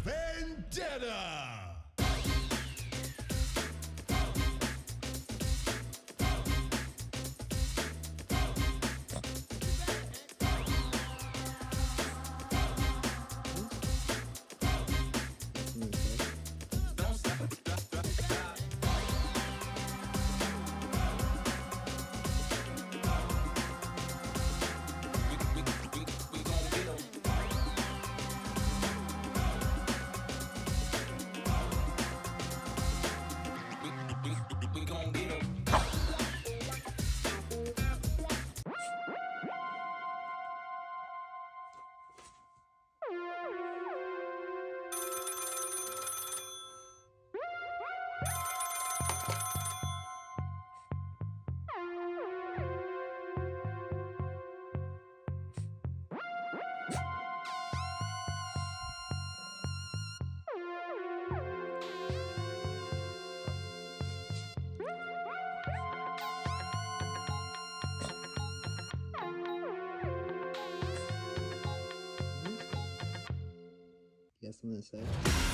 Vendetta! Guess I'm gonna say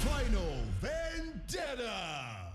Final Vendetta!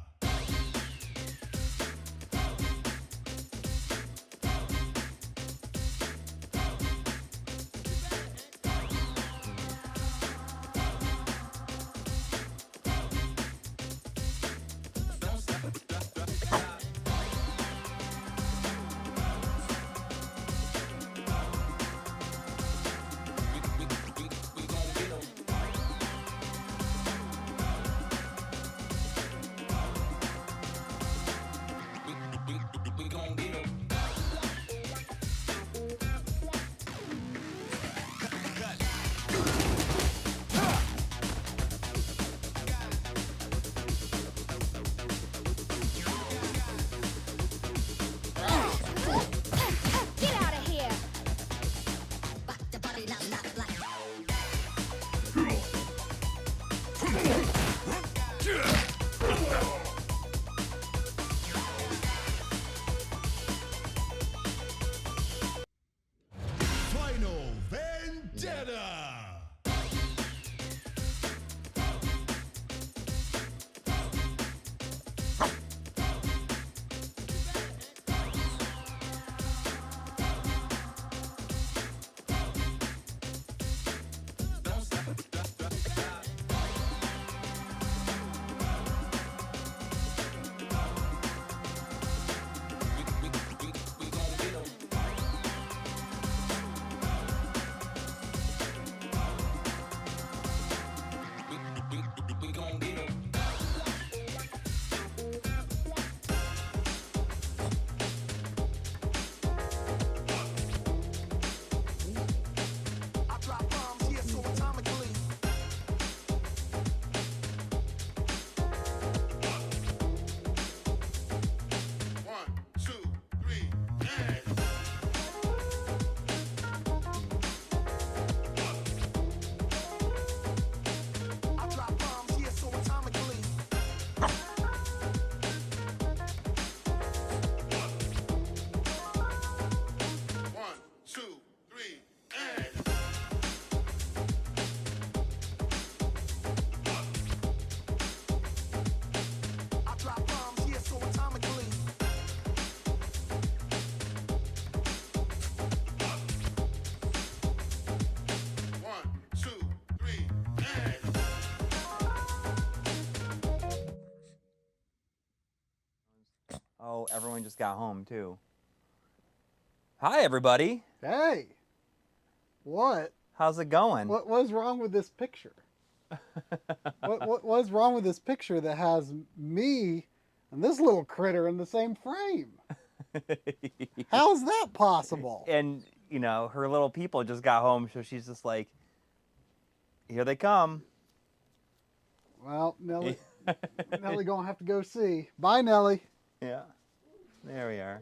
Final Vendetta! Oh, everyone just got home too. Hi, everybody. Hey, what? How's it going? What was wrong with this picture? what was wrong with this picture that has me and this little critter in the same frame? How's that possible? And, you know, her little people just got home, so she's just like, here they come. Well, Nelly, Nelly gonna have to go see. Bye, Nelly. Yeah. There we are.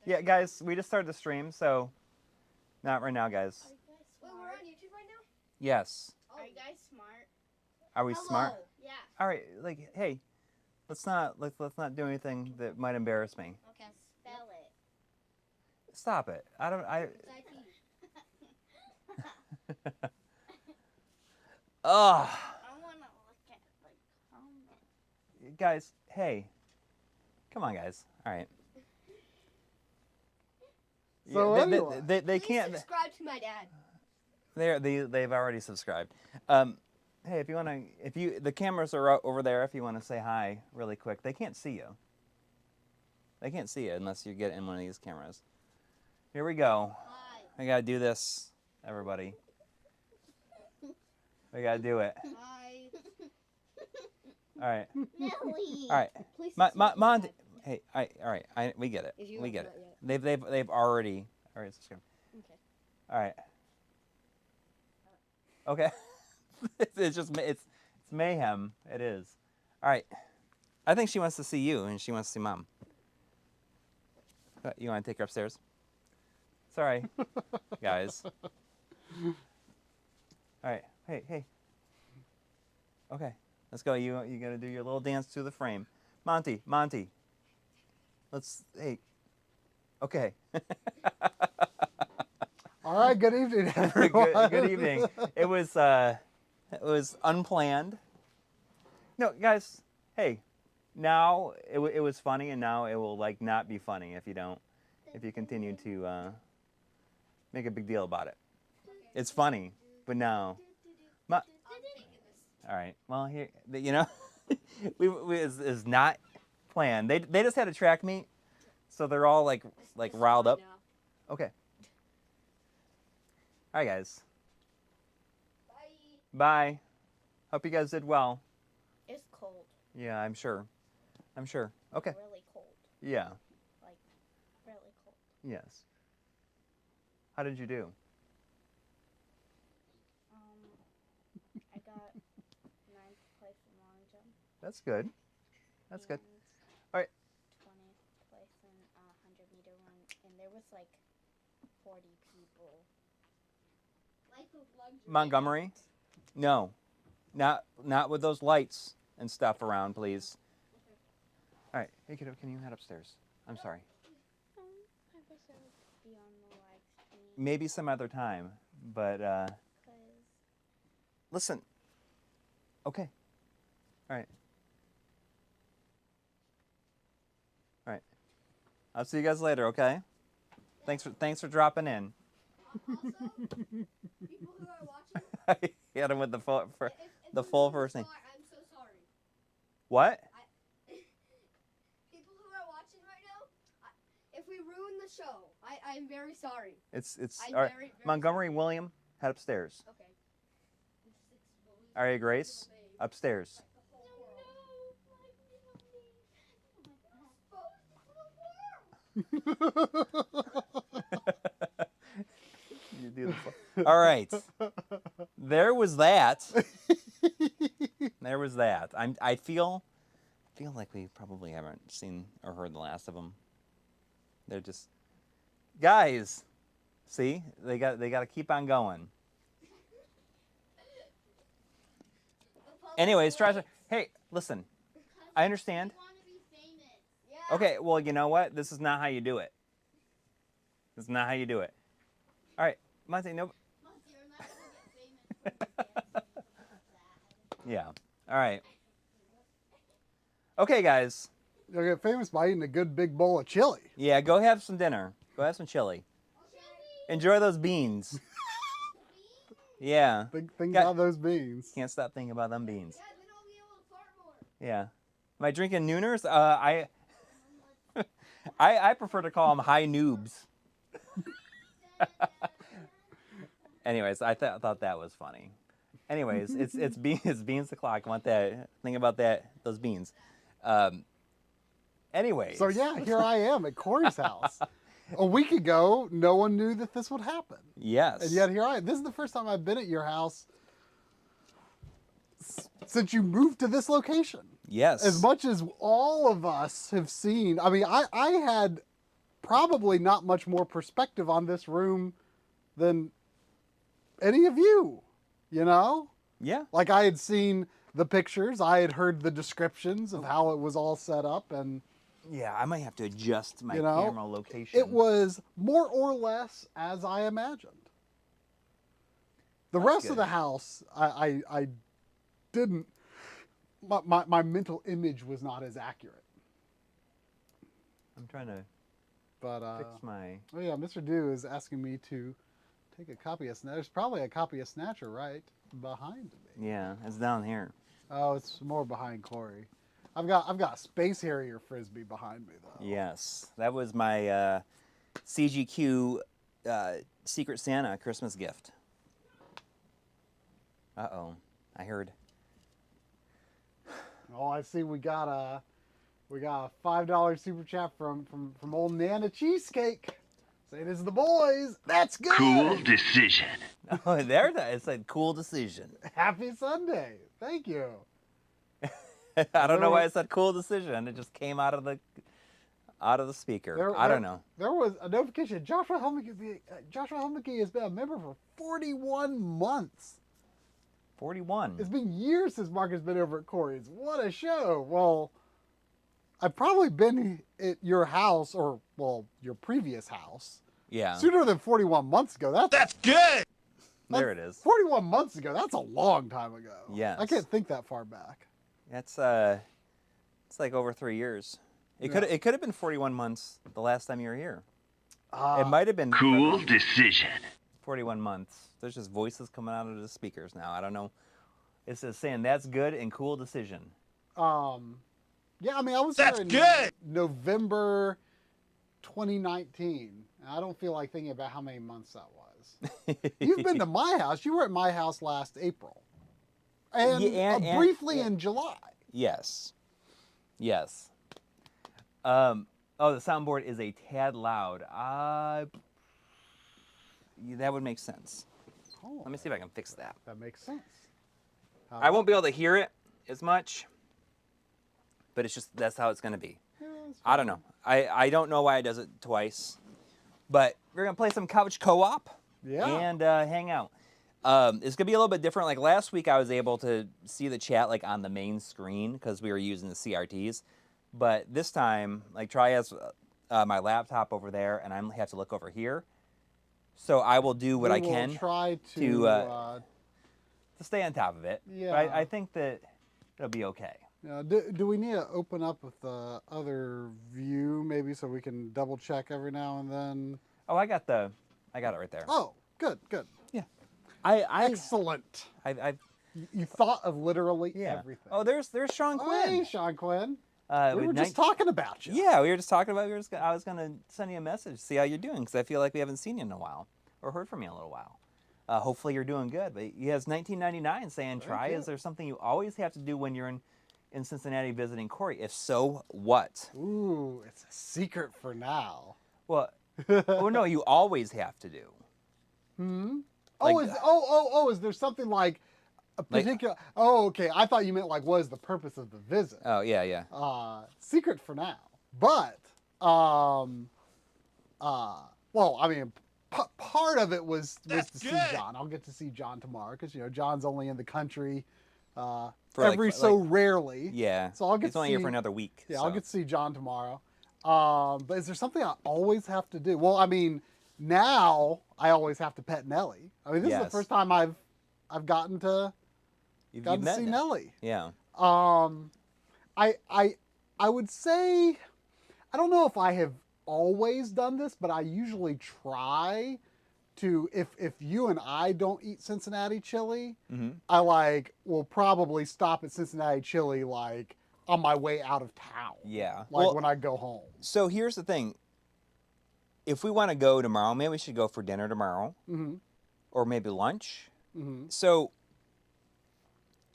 Yeah, guys, we just started the stream, so not right now, guys. Wait, we're on YouTube right now? Yes. Are you guys smart? Are we smart? Yeah. All right, like, hey, let's not do anything that might embarrass me. Okay. Spell it. Stop it. I don't. I. Ugh. I want to look at the comments. Guys, hey. Come on, guys. All right. So Yeah, anyway. they Please can't. subscribe to my dad. They've already subscribed. Hey, if you want to, the cameras are over there. If you want to say hi really quick, they can't see you. They can't see you unless you get in one of these cameras. Here we go. Hi. I gotta do this, everybody. We gotta do it. Hi. All right. Nelly. All right. Please Mon, hey, all right. We get it. If you We haven't get it. not yet. They've already subscribed. Okay. All right. Okay. It's mayhem. It is. All right. I think she wants to see you, and she wants to see Mom. You want to take her upstairs? Sorry, guys. All right. Hey. Okay. Let's go. You gotta do your little dance to the frame. Monty. Hey. Okay. All right. Good evening, everyone. Good evening. It was unplanned. No, guys. Hey, now it was funny, and now it will like not be funny if you continue to make a big deal about it. It's funny, but now. All right. Well, here is not planned. They just had a track meet, so they're all like riled up. Okay. All right, guys. Bye. Hope you guys did well. It's cold. Yeah, I'm sure. Okay. Really cold. Yeah. Like, really cold. Yes. How did you do? I got 9th place in long jump. That's good. That's good. and All right. 20th place in 100-meter run, and there was like 40 people. Life of luxury. Montgomery? No. Not with those lights and stuff around, please. All right. Hey, kiddo, can you head upstairs? I'm sorry. I wish I would be on the live stream. Maybe some other time, but 'Cause listen. Okay. All right. All right. I'll see you guys later, okay? Thanks for dropping in. also, people who are watching, I hit him with the full if the we full lose the first name. score, I'm so sorry. What? People who are watching right now, if we ruin the show, I'm very sorry. It's I'm all right. very Montgomery William, head upstairs. Okay. Aria Grace, upstairs. You do the all right. There was that. There was that. I feel like we probably haven't seen or heard the last of them. They're just guys. See, they got to keep on going. Anyways, hey, listen. I understand. Yeah. Okay, well, you know what? This is not how you do it. This is not how you do it. All right, Monty, no. Yeah. All right. Okay, guys. You'll get famous by eating a good big bowl of chili. Yeah, go have some dinner. Go have some chili. Enjoy those beans. Yeah. Think about those beans. Can't stop thinking about them beans. Yeah, then I'll be able to fart more. Yeah. Am I drinking Nooners? I prefer to call them high noobs. Anyways, I thought that was funny. Anyways, it's beans o'clock. I want that. Think about that. Those beans. Anyways. So yeah, here I am at Coury's house. A week ago, no one knew that this would happen. Yes. And yet here I am. This is the first time I've been at your house since you moved to this location. Yes. As much as all of us have seen, I mean, I had probably not much more perspective on this room than any of you, you know? Yeah. Like I had seen the pictures, I had heard the descriptions of how it was all set up, and Yeah, I might have to adjust my You know, camera location. it was more or less as I imagined. The That's rest good. of the house, I didn't, my mental image was not as accurate. I'm trying to But, fix my... oh yeah, Mr. Dew is asking me to take a copy of Snatcher. There's probably a copy of Snatcher right behind me. Yeah, it's down here. Oh, it's more behind Coury. I've got a Space Harrier Frisbee behind me though. Yes, that was my CGQ Secret Santa Christmas gift. Uh-oh, I heard. Oh, I see. We got a $5 super chat from old Nana Cheesecake. Saying it's the boys. That's good. Cool decision. Oh, there it said cool decision. Happy Sunday. Thank you. I don't know why it said cool decision. It just came out of the speaker. I don't know. There was a notification. Joshua Helmke has been a member for 41 months. 41. It's been years since Marc has been over at Coury's. What a show. Well, I've probably been at your house, or, well, your previous house, Yeah. sooner than 41 months ago. That's good. There it is. 41 months ago, that's a long time ago. Yes. I can't think that far back. That's it's like over 3 years. It Yeah. could have been 41 months the last time you were here. Uh, It might have been Cool decision. 41 months. There's just voices coming out of the speakers now. I don't know. It's just saying that's good and cool decision. Yeah, I mean, I was That's here in good. November 2019. And I don't feel like thinking about how many months that was. You've been to my house. You were at my house last April. And, Yeah, and- briefly and- in July. Yes. Yes. Oh, the soundboard is a tad loud. That would make sense. Oh, Let me see if I can fix that. that makes sense. I won't be able to hear it as much, but it's just that's how it's going to be. Yeah, that's I don't know. I don't know why it does it twice, but we're going to play some couch co-op Yeah. and hang out. It's going to be a little bit different. Like last week, I was able to see the chat like on the main screen because we were using the CRTs. But this time, like Troy has my laptop over there, and I have to look over here. So I will do what We I will can try to stay on top of it. Yeah. But I think that it'll be okay. do we need to open up with the other view maybe so we can double check every now and then? Oh, I got it right there. Oh, good. Yeah. Excellent. I You thought of literally yeah. everything. Oh, there's Sean Quinn. Hey, Sean Quinn. We with were just talking about you. Yeah, we were just talking about. I was gonna send you a message, see how you're doing, because I feel like we haven't seen you in a while or heard from you in a little while. Hopefully you're doing good. But he has 1999 saying, "Try. you. Is there something you always have to do when you're in Cincinnati visiting Coury? If so, what?" Ooh, it's a secret for now. Well, oh no, you always have to do. Oh, Like- is there something like a Like- particular? Oh, okay. I thought you meant like what is the purpose of the visit? Oh yeah. Secret for now. But well, I mean, part of it was to see good. John. I'll get to see John tomorrow because John's only in the country For every so rarely. Yeah. So I'll get He's to only here see- for another week. Yeah, so. I'll get to see John tomorrow. But is there something I always have to do? Well, I mean, now I always have to pet Nellie. I mean, this is the Yes. first time I've gotten to You've see met Nellie. Yeah. I would say, I don't know if I have always done this, but I usually try to, if you and I don't eat Cincinnati chili, Mhm. I will probably stop at Cincinnati chili like on my way out of town. Yeah. Like Well, when I go home. So here's the thing. If we want to go tomorrow, maybe we should go for dinner tomorrow, or maybe lunch. So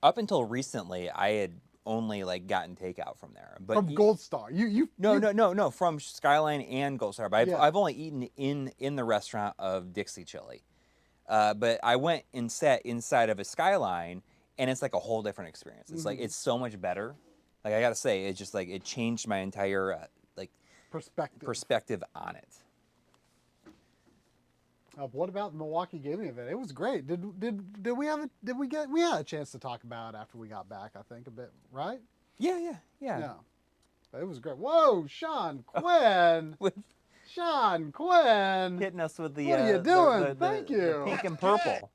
up until recently, I had only like gotten takeout from there. But From Gold Star. No, from Skyline and Gold Star. But Yeah. I've only eaten in the restaurant of Dixie Chili. But I went and sat inside of a Skyline, and it's like a whole different experience. It's like, it's so much better. Like, I gotta say, it's just like, it changed my entire, like, perspective on it. What about the Milwaukee gaming event? It was great. Did we had a chance to talk about it after we got back, I think, a bit, right? Yeah. Yeah. It was great. Whoa, Sean Quinn. Sean Quinn. Hitting us with the What are you doing? Thank the you. pink and purple.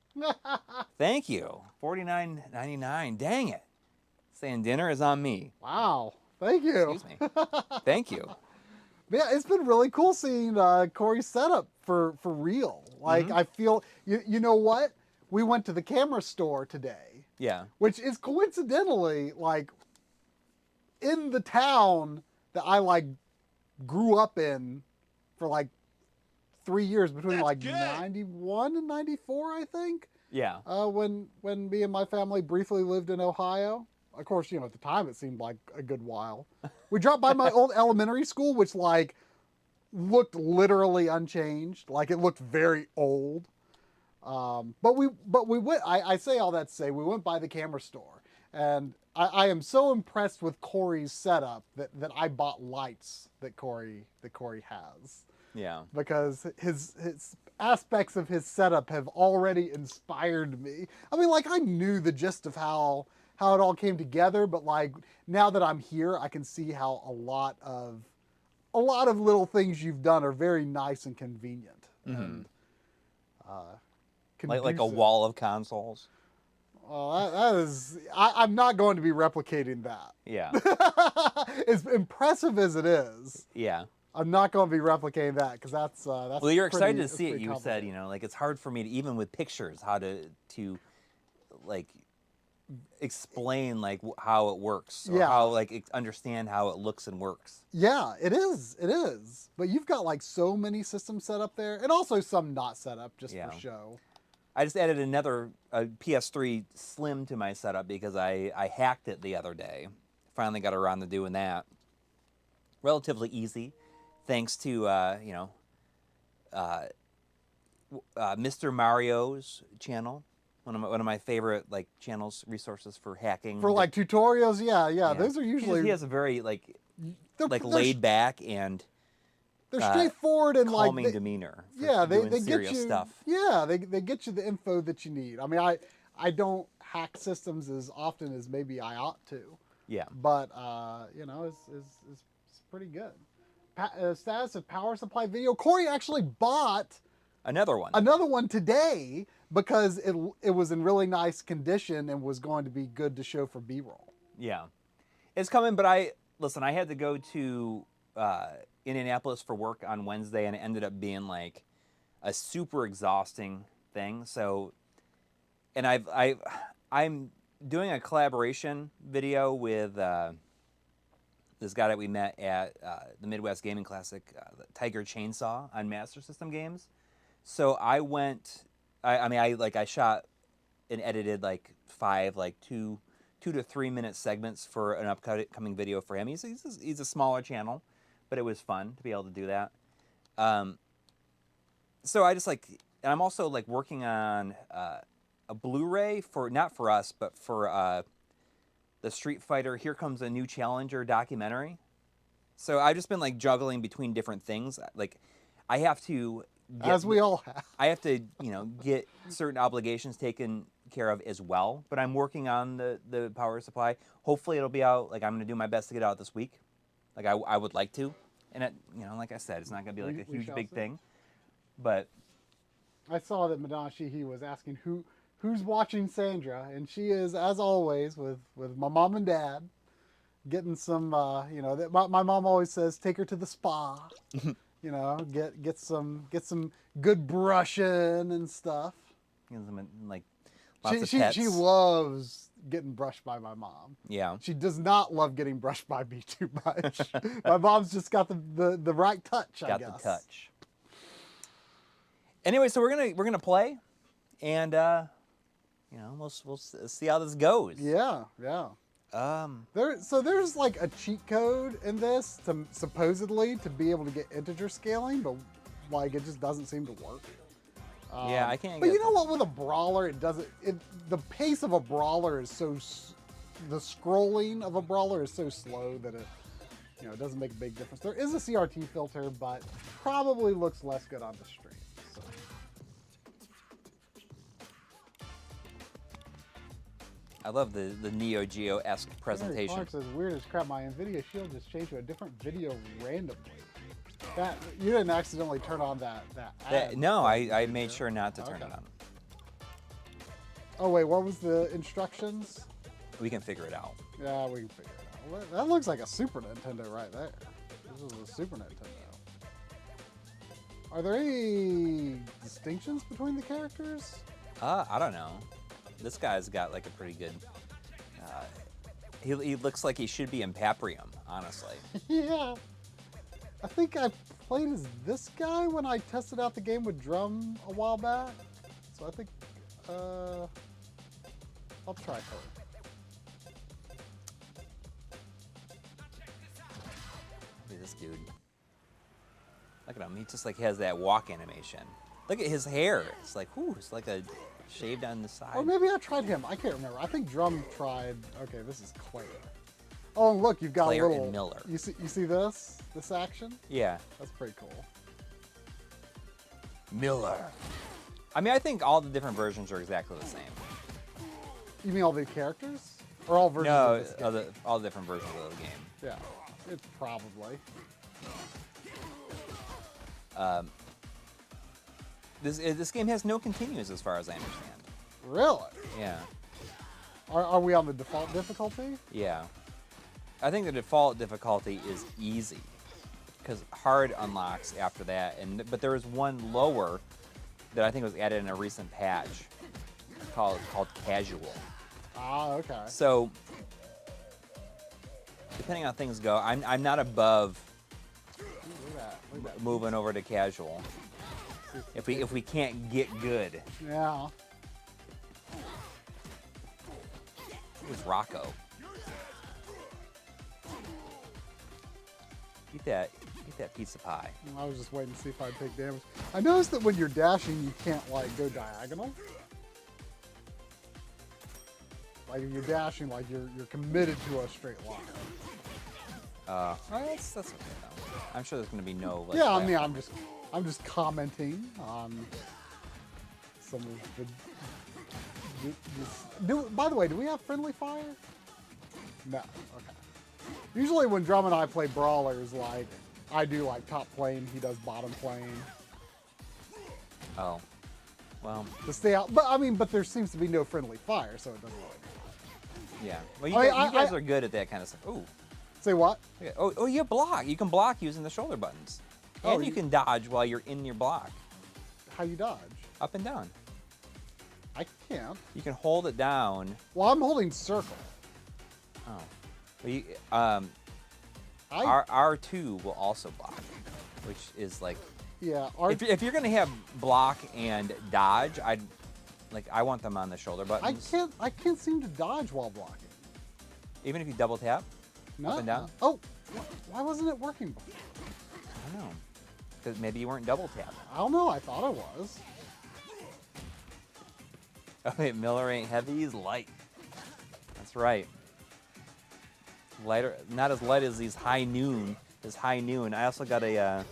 Thank you. $49.99. Dang it. Saying dinner is on me. Wow. Thank you. Excuse me. Thank you. Yeah, it's been really cool seeing Coury's setup for real. Like, I feel, you know what? We went to the camera store today. Yeah. Which is coincidentally, like, in the town that I, like, grew up in for, like, 3 years between, That's like, good. 91 and 94, I think. Yeah. When me and my family briefly lived in Ohio. Of course, you know, at the time it seemed like a good while. We dropped by my old elementary school, which like looked literally unchanged. Like it looked very old. But we went, I say all that to say, we went by the camera store. And I am so impressed with Coury's setup that I bought lights that Coury has. Yeah. Because his aspects of his setup have already inspired me. I mean, like I knew the gist of how it all came together, but like now that I'm here, I can see how a lot of little things you've done are very nice and convenient. And Like a conducive. wall of consoles. Oh, that is. I'm not going to be replicating that. Yeah. As impressive as it is, Yeah. I'm not going to be replicating that because that's. Well, you're excited to see it. You said, you know, like it's hard for me to, even with pictures, how to like explain like how it works or how like understand how it looks and works. Yeah, it is. It is. But you've got like so many systems set up there, and also some not set up just for show. I just added another PS3 Slim to my setup because I hacked it the other day. Finally got around to doing that. Relatively easy, thanks to you know, Mr. Mario's channel. One of my favorite like channels, resources for hacking. For like tutorials, yeah. Those are usually he has a very they're laid back and they're straightforward and calming like demeanor. For yeah, they doing get you stuff. Yeah, they get you the info that you need. I mean, I don't hack systems as often as maybe I ought to. Yeah. But you know, it's pretty good. Status of power supply video. Coury actually bought Another one today because it was in really nice condition and was going to be good to show for B-roll. Yeah. It's coming, but I had to go to Indianapolis for work on Wednesday, and it ended up being like a super exhausting thing. So, and I'm doing a collaboration video with this guy that we met at the Midwest Gaming Classic, Tiger Chainsaw on Master System games. So I went, I shot and edited like 5 2 to 3 minute segments for an upcoming video for him. He's a smaller channel, but it was fun to be able to do that. So I just and I'm also like working on a Blu-ray for, not for us, but for the Street Fighter Here Comes a New Challenger documentary. So I've just been like juggling between different things. Like I have to As we all have. I have to, get certain obligations taken care of as well. But I'm working on the power supply. Hopefully it'll be out. Like I'm going to do my best to get out this week. Like I would like to. And it, like I said, it's not going to be like a huge big thing. But I saw that Madonna Sheehy was asking who's watching Sandra, and she is, as always, with my mom and dad, getting some. My mom always says, take her to the spa. Get some good brushing and stuff. Lots of pets. She loves getting brushed by my mom. Yeah. She does not love getting brushed by me too much. My mom's just got the right touch, I guess. Got the touch. Anyway, so we're gonna play, and we'll see how this goes. Yeah. There's like a cheat code in this to supposedly to be able to get integer scaling, but like it just doesn't seem to work. Yeah, I can't But get you know the- what? With a brawler, it doesn't. The pace of a brawler is so. The scrolling of a brawler is so slow that it, it doesn't make a big difference. There is a CRT filter, but probably looks less good on the stream. So. I love the Neo Geo-esque presentation. Marc says, weird as crap, my NVIDIA Shield just changed to a different video randomly. That you didn't accidentally turn on that ad. No, I made sure not to turn Okay. it on. Oh wait, what was the instructions? We can figure it out. Yeah, we can figure it out. Well, that looks like a Super Nintendo right there. This is a Super Nintendo. Are there any distinctions between the characters? I don't know. This guy's got like a pretty good. He looks like he should be in Paprium, honestly. Yeah. I think I played as this guy when I tested out the game with Drum a while back. So I think I'll try her. Look at this dude. Look at him. He just like has that walk animation. Look at his hair. It's like, whoo, it's like a shaved on the side. Or maybe I tried him. I can't remember. I think Drum tried. Okay, this is Claire. Oh, and look, you've got Claire a little. and Miller. You see this action? Yeah. That's pretty cool. Miller. I mean, I think all the different versions are exactly the same. You mean all the characters, or all versions No, of this game? all the different versions of the game. Yeah, it's probably. This game has no continues as far as I understand. Really? Yeah. Are we on the default difficulty? Yeah. I think the default difficulty is easy, because hard unlocks after that. But there is one lower that I think was added in a recent patch called casual. Ah, okay. So depending on how things go, I'm not above Look at that. Look at that. moving over to casual if we can't get good. Yeah. Who's Rocco? Eat that pizza pie. I was just waiting to see if I'd take damage. I noticed that when you're dashing, you can't like go diagonal. Like if you're dashing, like you're committed to a straight line. Well, that's okay though. I'm sure there's gonna be no. Like, Yeah, I mean, platform. I'm just commenting on some of the. By the way, do we have friendly fire? No. Okay. Usually when Drum and I play brawlers, like I do like top plane, he does bottom plane Oh, well, to stay out. But I mean, but there seems to be no friendly fire, so it doesn't really matter. yeah. Well, you, I mean, guys, you guys I- are good at that kind of stuff. Ooh. Say what? Okay. Oh, you block. You can block using the shoulder buttons, Oh, and you can dodge while you're in your block, How you dodge? up and down. I can't. You can hold it down. Well, I'm holding circle. Oh. Well, you, I R2 will also block, which is like yeah. if you're gonna have block and dodge, I want them on the shoulder buttons. I can't seem to dodge while blocking. Even if you double tap. No. Up and down? Oh, why wasn't it working before? I don't know, because maybe you weren't double tapping. I don't know. I thought I was. Oh wait, Miller ain't heavy, he's light. That's right. Lighter, not as light as these high noon. This high noon. I also got I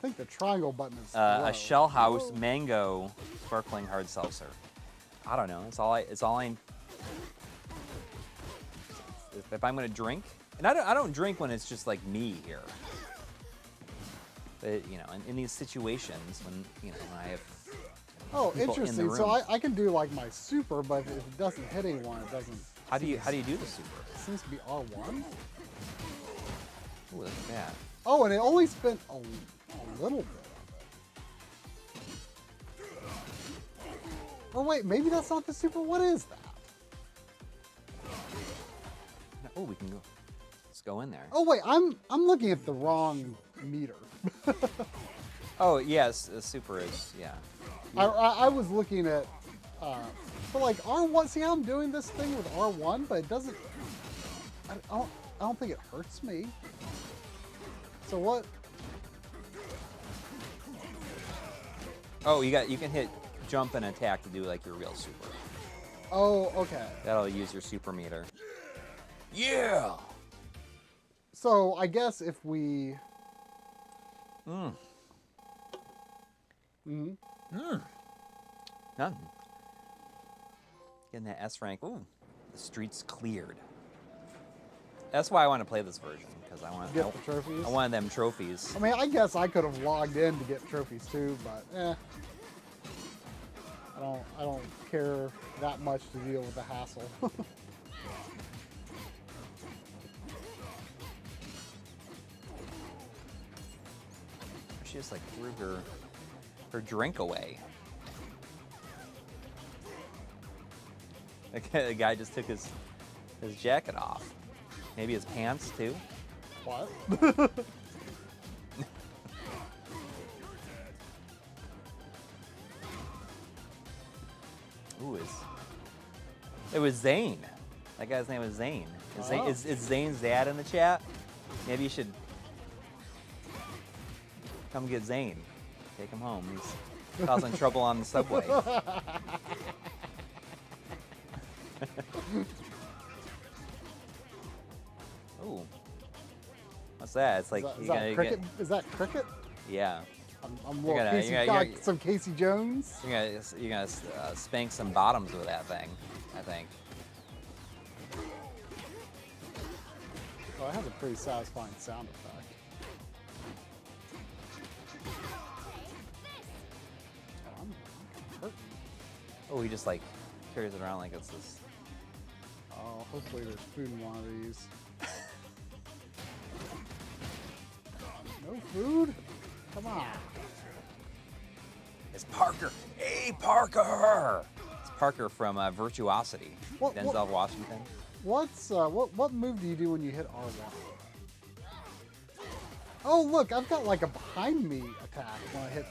think the triangle button is a slow. Shell House mango sparkling hard seltzer. I don't know. It's all I. If I'm gonna drink, and I don't drink when it's just like me here. But you know, in these situations when when I have Oh, people in the interesting. So room. I can do like my super, but if it doesn't hit anyone, it doesn't. How do you do the super? It seems to be R1. Ooh, look at that. Oh, and it only spent a little bit of it. Oh wait, maybe that's not the super. What is that? Oh, we can go. Let's go in there. Oh wait, I'm looking at the wrong meter. Oh yes, the super is yeah. I was looking at, but like R1. See how I'm doing this thing with R1, but it doesn't. I don't think it hurts me. So what? Oh, you can hit jump and attack to do like your real super. Oh, okay. That'll use your super meter. Yeah. So I guess if we. Nothing. Getting that S rank. Ooh, the streets cleared. That's why I want to play this version because I want Get the trophies. I wanted them trophies. I mean, I guess I could have logged in to get trophies too, but I don't care that much to deal with the hassle. She just like threw her drink away. The guy just took his jacket off. Maybe his pants too. What? Ooh, it was Zane. That guy's name was Zane. Is Zane's dad in the chat? Maybe you should come get Zane. Take him home. He's causing trouble on the subway. Ooh. What's that? It's like is that cricket? Is that cricket? Yeah. I'm a little some Casey Jones. You're gonna spank some bottoms with that thing, I think. Oh, it has a pretty satisfying sound effect. Oh, I'm hurting. Oh, he just like carries it around like it's this. Oh, hopefully there's food in one of these. No food? Come on. It's Parker. Hey, Parker! It's Parker from Virtuosity. Denzel Washington. What move do you do when you hit R1? Oh, look, I've got like a behind me attack when I hit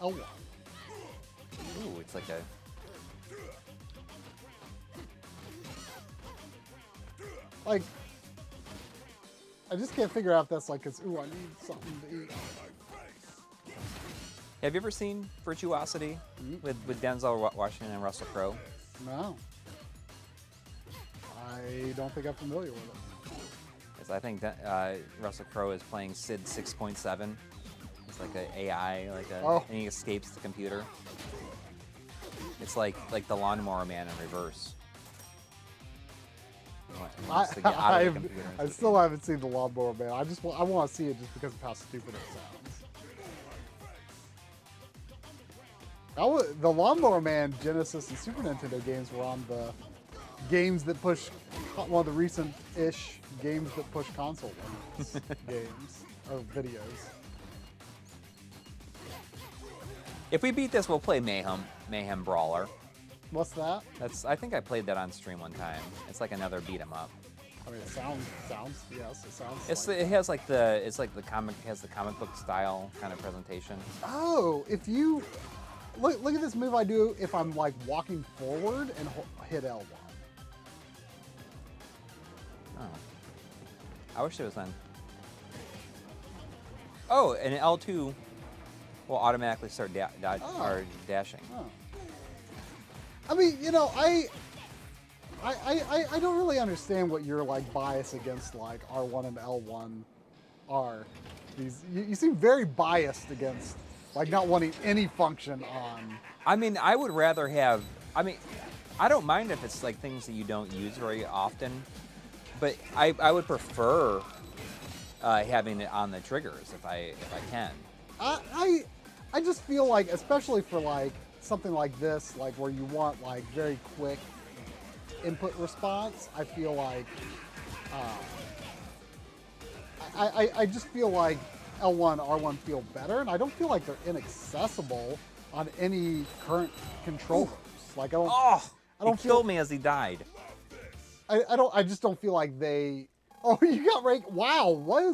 L1. Ooh, it's like a. Like, I just can't figure out if that's like, ooh, I need something to eat. Have you ever seen Virtuosity with Denzel Washington and Russell Crowe? No. I don't think I'm familiar with it. Because I think that Russell Crowe is playing Sid 6.7. It's like an AI, and he escapes the computer. It's like the Lawnmower Man in reverse. He wants to get out of the computer I still haven't seen the Lawnmower Man. I want to see it just because of how stupid it sounds. The Lawnmower Man Genesis and Super Nintendo games were on the games that push, one of the recent-ish games that push console games or videos. If we beat this, we'll play Mayhem Brawler. What's that? I think I played that on stream one time. It's like another beat 'em up. I mean, it sounds. Yes, it sounds. It has like the comic book style kind of presentation. Oh, if you look at this move I do if I'm like walking forward and hit L1. Oh, I wish it was on. Oh, and L2 will automatically start dashing. Oh. I mean, I don't really understand what your like bias against like R1 and L1 are. You seem very biased against like not wanting any function on. I mean, I would rather have. I mean, I don't mind if it's like things that you don't use very often, but I would prefer having it on the triggers if I can. I just feel like, especially for like something like this, like where you want like very quick input response, I feel like I just feel like L1, R1 feel better, and I don't feel like they're inaccessible on any current controllers. Like I don't he killed me as he died. I just don't feel like they. Oh, you got rank. Wow, why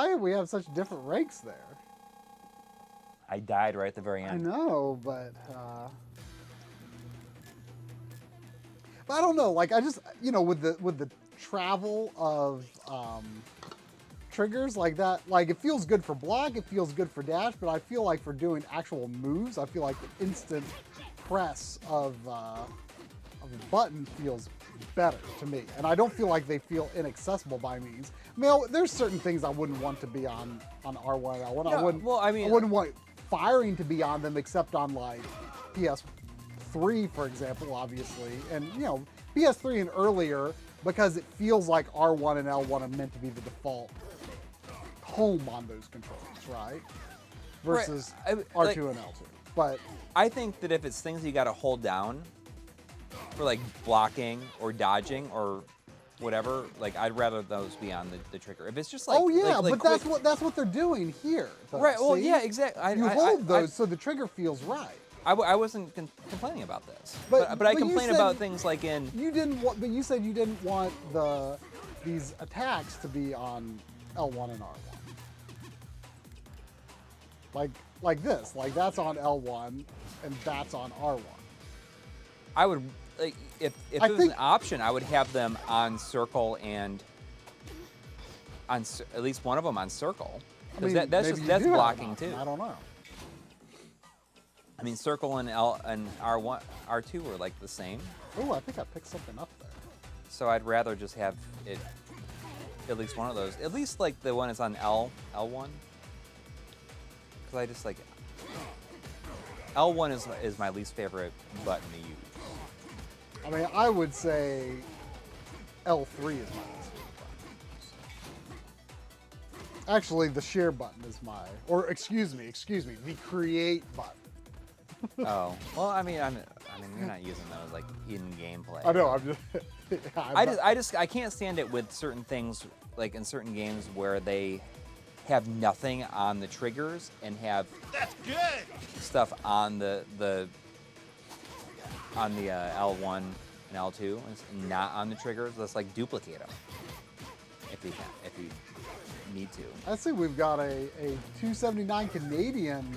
do we have such different ranks there? I died right at the very end. I know, but I don't know. Like I just, with the travel triggers like that, like it feels good for block, it feels good for dash, but I feel like for doing actual moves, I feel like the instant press of a button feels better to me. And I don't feel like they feel inaccessible by means. I mean, there's certain things I wouldn't want to be on R1 and L1. No, I wouldn't want firing to be on them except on like PS3, for example, obviously. And, you know, PS3 and earlier, because it feels like R1 and L1 are meant to be the default home on those controllers, right? Versus Right. R2 and L2. But I think that if it's things you got to hold down for like blocking or dodging or whatever, like I'd rather those be on the trigger. If it's just like, oh yeah, like but quick, that's what they're doing here. Though, right? Well, see? yeah, exactly. You hold those so the trigger feels right. I wasn't complaining about this, But but I you complain said about things like in. You didn't want, but you said you didn't want these attacks to be on L1 and R1. Like this, like that's on L1 and that's on R1. I would like if it was an option, I would have them on circle and on at least one of them on circle. I mean, That's blocking too. I don't know. I mean, circle and R1, R2 were like the same. Oh, I think I picked something up there. So I'd rather just have it at least one of those. At least like the one that's on L1. Because I just like L1 is my least favorite button to use. I mean, I would say L3 is my least favorite button. Actually, the share button is or excuse me, the create button. Oh, well, I mean, you're not using those like in gameplay. I know. I'm just. I can't stand it with certain things, like in certain games where they have nothing on the triggers and have stuff on the L1 and L2 and it's not on the triggers. Let's like duplicate them if you need to. I see we've got a 279 Canadian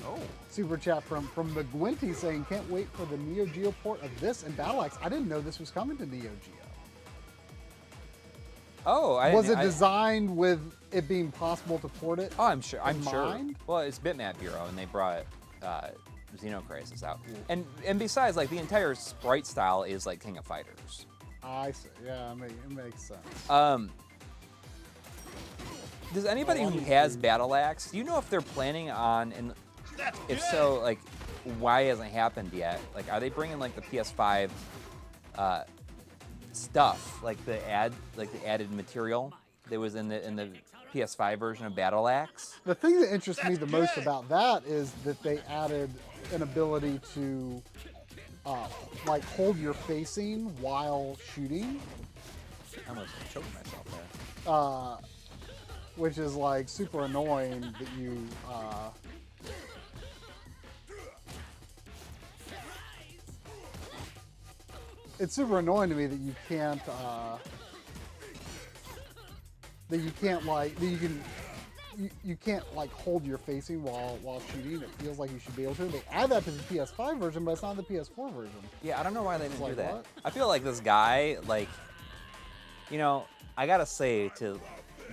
super chat from McGuinty saying, can't wait for the Neo Geo port of this and Battle Axe. I didn't know this was coming to Neo Geo. Oh, was it designed with it being possible to port it? Oh, I'm sure. Mind? Well, it's Bitmap Bureau, and they brought Xenocrisis out, and besides, like the entire sprite style is like King of Fighters. I see. Yeah, it makes sense. Does anybody who has Battle Axe, do you know if they're planning on, and if so, like, why hasn't happened yet? Like, are they bringing like the PS5 stuff, like the added material that was in the PS5 version of Battle Axe? The thing that interests me the most about that is that they added an ability to like hold your facing while shooting. I almost choked myself there. Which is like super annoying that you it's super annoying to me that you can't you can't like hold your facing while shooting. It feels like you should be able to. They add that to the PS5 version, but it's not the PS4 version. Yeah, I don't know why they didn't do that. What? I feel like this guy, like, you know, I gotta say to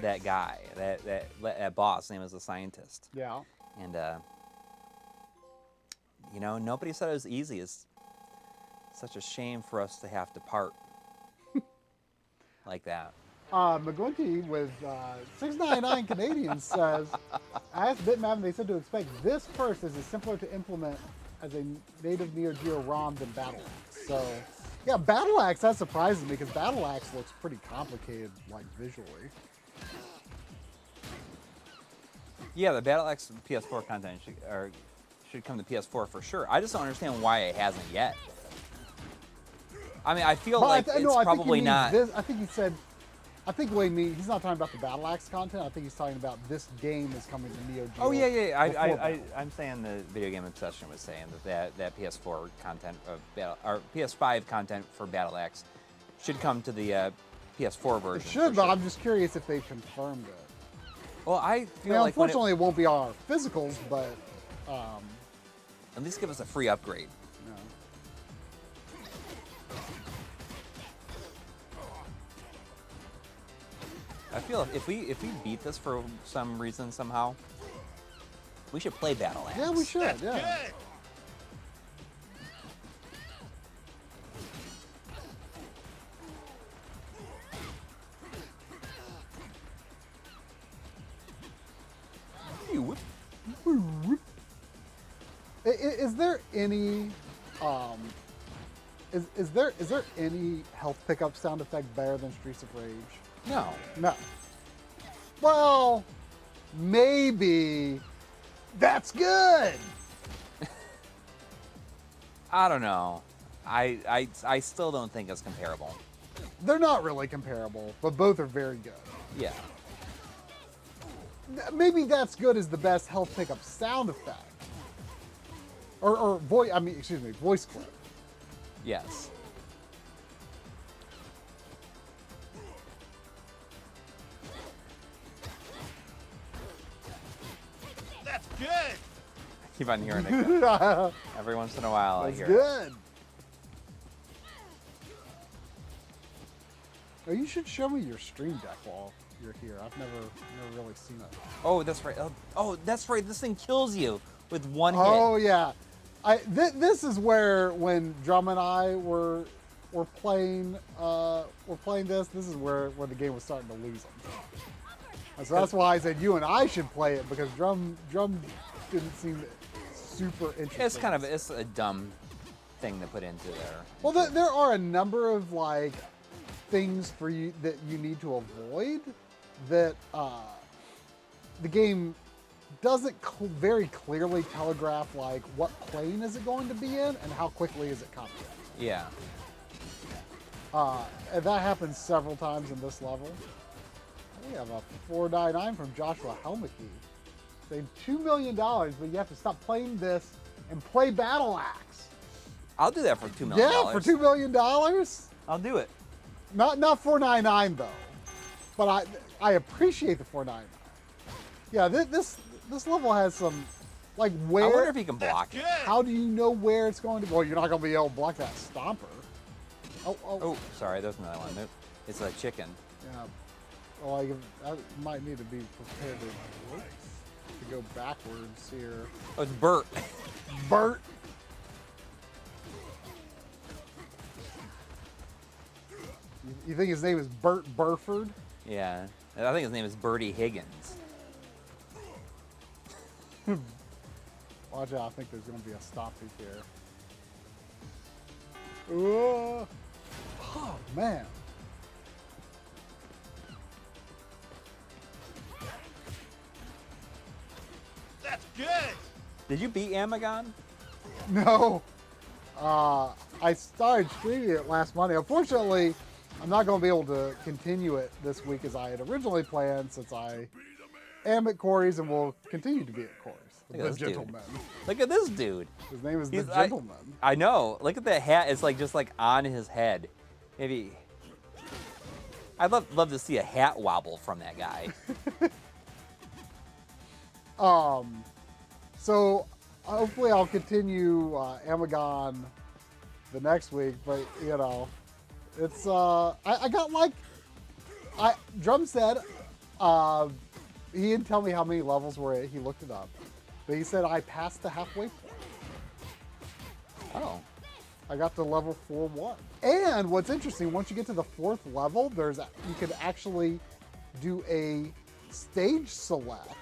that guy, that boss, his name is the scientist. Yeah. And you know, nobody said it was easy. It's such a shame for us to have to part like that. McGuinty with 699 Canadian says, I asked Bitmap and they said to expect this first as it's simpler to implement as a native Neo Geo ROM than Battle Axe. So, yeah, Battle Axe, that surprises me because Battle Axe looks pretty complicated, like visually. Yeah, the Battle Axe PS4 content should come to PS4 for sure. I just don't understand why it hasn't yet. I mean, I feel like it's probably not. I think he said, I think what he means, he's not talking about the Battle Axe content. I think he's talking about this game is coming to Neo Geo. Oh yeah. I'm saying the Video Game Obsession was saying that PS4 content or PS5 content for Battle Axe should come to the PS4 version. It should, but I'm just curious if they confirmed it. Well, I feel like unfortunately, it won't be on our physicals, but at least give us a free upgrade. Yeah. I feel if we beat this for some reason somehow, we should play Battle Axe. Yeah, we should. That's Yeah. good. Is there any is there any health pickup sound effect better than Streets of Rage? No. No. Well, maybe that's good. I don't know. I still don't think it's comparable. They're not really comparable, but both are very good. Yeah. Maybe that's good as the best health pickup sound effect. Or voice, I mean, excuse me, voice clip. Yes. That's good. I keep on hearing it every once in a while. I That's hear it. good. Oh, you should show me your Stream Deck while you're here. I've never really seen it. Oh, that's right. Oh, that's right. This thing kills you with one Oh hit. yeah, this is where when Drum and I were playing this. This is where the game was starting to lose them. And so that's why I said you and I should play it, because Drum didn't seem super interesting. It's a dumb thing to put into there. Well, there are a number of like things for you that you need to avoid that the game doesn't very clearly telegraph, like what plane is it going to be in and how quickly is it coming. Yeah. And that happens several times in this level. We have a 499 from Joshua Helmke saying $2 million, but you have to stop playing this and play Battle Axe. I'll do that for $2 million. Yeah, for $2 million. I'll do it. Not 499 though, but I appreciate the 499. Yeah, this level has some, like, where. I wonder if you can block That's it. good. How do you know where it's going to? Well, you're not going to be able to block that stomper. Oh. Oh, sorry. There's another one. Nope. It's a chicken. Yeah. Well, I might need to be prepared to go backwards here. Oh, it's Bert. Bert. You think his name is Bert Burford? Yeah. I think his name is Bertie Higgins. Watch out, I think there's going to be a stoppage here. Oh, man. That's good. Did you beat Amagon? No. I started streaming it last Monday. Unfortunately, I'm not going to be able to continue it this week as I had originally planned, since I am at Coury's and will continue to be at Coury's. Look at The this dude. Gentleman. Look at this dude. His name is He's- The Gentleman. I know. Look at that hat. It's like just like on his head. Maybe. I'd love to see a hat wobble from that guy. So hopefully I'll continue Amagon the next week, but you know, it's I got like Drum said he didn't tell me how many levels were it. He looked it up, but he said I passed the halfway point. Oh. I got to level 4-1. And what's interesting, once you get to the 4th level, you can actually do a stage select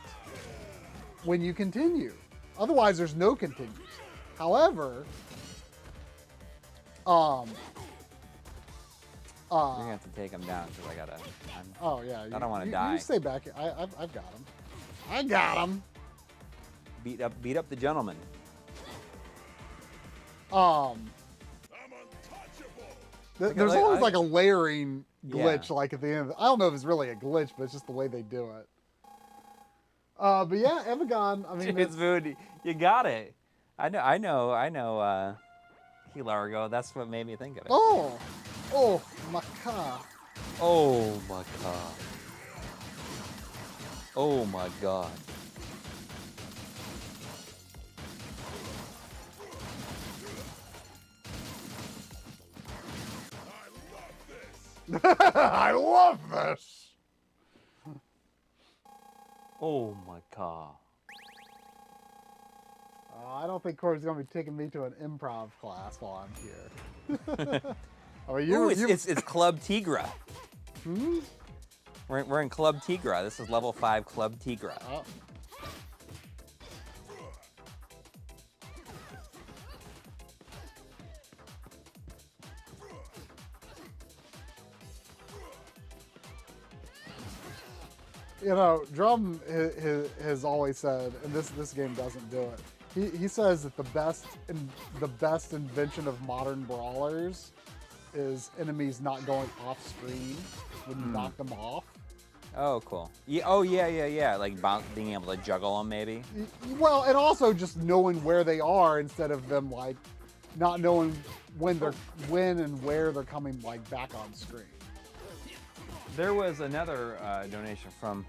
when you continue. Otherwise, there's no continues. However, You're gonna have to take him down because I gotta. oh yeah, I don't want to you die. You stay back. I've got him. I got him. Beat up the gentleman. I'm untouchable. There's like, always like a layering glitch, Yeah. like at the end. I don't know if it's really a glitch, but it's just the way they do it. But yeah, Amagon. I mean, It's food. You got it. I know. Hilargo. That's what made me think of it. oh, Maca. Oh my god. Oh my god. I love this. Oh my god. I don't think Coury's gonna be taking me to an improv class while I'm here. I mean, Ooh, it's Club Tigra. Hmm? We're in Club Tigra. This is level 5 Club Tigra. Oh. You know, Drum has always said, and this game doesn't do it. He says that the best invention of modern brawlers is enemies not going off screen when you knock them off. Oh, cool. Yeah, oh, yeah. Like being able to juggle them, maybe. Well, and also just knowing where they are instead of them like not knowing when and where they're coming like back on screen. There was another donation from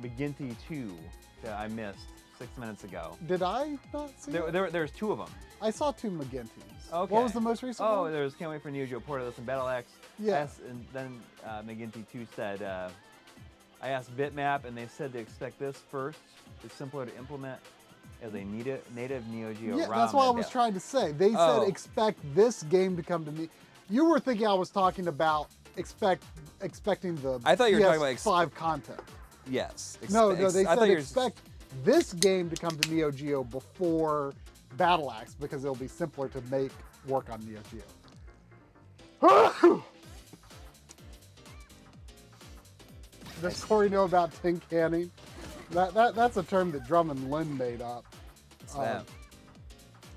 McGinty 2 that I missed 6 minutes ago. Did I not see it? There's 2 of them. I saw 2 McGinty's. Okay. What was the most recent Oh, one? there's Can't Wait for Neo Geo Portal and Battle Axe. Yeah. And then McGinty 2 said, I asked Bitmap and they said they expect this first. It's simpler to implement as a native Neo Geo Yeah, ROM. that's what I was trying to say. They Oh. said expect this game to come to me. You were thinking I was talking about expecting the I thought you were talking about PS5 content. Yes. No, they I thought said you were- expect this game to come to Neo Geo before Battle Axe because it'll be simpler to make work on Neo Geo. Does Coury know about tin canning? That's a term that Drum and Lynn made up. What's that?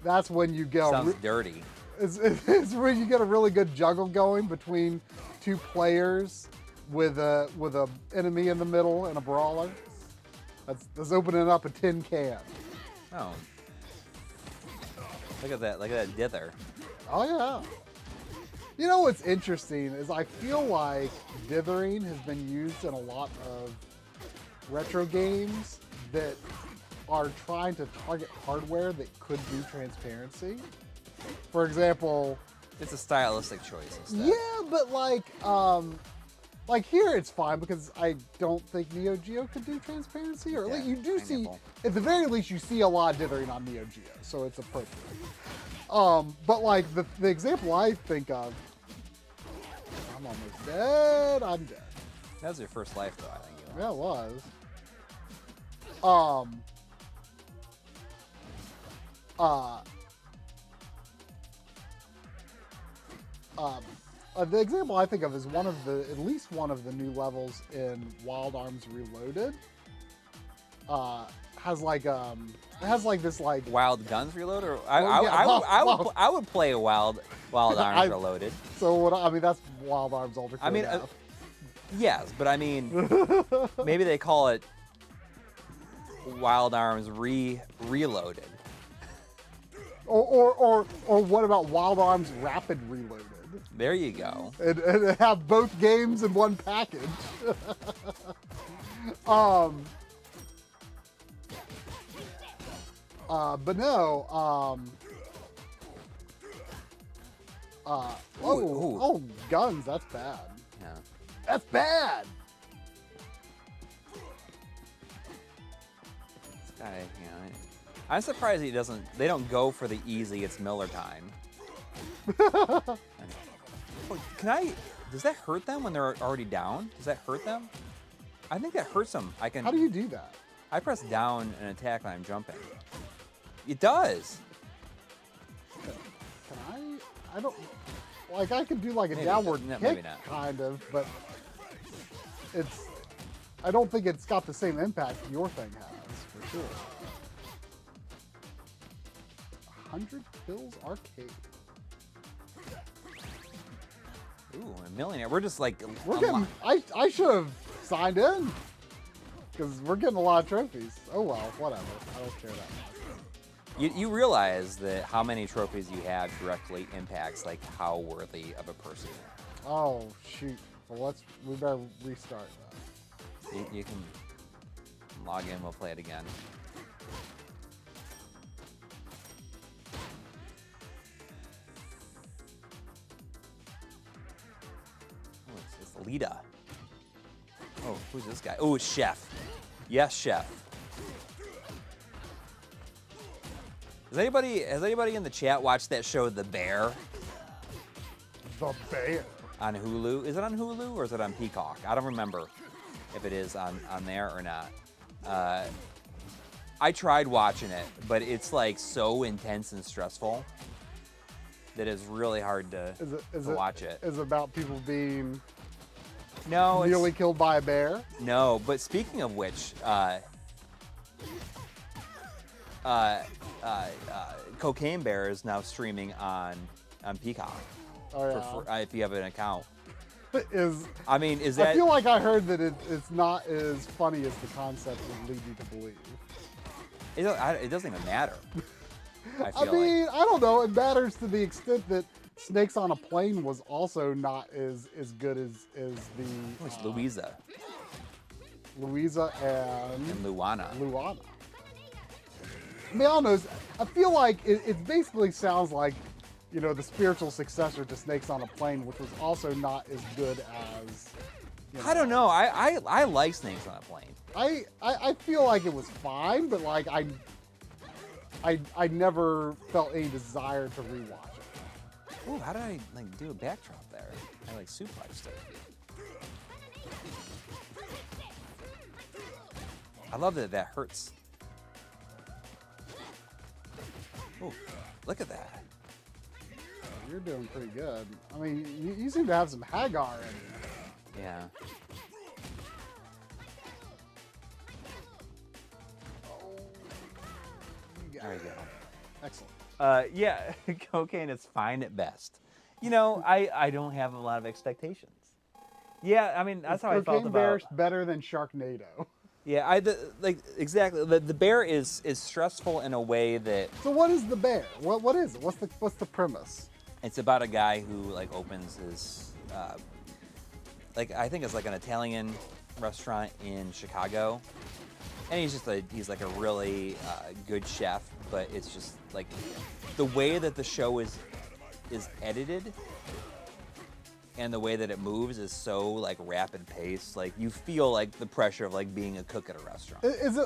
That's when you go. Sounds dirty. It's when you get a really good juggle going between 2 players with a enemy in the middle and a brawler. That's opening up a tin can. Oh. Look at that dither. Oh yeah. You know what's interesting is I feel like dithering has been used in a lot of retro games that are trying to target hardware that could do transparency. For example, It's a stylistic choice instead. yeah, but like here it's fine because I don't think Neo Geo could do transparency, or at least you do see, pineapple. at the very least, you see a lot of dithering on Neo Geo, so it's appropriate. But like the example I think of, I'm almost dead. I'm dead. That was your first life, though, I think. Yeah, it was. The example I think of is at least one of the new levels in Wild Arms Reloaded. Has this like Wild Guns Reloaded? Or I would play a Wild Arms Reloaded. So what I mean, that's Wild Arms Ultra. I mean, yes, but I mean, maybe they call it Wild Arms Reloaded. Or what about Wild Arms Rapid Reloaded? There you go. And have both games in one package. But no. Oh, guns. That's bad. Yeah. That's bad. This guy, you know, I'm surprised they don't go for the easy, it's Miller time. Does that hurt them when they're already down? Does that hurt them? I think that hurts them. How do you do that? I press down and attack when I'm jumping. It does. Can I don't, like I could do like a Maybe, downward no, kick, maybe not. kind of, but I don't think it's got the same impact your thing has, for sure. 100 Kills Arcade. Ooh, a millionaire. We're just like... We're getting, I should have signed in, because we're getting a lot of trophies. Oh well, whatever. I don't care that much. You realize that how many trophies you have directly impacts like how worthy of a person you are. Oh shoot. Well, we better restart that. You can log in, we'll play it again. Oh, it's Lita. Oh, Who's this guy? Oh, it's Chef. Yes, Chef. Has anybody in the chat watched that show, The Bear? The Bear. On Hulu? Is it on Hulu or is it on Peacock? I don't remember if it is on there or not. I tried watching it, but it's like so intense and stressful that it's really hard to watch it. Is it about people being No, nearly killed by a bear? No, but speaking of which, Cocaine Bear is now streaming on Peacock. Oh, yeah. If you have an account. Is that? I feel like I heard that it's not as funny as the concept would lead you to believe. It doesn't even matter. I I don't know. It matters to the extent that Snakes on a Plane was also not as good as the. It's Louisa and Luana. I mean, I don't know. I feel like it basically sounds like, you know, the spiritual successor to Snakes on a Plane, which was also not as good as. I don't know. I like Snakes on a Plane. I feel like it was fine, but like I never felt any desire to rewatch it. Ooh, how did I like do a backdrop there? I like suplexed it. I love that hurts. Ooh, look at that. You're doing pretty good. I mean, you seem to have some Hagar in you. Yeah. There you go. Excellent. Yeah, cocaine is fine at best. You know, I don't have a lot of expectations. Yeah, I mean, that's how I felt Cocaine about. Bear's better than Sharknado. Yeah, exactly. The bear is stressful in a way that. So what is the bear? What is it? What's the premise? It's about a guy who like opens his, I think it's like an Italian restaurant in Chicago, and he's like a really good chef, but it's just like the way that the show is edited and the way that it moves is so like rapid pace. Like you feel like the pressure of like being a cook at a restaurant. Is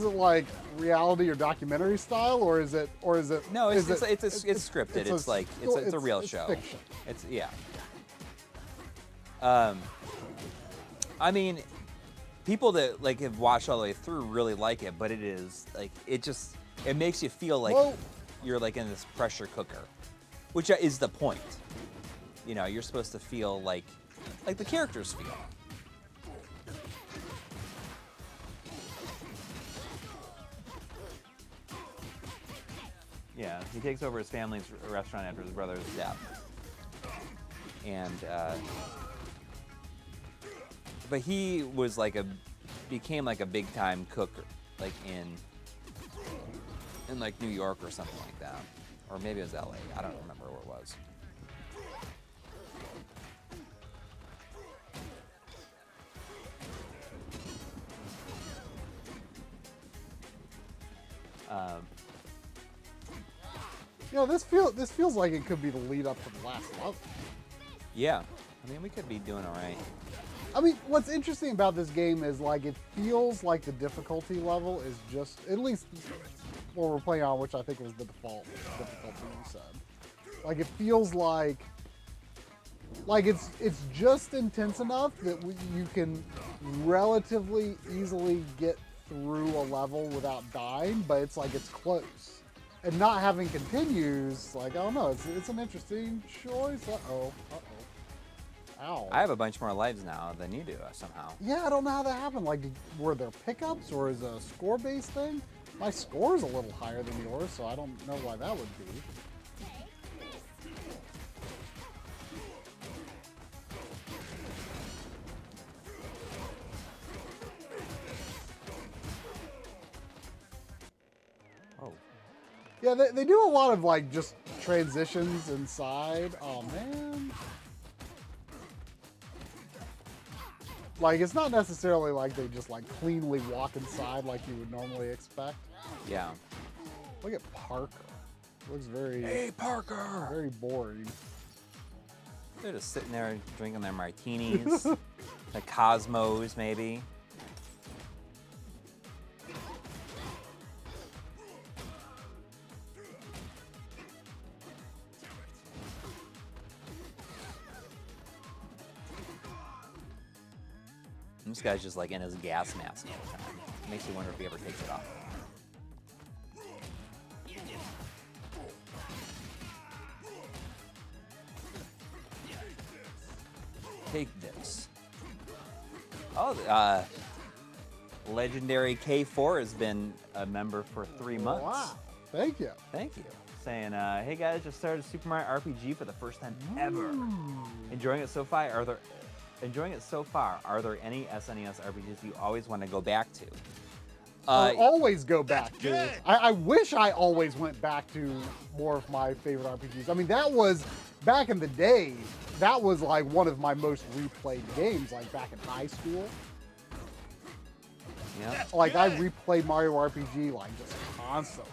it like reality or documentary style, or is it? No, it's scripted. It's a real show. Fiction. It's yeah. I mean, people that like have watched all the way through really like it, but it is like it makes you feel like you're like in this pressure cooker, which is the point. You know, you're supposed to feel like the characters feel. Yeah, he takes over his family's restaurant after his brother's death. And, but he was became like a big time cook, like in like New York or something like that. Or maybe it was LA, I don't remember where it was. You know, this feels like it could be the lead up to the last level. Yeah, I mean, we could be doing all right. I mean, what's interesting about this game is like it feels like the difficulty level is just, at least what we're playing on, which I think was the default difficulty you said. Like it feels like it's just intense enough that you can relatively easily get through a level without dying, but it's like it's close. And not having continues, like, I don't know, it's an interesting choice. Uh-oh. Ow. I have a bunch more lives now than you do, somehow. Yeah, I don't know how that happened. Like, were there pickups or is it a score-based thing? My score's a little higher than yours, so I don't know why that would be. Yeah, they do a lot of like just transitions inside. Oh man. Like it's not necessarily like they just like cleanly walk inside like you would normally expect. Yeah. Look at Parker. Looks very Hey Parker! Very boring. They're just sitting there drinking their martinis. The Cosmos, maybe. This guy's just like in his gas mask all the time. Makes you wonder if he ever takes it off. Take this. Oh, legendary K4 has been a member for 3 months. Wow. Thank you. Thank you. Saying, hey guys, just started Super Mario RPG for the first time ever. Enjoying it so far? Are there any SNES RPGs you always want to go back to? I always go back to. good. I wish I always went back to more of my favorite RPGs. I mean, that was back in the day. That was like one of my most replayed games, like back in high school. Yeah. Like I replayed Mario RPG like just constantly.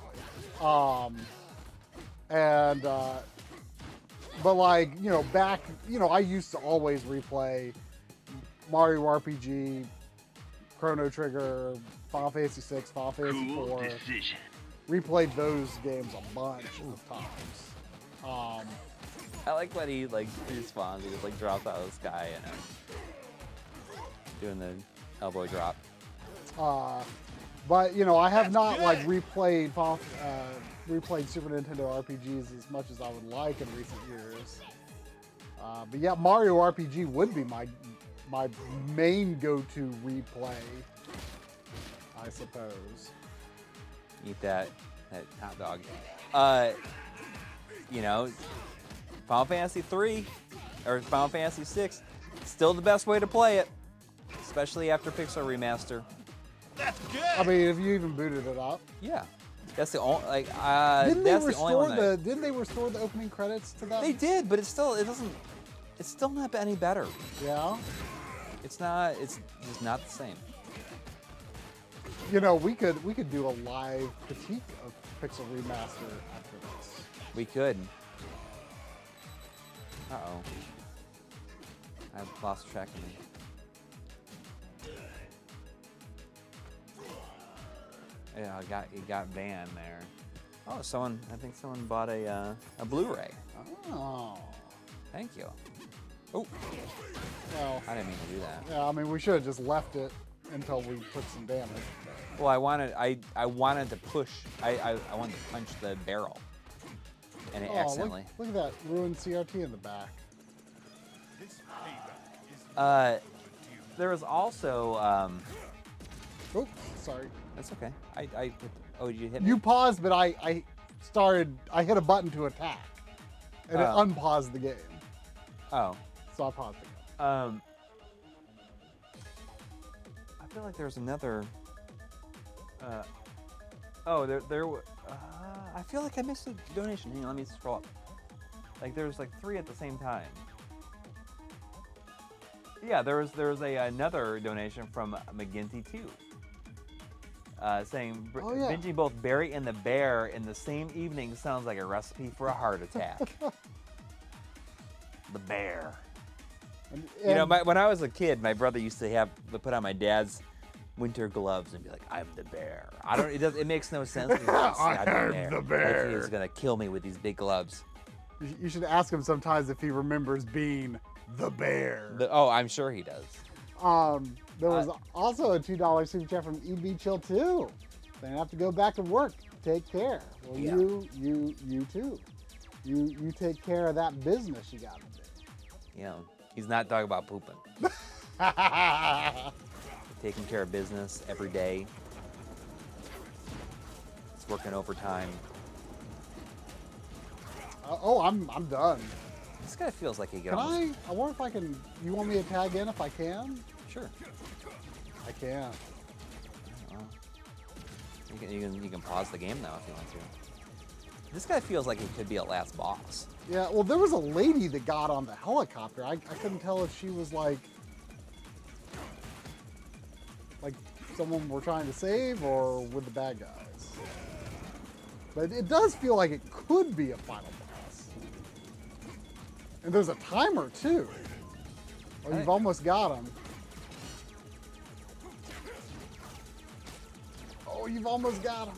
But like, you know, back, you know, I used to always replay Mario RPG, Chrono Trigger, Final Fantasy 6, Final Fantasy Cool 4. decision. Replayed those games a bunch of times. I like when he like respawns. He just like drops out of the sky and doing the elbow drop. But you know, I have That's not good. like replayed Super Nintendo RPGs as much as I would like in recent years. But yeah, Mario RPG would be my main go-to replay, I suppose. Eat that hot dog. You know, Final Fantasy 3 or Final Fantasy 6, still the best way to play it, especially after Pixel Remaster. That's good. I mean, if you even booted it up. Yeah, that's the only like. Didn't they that's the only restore one the? that Didn't they restore the opening credits to that? they did, but it doesn't. It's still not any better. Yeah. It's not. It's just not the same. You know, we could do a live critique of Pixel Remaster after this. We could. Uh-oh. I've lost track of me. Yeah, it got banned there. Oh, I think someone bought a Blu-ray. Oh. Thank you. Oh, Well, I didn't mean to do that. yeah, I mean, we should have just left it until we took some damage. Well, I wanted to push. I wanted to punch the barrel, and it Oh, accidentally. look at that ruined CRT in the back. There was also. Oh, sorry. That's okay. Oh, did you hit me? You paused, but I hit a button to attack, and it Oh. unpaused the game. Oh. So I paused again. I feel like there's another. I feel like I missed a donation. Hang on, let me scroll up. Like there's like 3 at the same time. Yeah, there was another donation from McGinty too. Saying Oh, yeah. binging both Barry and the Bear in the same evening sounds like a recipe for a heart attack. The Bear. And, You know, when I was a kid, my brother used to put on my dad's winter gloves and be like, "I'm the bear." It makes no sense. He's like, I'm the bear. Like he's gonna kill me with these big gloves. you should ask him sometimes if he remembers being the bear. I'm sure he does. There was also a $2 super chat from EB Chill 2. Saying I have to go back to work. Take care. Well, Yeah. you too. You take care of that business you got to do. You know, he's not talking about pooping. Taking care of business every day. It's working overtime. I'm done. This guy feels like he could Can almost. I wonder if I can. You want me to tag in if I can? Sure. I can. Well, you can pause the game now if you want to. This guy feels like he could be a last boss. Yeah. Well, there was a lady that got on the helicopter. I couldn't tell if she was like someone we're trying to save or with the bad guys. But it does feel like it could be a final boss. And there's a timer too. Oh, you've almost got him. Oh, you've almost got him.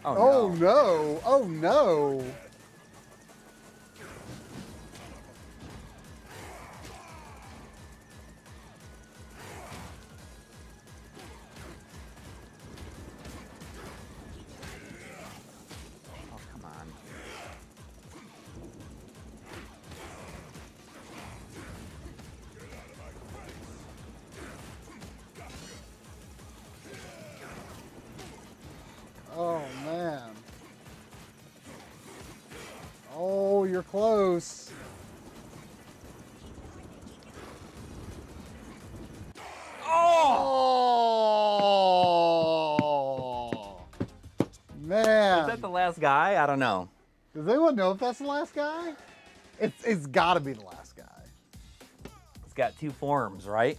Oh. Oh no! Oh no! Oh, come on. Oh man. Oh, you're close. Oh! Man. Is that the last guy? I don't know. Does anyone know if that's the last guy? It's got to be the last guy. It's got 2 forms, right?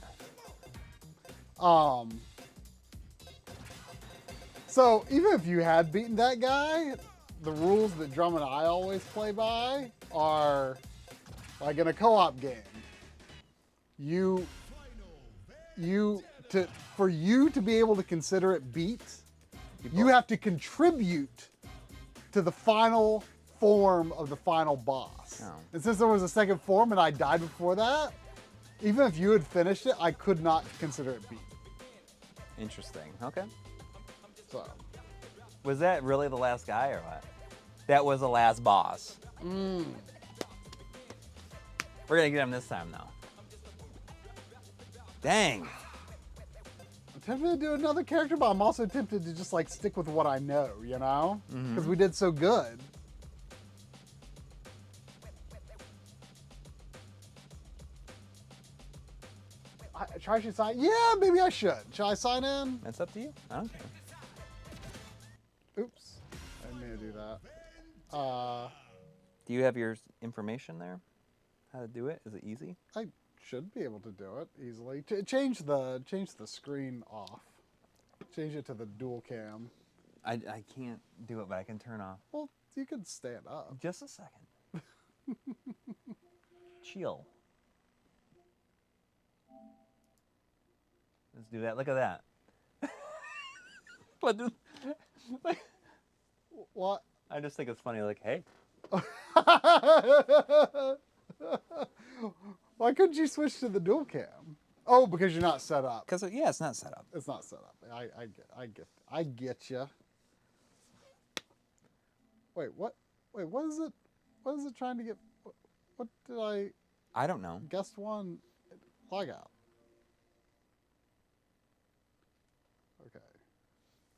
So even if you had beaten that guy, the rules that Drum and I always play by are like in a co-op game. For you to be able to consider it beat, you have to contribute to the final form of the final boss. Oh. And since there was a second form and I died before that, even if you had finished it, I could not consider it beat. Interesting. Okay. So, Was that really the last guy or what? That was the last boss. mm. We're gonna get him this time though. Dang. I'm tempted to do another character, but I'm also tempted to just like stick with what I know, you know? Because we did so good. Should I sign? Yeah, maybe I should. Should I sign in? That's up to you. I don't care. Oops. I didn't mean to do that. Do you have your information there? How to do it? Is it easy? I should be able to do it easily. Change the screen off. Change it to the dual cam. I can't do it, but I can turn off. Well, you can stand up. Just a second. Chill. Let's do that. Look at that. What? What? I just think it's funny. Like, hey, Why couldn't you switch to the dual cam? Oh, because you're not set up. because yeah, it's not set up. It's not set up. I get you. Wait, what? Wait, what is it? What is it trying to get? What did I? I don't know. Guest one, log out. Okay.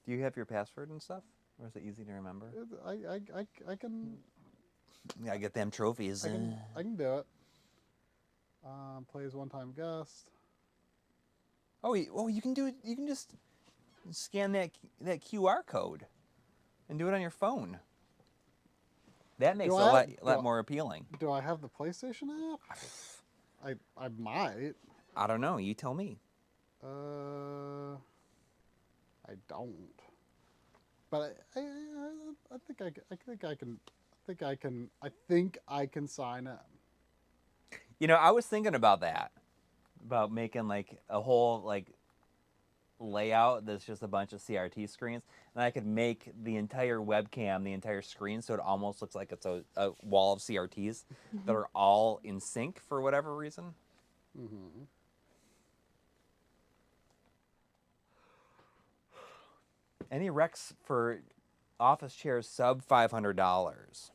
Do you have your password and stuff, or is it easy to remember? I can Yeah, I get them trophies. I can do it. Play as one-time guest. Oh, you can do it. You can just scan that QR code and do it on your phone. That makes it a lot more appealing. Do I have the PlayStation app? I might. I don't know. You tell me. I don't. But I think I can sign in. You know, I was thinking about that, about making like a whole like layout that's just a bunch of CRT screens, and I could make the entire webcam, the entire screen, so it almost looks like it's a wall of CRTs that are all in sync for whatever reason. Mm-hmm. Any recs for office chairs sub $500?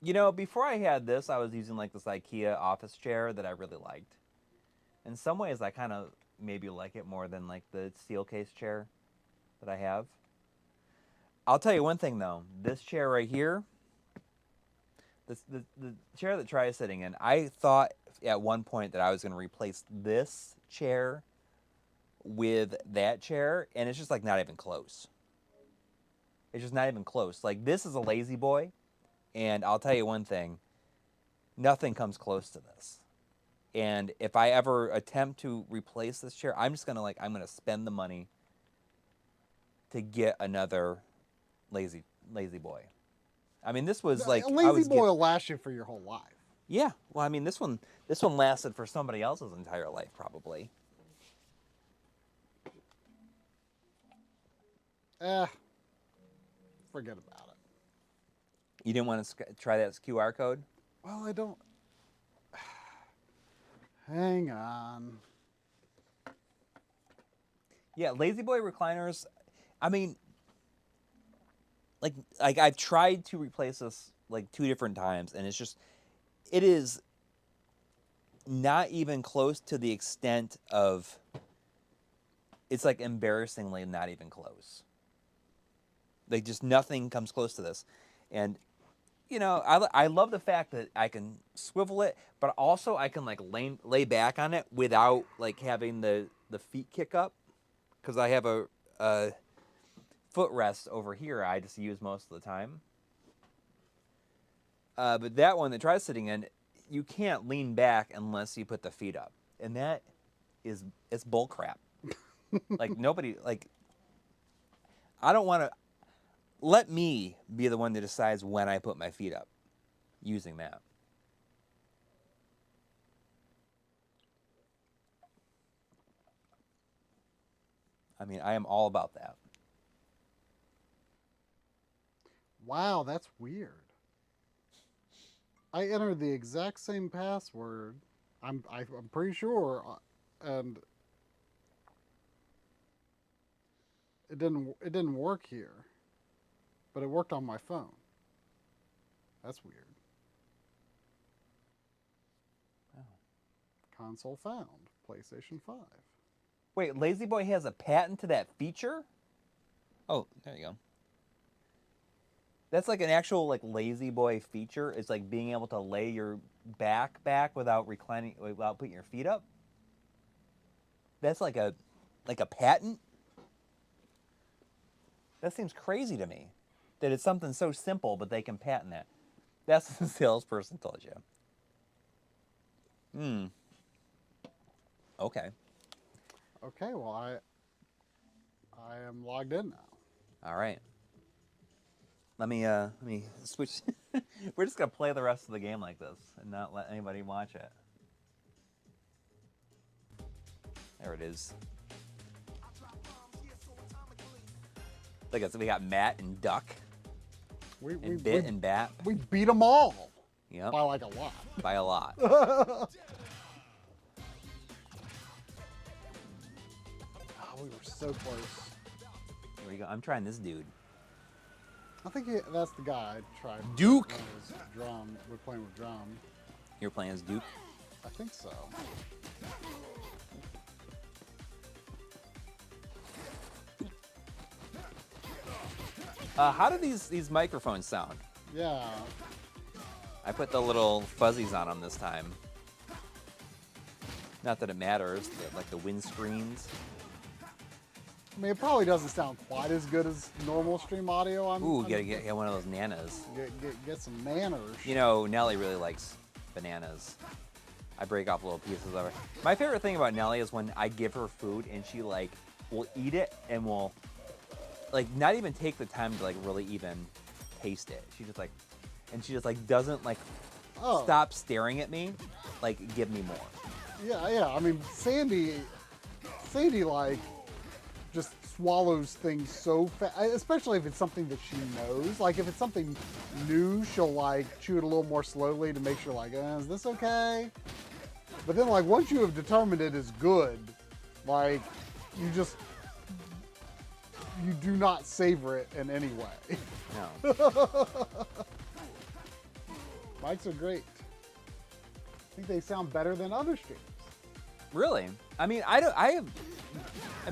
You know, before I had this, I was using like this IKEA office chair that I really liked. In some ways, I kind of maybe like it more than like the steel case chair that I have. I'll tell you one thing though, this chair right here, the chair that Tri is sitting in, I thought at one point that I was going to replace this chair with that chair, and it's just like not even close. It's just not even close. Like, this is a lazy boy, and I'll tell you one thing, nothing comes close to this. And if I ever attempt to replace this chair, I'm just gonna I'm gonna spend the money to get another lazy boy. I mean, this was like a lazy boy will last you for your whole life. Yeah, well, I mean, this one lasted for somebody else's entire life, probably. Forget about it. You didn't want to try that QR code? Well, I don't. Hang on. Yeah, lazy boy recliners. I mean, like I've tried to replace this like 2 different times, and it is not even close to the extent of. It's like embarrassingly not even close. Like just nothing comes close to this, and you know I love the fact that I can swivel it, but also I can like lay back on it without like having the feet kick up, because I have a footrest over here I just use most of the time. But that one that tries sitting in, you can't lean back unless you put the feet up, and it's bull crap. Like nobody like. I don't want to. Let me be the one that decides when I put my feet up using that. I mean, I am all about that. Wow, that's weird. I entered the exact same password. I'm pretty sure, and it didn't work here, but it worked on my phone. That's weird. Oh. Console found. PlayStation 5. Wait, Lazy Boy has a patent to that feature? Oh, there you go. That's like an actual like Lazy Boy feature. It's like being able to lay your back without reclining, without putting your feet up. That's like a patent. That seems crazy to me. That it's something so simple, but they can patent that. That's what the salesperson told you. Okay. Okay, well I am logged in now. All right. Let me switch. We're just gonna play the rest of the game like this and not let anybody watch it. There it is. Look, so we got Matt and Duck, and Bit and Bat. We beat them all. Yep. By like a lot. By a lot. Oh, we were so close. Here we go. I'm trying this dude. I think that's the guy I tried. Duke. Playing with drum. We're playing with drum. You're playing as Duke. I think so. How do these microphones sound? Yeah. I put the little fuzzies on them this time. Not that it matters, like the windscreens. I mean, it probably doesn't sound quite as good as normal stream audio. Gotta get one of those nanas. Get some manners. You know, Nelly really likes bananas. I break off little pieces of her. My favorite thing about Nelly is when I give her food and she like will eat it and will like not even take the time to like really even taste it. She just like doesn't like stop staring at me. Like, give me more. Yeah. I mean, Sandy like just swallows things so fast, especially if it's something that she knows. Like if it's something new, she'll like chew it a little more slowly to make sure like, is this okay? But then like once you have determined it is good, like you do not savor it in any way. No. Mics are great. I think they sound better than other streams. Really? I mean, I'm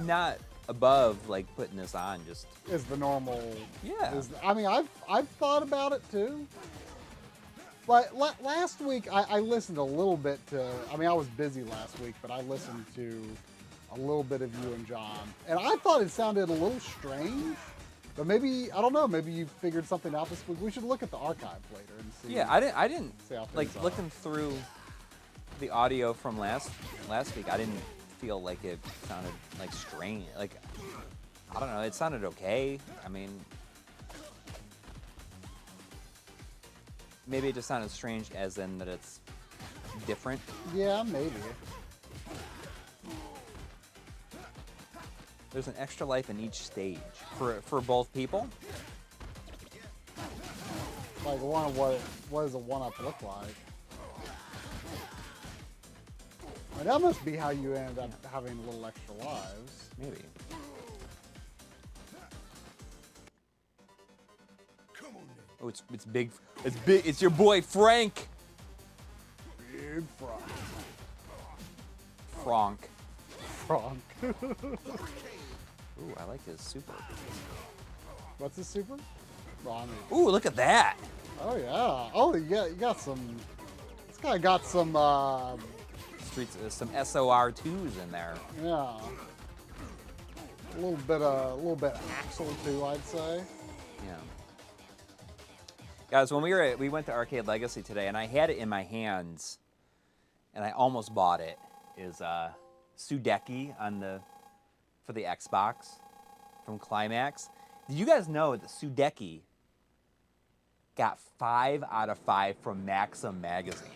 not above like putting this on just Is the normal. Yeah. I mean, I've thought about it too. But last week I listened a little bit to. I mean, I was busy last week, but I listened to a little bit of you and John, and I thought it sounded a little strange. But maybe I don't know. Maybe you figured something out this week. We should look at the archive later and see. Yeah, I didn't see how like things are. looking through the audio from last week. I didn't feel like it sounded like strange. Like I don't know. It sounded okay. I mean, maybe it just sounded strange, as in that it's different. Yeah, maybe. There's an extra life in each stage for both people. Like, what does a 1-up look like? And that must be how you end up having a little extra lives. Maybe. Oh, it's big. It's big. It's your boy Frank. Big Frank. Frank. Frank. Ooh, I like his super. What's his super? Ronnie. Ooh, look at that. Oh yeah. Oh yeah, you got some. This guy got some. Streets, some SOR2s in there. Yeah. A little bit Axel too, I'd say. Yeah. Guys, when we went to Arcade Legacy today, and I had it in my hands, and I almost bought it. Is Sudeki for the Xbox from Climax. Did you guys know that Sudeki got 5 out of 5 from Maxim magazine?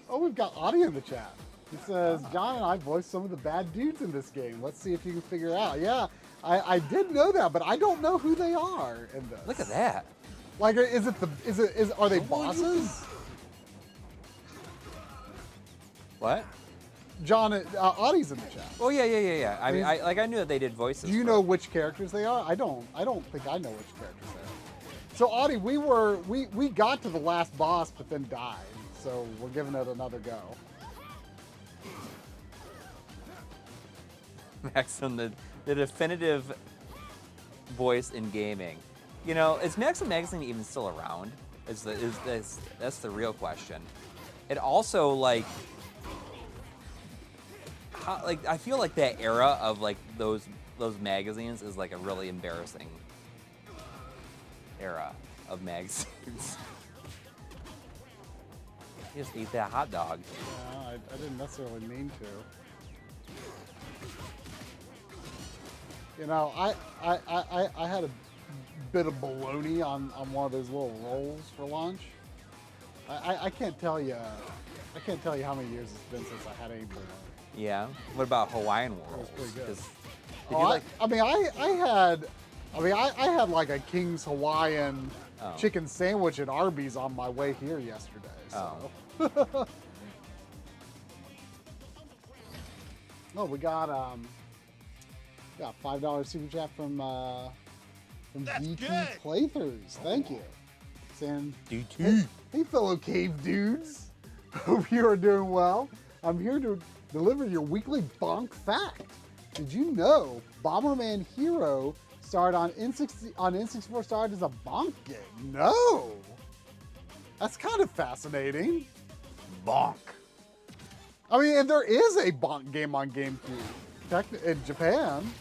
Oh, we've got audio in the chat. He says, John and I voiced some of the bad dudes in this game. Let's see if you can figure it out. Yeah, I did know that, but I don't know who they are in this. Look at that. Like, are they bosses? What? John, Audie's in the chat. Oh yeah. I mean, I knew that they did voices. Do you know which characters they are? I don't think I know which characters they are. So Audie, we got to the last boss, but then died. So we're giving it another go. Maxim, the definitive voice in gaming. You know, is Maxim magazine even still around? That's the real question. It also like I feel like that era of like those magazines is like a really embarrassing era of magazines. You just ate that hot dog. Yeah, I didn't necessarily mean to. You know, I had a bit of bologna on one of those little rolls for lunch. I can't tell you how many years it's been since I had any bologna. Yeah. What about Hawaiian It rolls? was pretty good. Did I had like a King's Hawaiian Oh. chicken sandwich at Arby's on my way here yesterday. So. Oh. Oh, we got $5 super chat from That's DT good. Playthroughs. Thank you. Saying, DT. hey fellow cave dudes. Hope you are doing well. I'm here to deliver your weekly bonk fact. Did you know Bomberman Hero started on N64 started as a bonk game? No. That's kind of fascinating. Bonk. I mean, and there is a bonk game on GameCube. In Japan,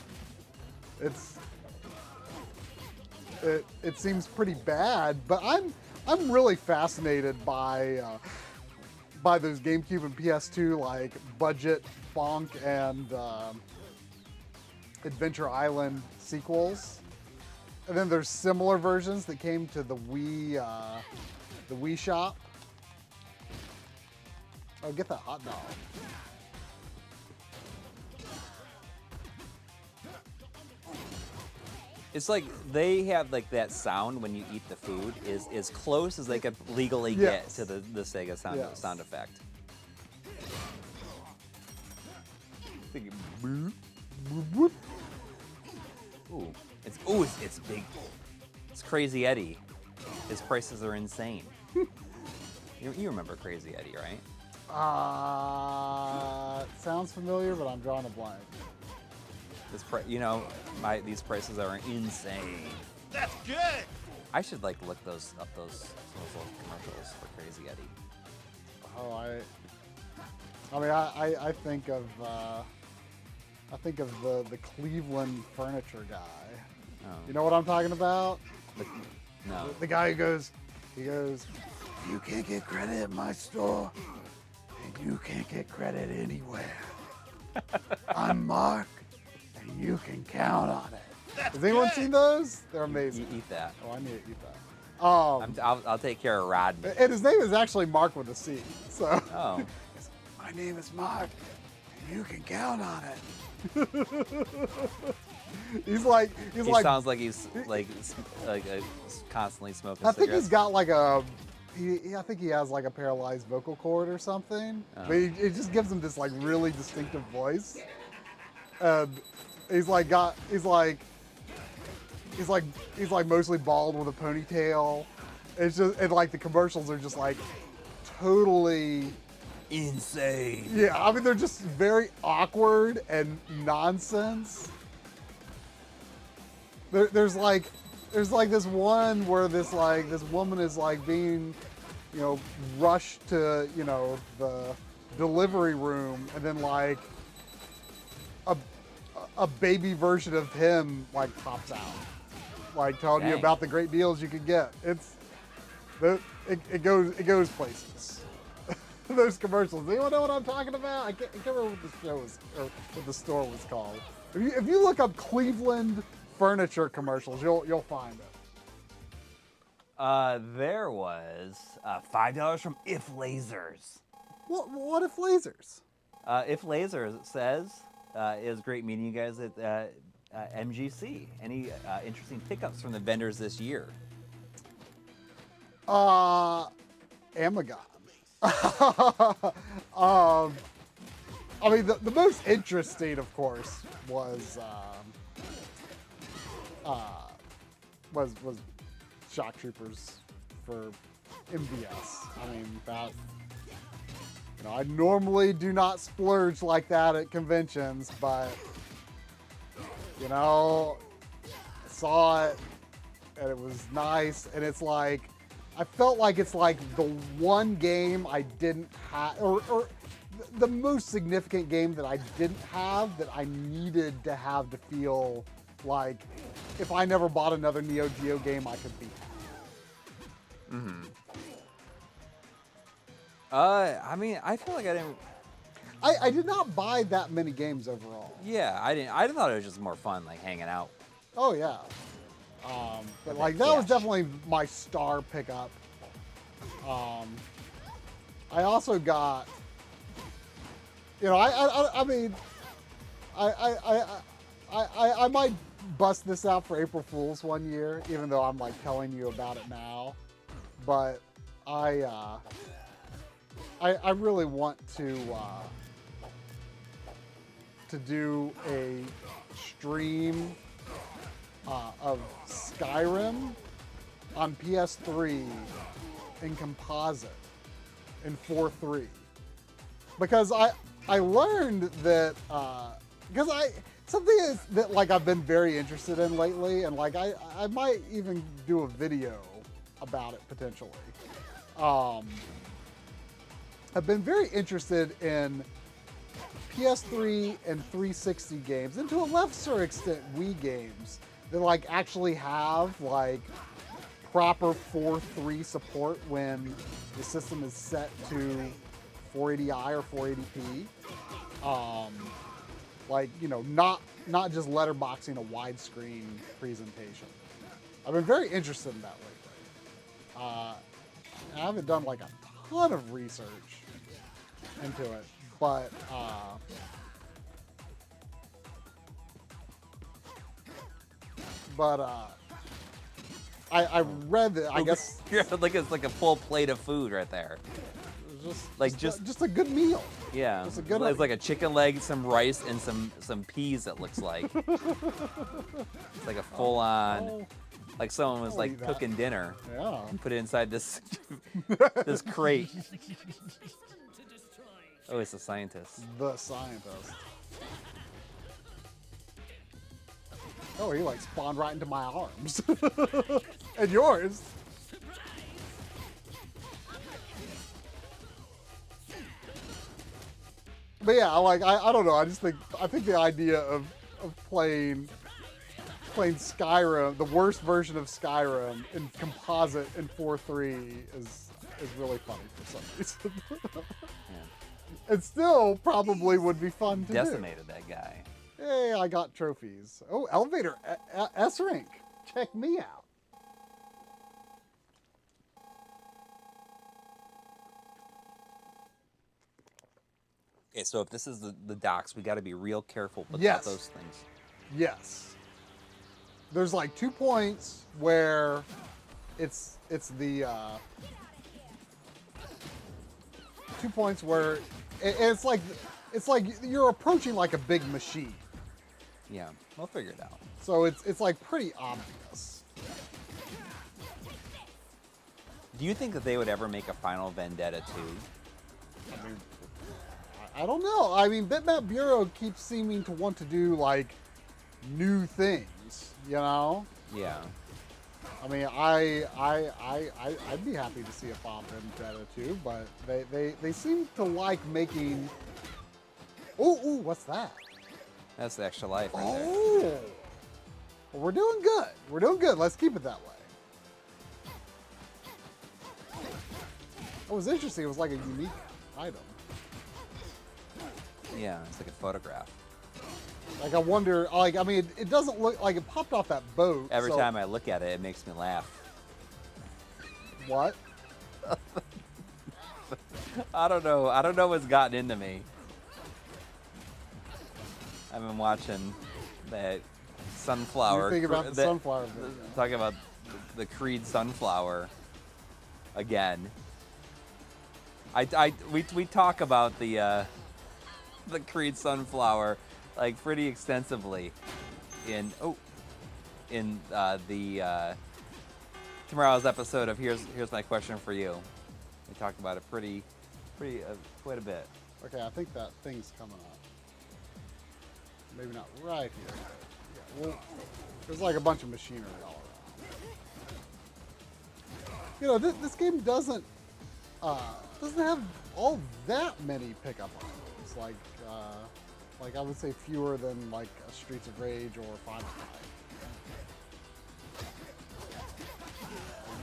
it seems pretty bad, but I'm really fascinated by those GameCube and PS2 like budget bonk and Adventure Island sequels. And then there's similar versions that came to the Wii shop. Oh, get that hot dog. It's like they have like that sound when you eat the food is as close as they could legally get Yes. to the Sega sound Yes. sound effect. Think boop, boop, boop. Ooh, it's big. It's Crazy Eddie. His prices are insane. You remember Crazy Eddie, right? Sounds familiar, but I'm drawing a blank. These prices are insane. That's good. I should like look those little commercials for Crazy Eddie. Oh, I think of the Cleveland furniture guy. Oh. You know what I'm talking about? No. The guy who goes, you can't get credit at my store, and you can't get credit anywhere. I'm Marc, You can count on it. That's Has anyone good. seen those? They're You amazing. eat that. Oh, I need to eat that. I'll take care of Rodney. And his name is actually Marc with a C. So Oh. my name is Marc. And you can count on it. he's like He sounds like he's constantly smoking I think cigarettes. he's got like a I think he has like a paralyzed vocal cord or something. Oh. But it just gives him this like really distinctive voice. And he's like mostly bald with a ponytail. It's just and like the commercials are just like totally insane. yeah, I mean they're just very awkward and nonsense. There's like this one where this woman is like being, you know, rushed to, you know, the delivery room, and then like a baby version of him like pops out, like telling you Dang. about the great deals you can get. It goes places. Those commercials. Anyone know what I'm talking about? I can't remember what the show was or what the store was called. If you look up Cleveland furniture commercials, you'll find it. There was $5 from If Lasers. What if lasers? If Lasers says it was great meeting you guys at MGC. Any interesting pickups from the vendors this year? Amagon. I mean, the most interesting, of course, was Shock Troopers for MVS. I mean, that, you know, I normally do not splurge like that at conventions, but, you know, I saw it and it was nice, and it's like, I felt like it's like the one game I didn't have, or the most significant game that I didn't have that I needed to have to feel like if I never bought another Neo Geo game, I could beat it. Mm-hmm. I mean, I feel like I didn't. I did not buy that many games overall. Yeah, I didn't. I thought it was just more fun, like hanging out. Oh yeah. But like that was definitely my star pickup. I also got, you know, I mean, I might bust this out for April Fool's one year, even though I'm like telling you about it now. But I really want to do a stream of Skyrim on PS3 in composite in 4:3, because I learned that because something is that like I've been very interested in lately, and like I might even do a video about it potentially. I've been very interested in PS3 and 360 games, and to a lesser extent Wii games that like actually have like proper 4:3 support when the system is set to 480i or 480p. Like, you know, not just letterboxing a widescreen presentation. I've been very interested in that lately. I haven't done like a ton of research into it, but I read that, I guess like it's like a full plate of food right there. just a good meal. Yeah, It's a good it's like a chicken leg, some rice, and some peas. It looks like it's like a full on, like someone was I'll like eat that. cooking dinner Yeah. and put it inside this this crate. Oh, it's a scientist. The scientist. Oh, he like spawned right into my arms. And yours. But yeah, like I don't know. I think the idea of playing Skyrim, the worst version of Skyrim in composite in 4:3 is really funny for some reason. It still probably would be fun to Decimated that guy. do. Hey, I got trophies. Oh, elevator S-Rank. Check me out. Okay, so if this is the docks, we got to be real careful about Yes. those things. Yes. There's like 2 points where it's the 2 points where it's like you're approaching like a big machine. Yeah, we'll figure it out. So it's like pretty obvious. Do you think that they would ever make a Final Vendetta 2? I mean, I don't know. I mean, Bitmap Bureau keeps seeming to want to do like new things, you know? Yeah. I mean, I'd be happy to see a Final Vendetta 2, but they seem to like making. Ooh, what's that? That's the extra life right there. Oh, well, we're doing good. We're doing good. Let's keep it that way. It was interesting. It was like a unique item. Yeah, it's like a photograph. Like I wonder. Like I mean, it doesn't look like it popped off that boat. Every so- time I look at it, it makes me laugh. What? I don't know. I don't know what's gotten into me. I've been watching that sunflower. You think about the that- sunflower video. Talking about the Creed sunflower again. We talk about the Creed sunflower like pretty extensively in the tomorrow's episode of here's my question for you. We talk about it pretty quite a bit. Okay, I think that thing's coming up. Maybe not right here. Yeah, well, there's like a bunch of machinery all around. You know, this game doesn't have all that many pickup items. Like I would say fewer than like a Streets of Rage or Final Fight.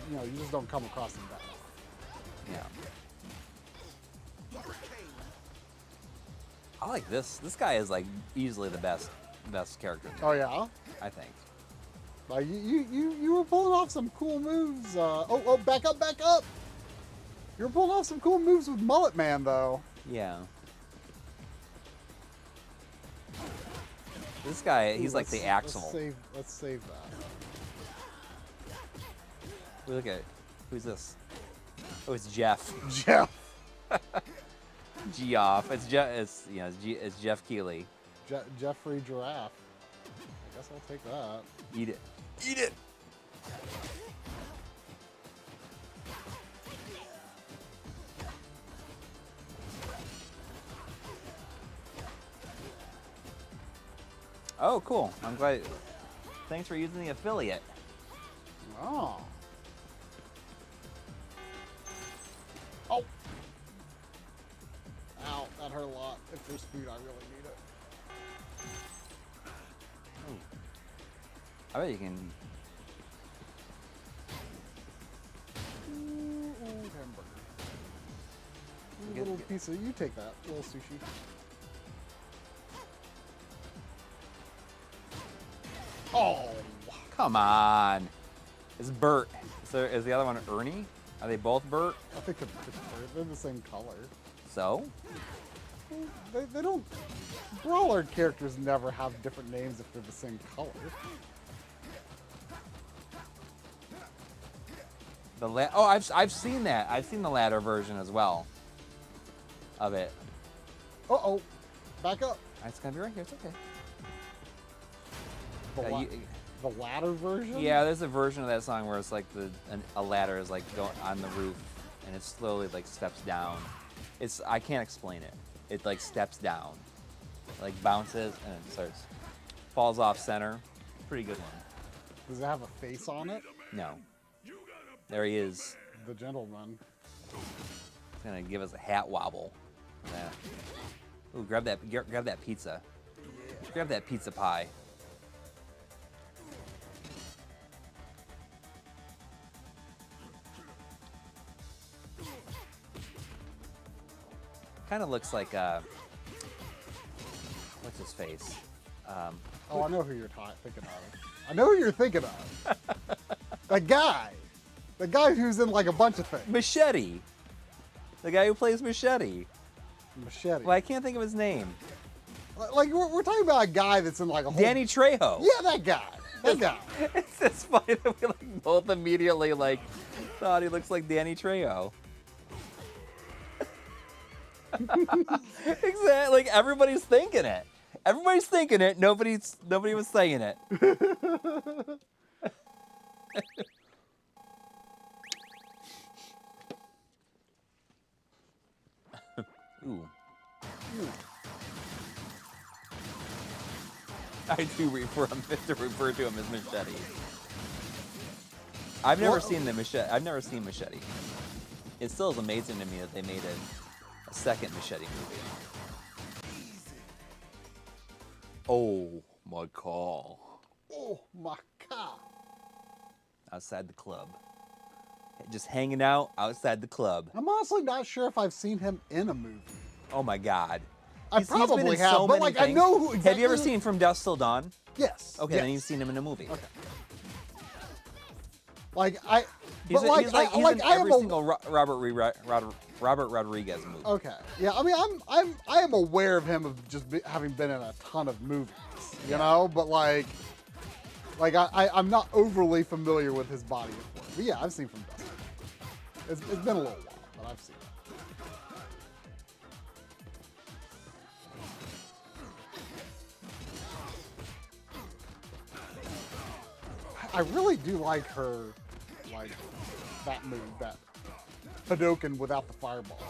You know, you just don't come across them that often. Yeah. I like this. This guy is like easily the best character. Oh yeah. I think. Like you were pulling off some cool moves. Oh, back up. You were pulling off some cool moves with Mullet Man, though. Yeah. This guy, he's like the Axel. Let's save that. Look at who's this? Oh, it's Jeff. Jeff. Geoff. It's Jeff. It's Jeff Keighley. Jeffrey Giraffe. I guess I'll take that. Eat it. Eat it. Oh, cool. I'm glad. Thanks for using the affiliate. Oh. Oh. Ow, that hurt a lot. If there's food, I really need it. I bet you can. Ooh, hamburger. A Get- little piece of, you take that, a little sushi. Oh. Come on. It's Bert. So is the other one Ernie? Are they both Bert? I think they're the same color. So? They don't. Brawler characters never have different names if they're the same color. I've seen that. I've seen the ladder version as well. Of it. Uh-oh. Back up. It's gonna be right here. It's okay. The ladder version? Yeah, there's a version of that song where it's like a ladder is like going on the roof, and it slowly like steps down. I can't explain it. It like steps down, like bounces, and it falls off center. Pretty good one. Does it have a face on it? No. There he is. The gentleman. He's gonna give us a hat wobble. Yeah. Ooh, grab that pizza. Yeah. Grab that pizza pie. Kind of looks like what's his face? Oh, I know who you're thinking of. I know who you're thinking of. That guy. The guy who's in like a bunch of things. Machete. The guy who plays Machete. Machete. Well, I can't think of his name. Like we're talking about a guy that's in like a whole... Danny Trejo. Yeah, that guy. That guy. It's funny that we like both immediately like thought he looks like Danny Trejo. Exactly. Like everybody's thinking it. Everybody's thinking it. Nobody was saying it. Ooh. I do refer to him as Machete. I've never seen the Machete. I've never seen Machete. It still is amazing to me that they made a second Machete movie. Oh my god! Oh my god! Outside the club, just hanging out outside the club. I'm honestly not sure if I've seen him in a movie. Oh my god! I He's been probably in have, so but many like I things. know who exactly. Have you ever seen From Dusk Till Dawn? Yes. Okay, yes. then you've seen him in a movie. Okay. Like I. He's, but like, he's I in am every a, single Robert Rodriguez movie. Okay. Yeah. I mean, I am aware of him of just having been in a ton of movies. You know, but like I'm not overly familiar with his body of work. But yeah, I've seen From Dusk. It's been a little while, but I've seen it. I really do like her, like that move, that Hadouken without the fireball,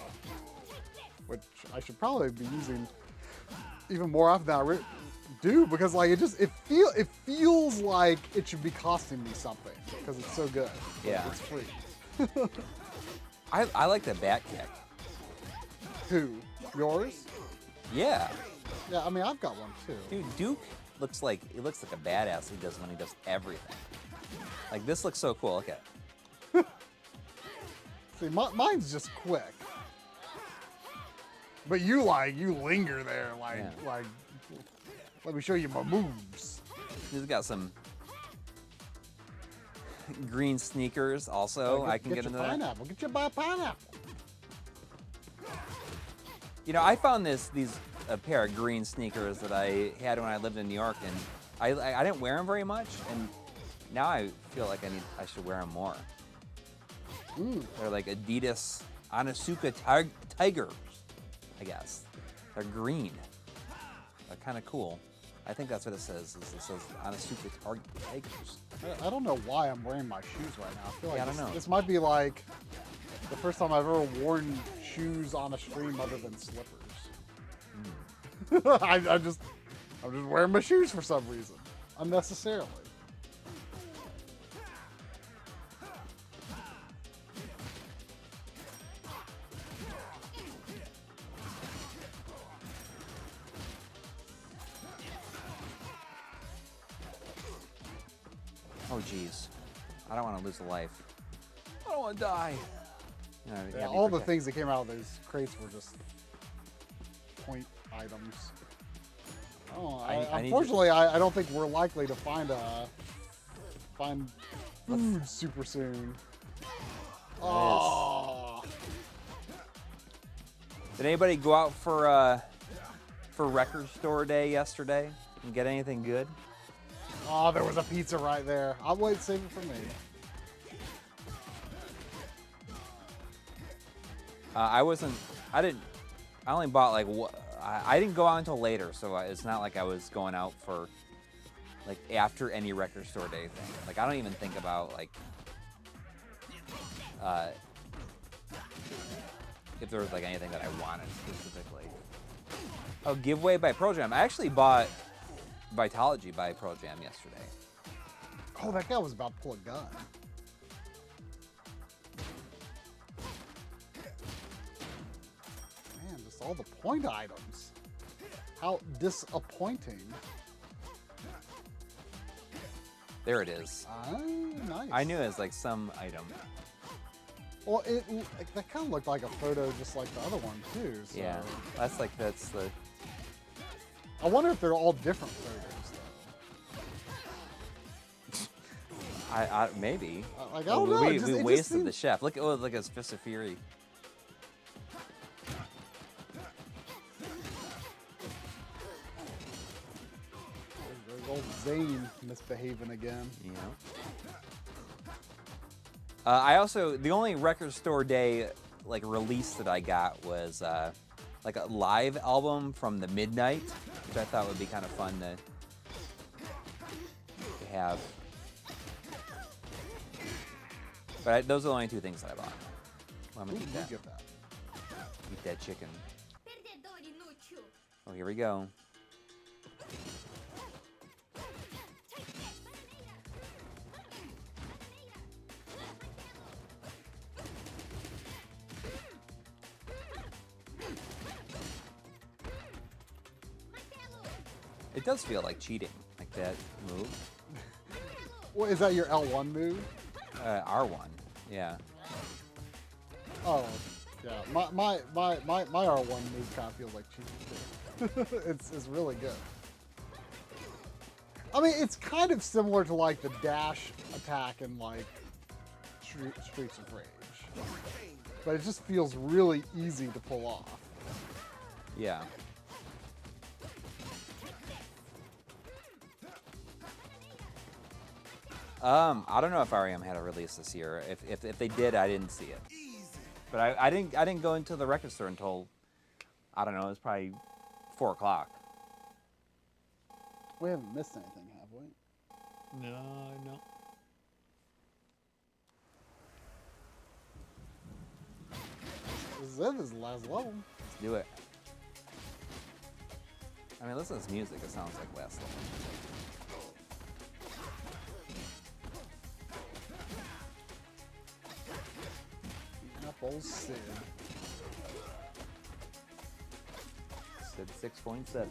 which I should probably be using even more often than I do, because like it feels like it should be costing me something because it's so good. Yeah. It's free. I like the back kick. Who? Yours? Yeah. Yeah, I mean I've got one too. Dude, Duke looks like a badass. He does when he does everything. Like this looks so cool. Look at it. See, mine's just quick. But you linger there, like, let me show you my moves. He's got some green sneakers also. I can get into that. Pineapple. Get you by pineapple. You know, I found a pair of green sneakers that I had when I lived in New York, and I didn't wear them very much, and now I feel like I should wear them more. They're like Adidas Onitsuka Tigers, I guess. They're green. They're kind of cool. I think that's what it says. It says Onitsuka Tigers. I don't know why I'm wearing my shoes right now. I feel like I don't know. This might be like the first time I've ever worn shoes on a stream other than slippers. I'm just wearing my shoes for some reason, unnecessarily. Oh, geez. I don't want to lose a life. I don't want to die. You know, Yeah, all the things that came out of those crates were just point items. Oh, unfortunately, I don't think we're likely to find food super soon. Oh. Did anybody go out for record store day yesterday and get anything good? Oh, there was a pizza right there. I'll wait, save it for me. I only bought like I didn't go out until later, so it's not like I was going out for like after any record store day thing. Like I don't even think about like if there was like anything that I wanted specifically. Oh, giveaway by Pro Jam. I actually bought Vitology by Pro Jam yesterday. Oh, that guy was about to pull a gun. Man, just all the point items. How disappointing. There it is. Nice. I knew it was like some item. Well, that kind of looked like a photo just like the other one, too. So. Yeah, that's the... I wonder if they're all different photos, though. Maybe. Like, I don't know. We It just wasted the seems- chef. Look at his Fist of Fury. There's old Zane misbehaving again. Yeah. I also, the only record store day like release that I got was like a live album from the Midnight, which I thought would be kind of fun to have. But those are the only two things that I bought. Well, I'm Ooh, gonna eat you that. get that. Eat that chicken. Oh, here we go. It does feel like cheating, like that move. What, is that your L1 move? R1, yeah. Oh, yeah. My R1 move kind of feels like cheating too. it's really good. I mean, it's kind of similar to like the dash attack in like Streets of Rage, but it just feels really easy to pull off. Yeah. I don't know if REM had a release this year. If they did, I didn't see it. But I didn't go into the record store until, I don't know, it was probably 4 o'clock. We haven't missed anything, have we? No. This is it. This is the last level. Let's do it. I mean, listen to this music. It sounds like last level. Beating up old Sid. Said 6.7. Or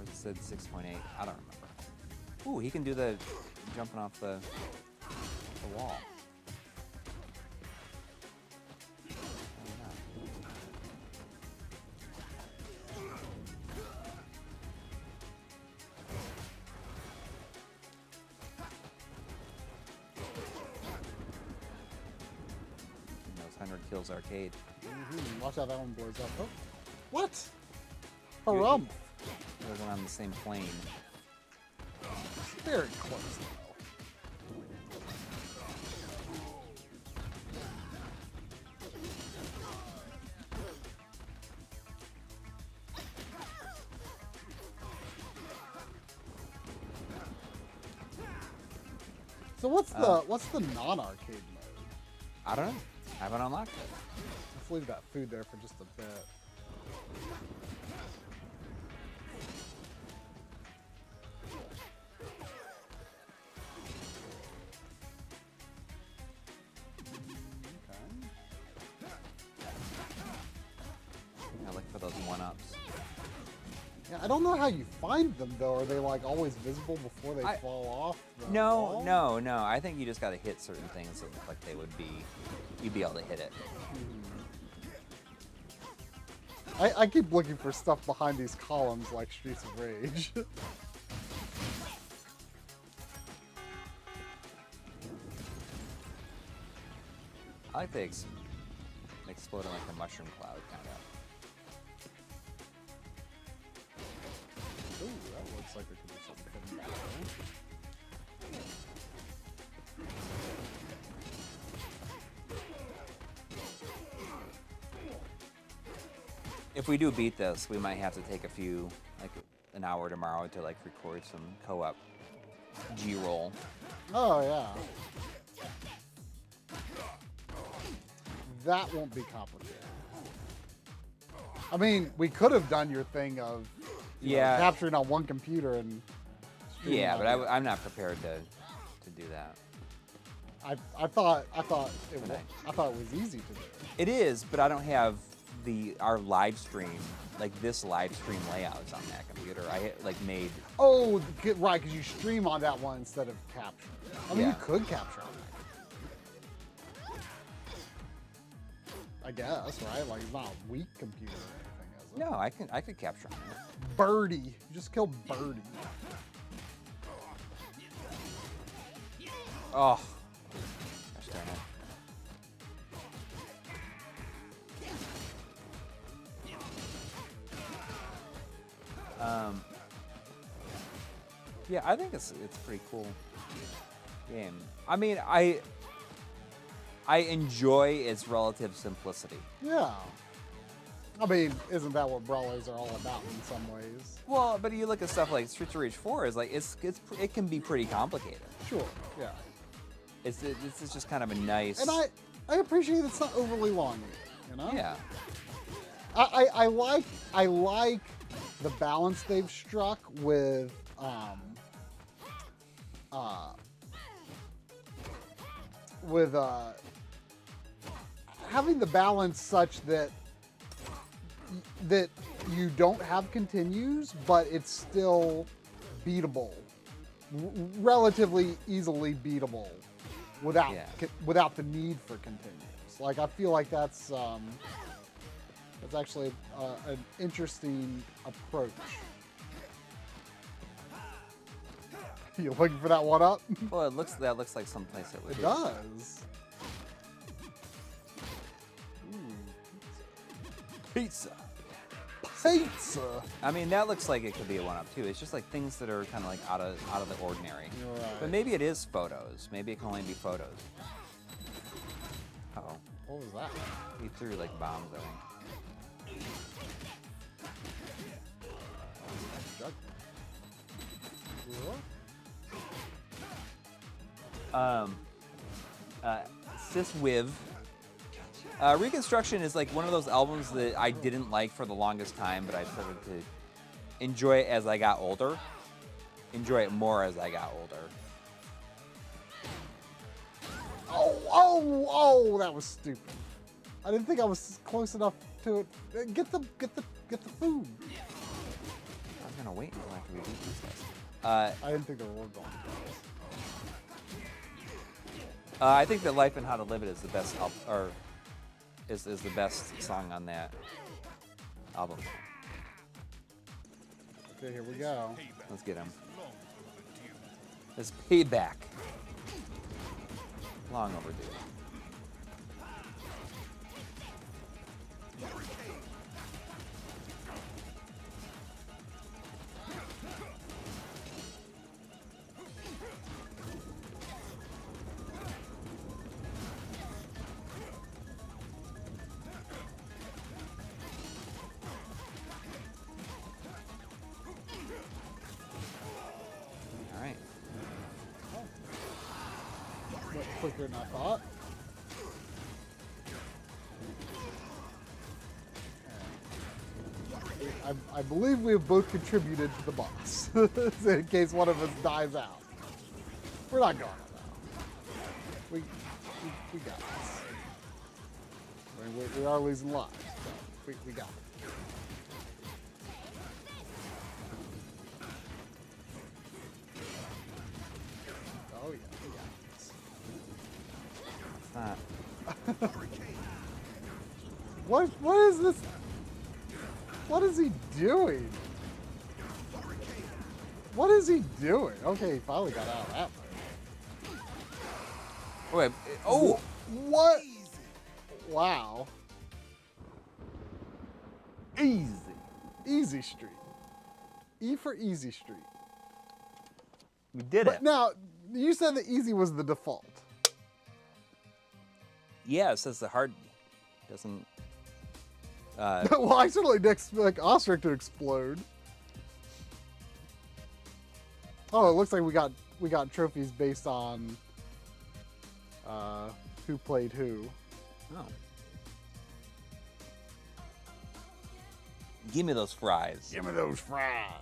it said 6.8. I don't remember. Ooh, he can do the jumping off the wall. Those 100 Kills Arcade. Watch out, that one blows up. Oh, what? Harumph. It wasn't on the same plane. Very close though. So what's the non-arcade mode? I don't know. I haven't unlocked it. Let's leave that food there for just a bit. I look for those one-ups. Yeah, I don't know how you find them though. Are they like always visible before they fall off? the No, wall? no. I think you just got to hit certain things that look like they would be. You'd be able to hit it. I keep looking for stuff behind these columns like Streets of Rage. I like the exploding like a mushroom cloud kind of. Ooh, that looks like there could be something hidden back there. If we do beat this, we might have to take like an hour tomorrow to like record some co-op G-roll. Oh yeah. That won't be complicated. I mean, we could have done your thing of capturing on one computer and streaming Yeah, on but the other. I'm not prepared to do that. I thought it was easy to do. It is, but I don't have our live stream, like this live stream layouts on that computer. I like made. Oh, right, because you stream on that one instead of capture. I mean, Yeah. you could capture on that. I guess, right? Like, it's not a weak computer or anything, is No, I could capture him. Birdie. You just killed Birdie. Oh. Gosh darn it. Yeah, I think it's a pretty cool game. I mean, I enjoy its relative simplicity. Yeah. I mean, isn't that what brawlers are all about in some ways? Well, but you look at stuff like Streets of Rage 4 is like it can be pretty complicated. Sure. Yeah. It's just kind of a nice. And I appreciate it's not overly long, you know? Yeah. I like the balance they've struck with having the balance such that you don't have continues, but it's still beatable, relatively easily beatable, without without the need for continues. Like I feel like that's actually an interesting approach. You looking for that one up? Well, that looks like someplace it would It be. does. Pizza. Pizza. I mean, that looks like it could be a one-up too. It's just like things that are kind of like out of the ordinary. You're right. But maybe it is photos. Maybe it can only be photos. Uh-oh. What was that? He threw like bombs, I think. Syswiv. Reconstruction is like one of those albums that I didn't like for the longest time, but I started to enjoy it as I got older. Enjoy it more as I got older. Oh, that was stupid. I didn't think I was close enough to it. Get the food. I was gonna wait until after we beat these guys. I didn't think they were going. I think that Life and How to Live It is the best is the best song on that album. Okay, here we go. Let's get him. It's Payback. Long overdue. All right. Went quicker than I thought. I believe we have both contributed to the boss, in case one of us dies out. We're not going though. We got this. I mean, we are losing lives, so we got it. Oh yeah, we got this. What is this? What is he doing? What is he doing? Okay, he finally got out of that one. Wait. Oh. What? Wow. Easy. Easy Street. E for Easy Street. We did But it. now, you said that easy was the default. Yeah, it says the hard doesn't. Well, I certainly didn't expect Ostrich to explode. Oh, it looks like we got trophies based on who played who. Oh. Give me those fries. Give me those fries.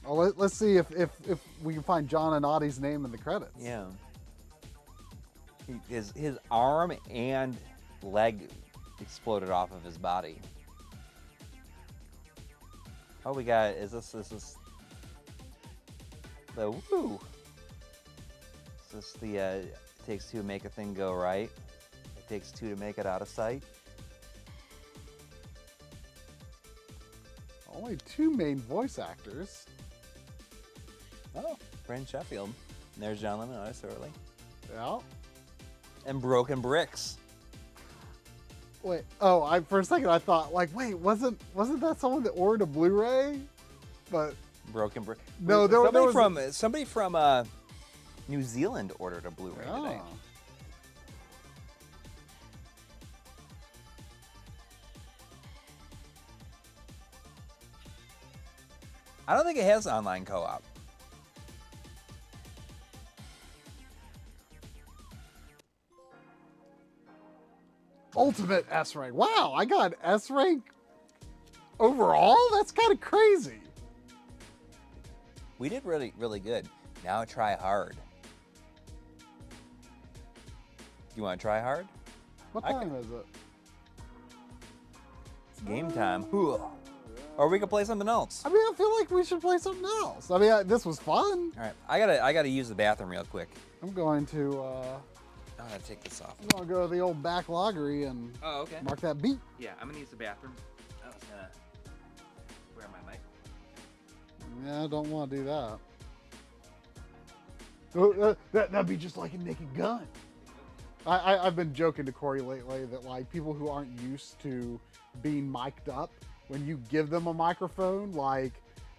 Well, let's see if we can find John and Audie's name in the credits. Yeah. His arm and leg exploded off of his body. Oh, we got. Is this the woo? Is this the it takes two to make a thing go right? It takes two to make it out of sight. Only 2 main voice actors. Oh, Brent Sheffield. And there's John Lemon, notice early. Yeah. And Broken Bricks. Wait. Oh, for a second I thought like, wait, wasn't that someone that ordered a Blu-ray? But Broken Brick. No, there was somebody from New Zealand ordered a Blu-ray today. I don't think it has online co-op. Ultimate S rank. Wow, I got S rank overall? That's kind of crazy. We did really, really good. Now try hard. You want to try hard? What time is it? It's game time. Or we could play something else. I mean, I feel like we should play something else. I mean, this was fun. All right, I gotta use the bathroom real quick. I'm going to I'm gonna take this off. I'm gonna go to the old backloggery and okay. mark that beat. Yeah, I'm gonna use the bathroom. I was gonna wear my mic. Yeah, I don't want to do that. Oh, that'd be just like a naked gun. I've been joking to Coury lately that like people who aren't used to being mic'd up, when you give them a microphone, like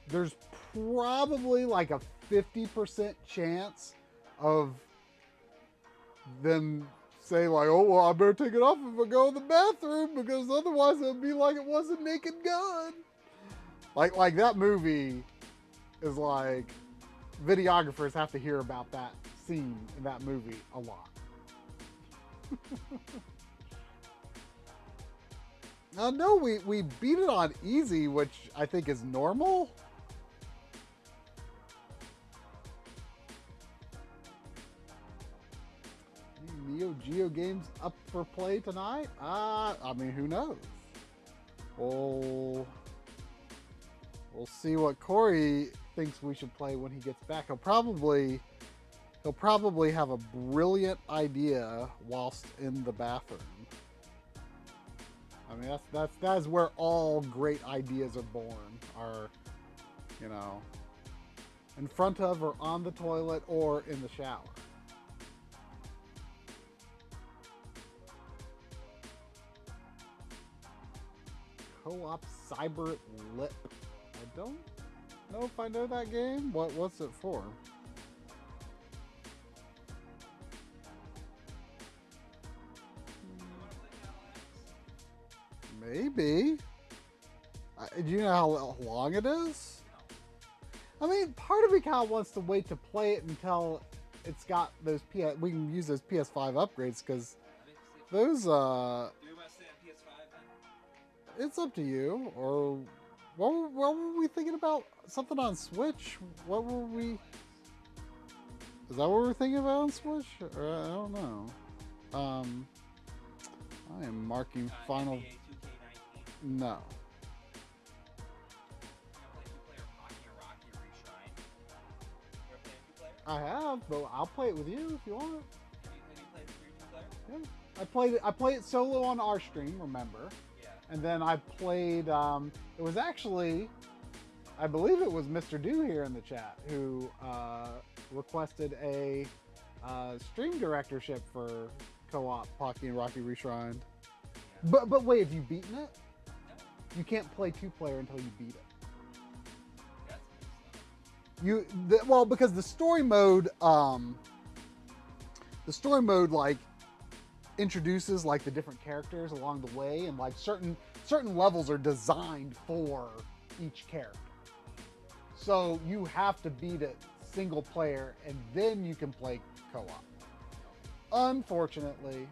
there's probably like a 50% chance of them say like, oh, well, I better take it off if I go in the bathroom because otherwise it'll be like it was a naked gun. Like that movie is like, videographers have to hear about that scene in that movie a lot. No, we beat it on easy, which I think is normal. Any Neo Geo games up for play tonight? I mean, who knows? We'll see what Coury thinks we should play when he gets back. He'll probably have a brilliant idea whilst in the bathroom. I mean, that's where all great ideas are born. Are, you know, in front of or on the toilet or in the shower. Co-op Cyber Lip. I don't know if I know that game. What's it for? Maybe. Do you know how long it is? I mean, part of me kind of wants to wait to play it until it's got those we can use those PS5 upgrades, because those Do we want to stay on PS5 then? it's up to you. Or what were we thinking about? Something on Switch? What were we? Is that what we're thinking about on Switch? Or, I don't know. I am marking final. No. I have, but I'll play it with you if you want. Yeah. I played it solo on our stream, remember? Yeah. And then I played, it was actually, I believe it was Mr. Do here in the chat who requested a stream directorship for co-op Pocky and Rocky Reshrined. Yeah. But wait, have you beaten it? No. You can't play 2-player until you beat it. Well, because the story mode like introduces like the different characters along the way, and like certain levels are designed for each character. So you have to beat it single player and then you can play co-op. Unfortunately,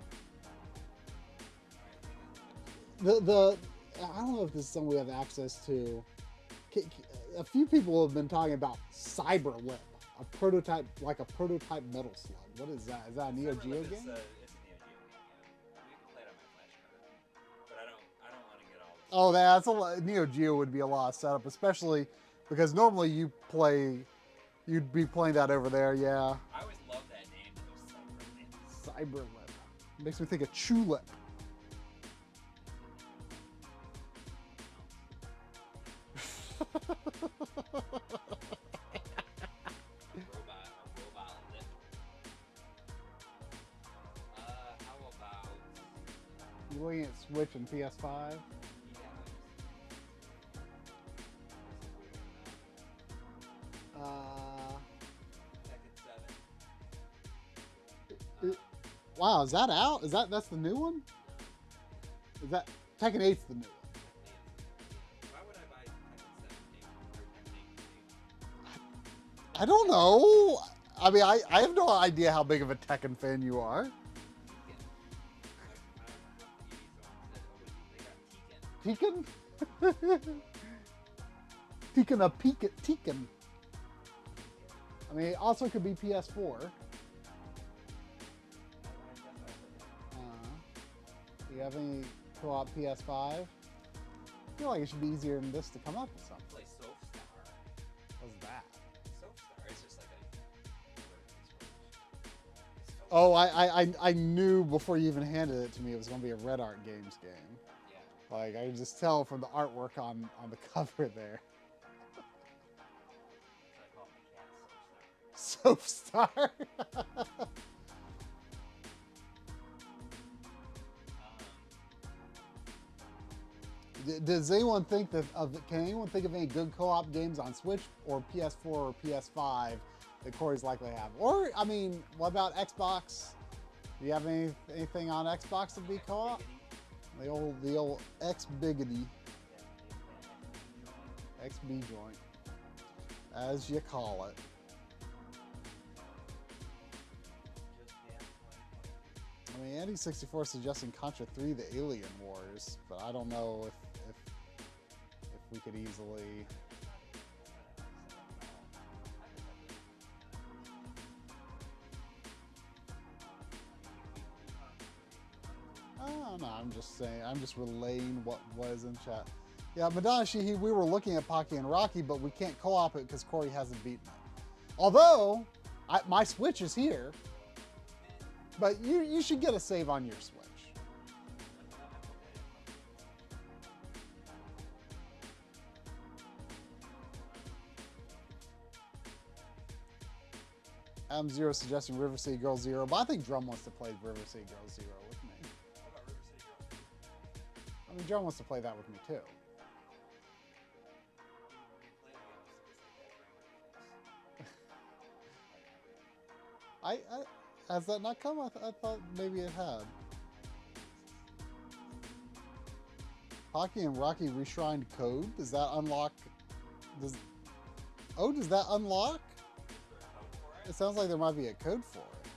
I don't know if this is something we have access to. A few people have been talking about Cyber Lip, a prototype Metal Slug. What is that? Is that a Neo Geo game? It's a Neo Geo game, yeah. We can play it on my flash card, but I don't want to get all the Oh, that's a lot. Neo Geo would be a lot of setup, especially because normally you'd be playing that over there. Yeah. I always loved that name. It was Cyberlip. Makes me think of Chulip. robot lip. How about? You looking at Switch and PS5? Wow, is that out? That's the new one? Is that Tekken 8's the new one? Why would I buy Tekken 7 or Tekken 8? I don't know. I mean, I have no idea how big of a Tekken fan you are. Tekken? Tekken a peek at Tekken. I mean, it also could be PS4. Do you have any co-op PS5? I feel like it should be easier than this to come up with something. Play Soapstar. What's that? Soapstar is just like a. Oh, I knew before you even handed it to me it was going to be a Red Art Games game. Yeah. Like, I could just tell from the artwork on the cover there. Soapstar. Does anyone think can anyone think of any good co-op games on Switch or PS4 or PS5 that Corey's likely to have? Or, I mean, what about Xbox? Do you have anything on Xbox to be co-op? The old X-Biggity. XB joint, as you call it. I mean, Andy64 suggesting Contra 3, the Alien Wars, but I don't know if we could easily. Oh no, I'm just saying. I'm just relaying what was in chat. Yeah, Madonna Sheehy, we were looking at Pocky and Rocky, but we can't co-op it because Corey hasn't beaten it. Although, my Switch is here. But you should get a save on your Switch. I'm Zero suggesting River City Girl Zero, but I think Drum wants to play River City Girl Zero with me. I mean, Drum wants to play that with me too. Has that not come? I thought maybe it had. Pocky and Rocky Reshrined Code? Does that unlock? Does that unlock? It sounds like there might be a code for it.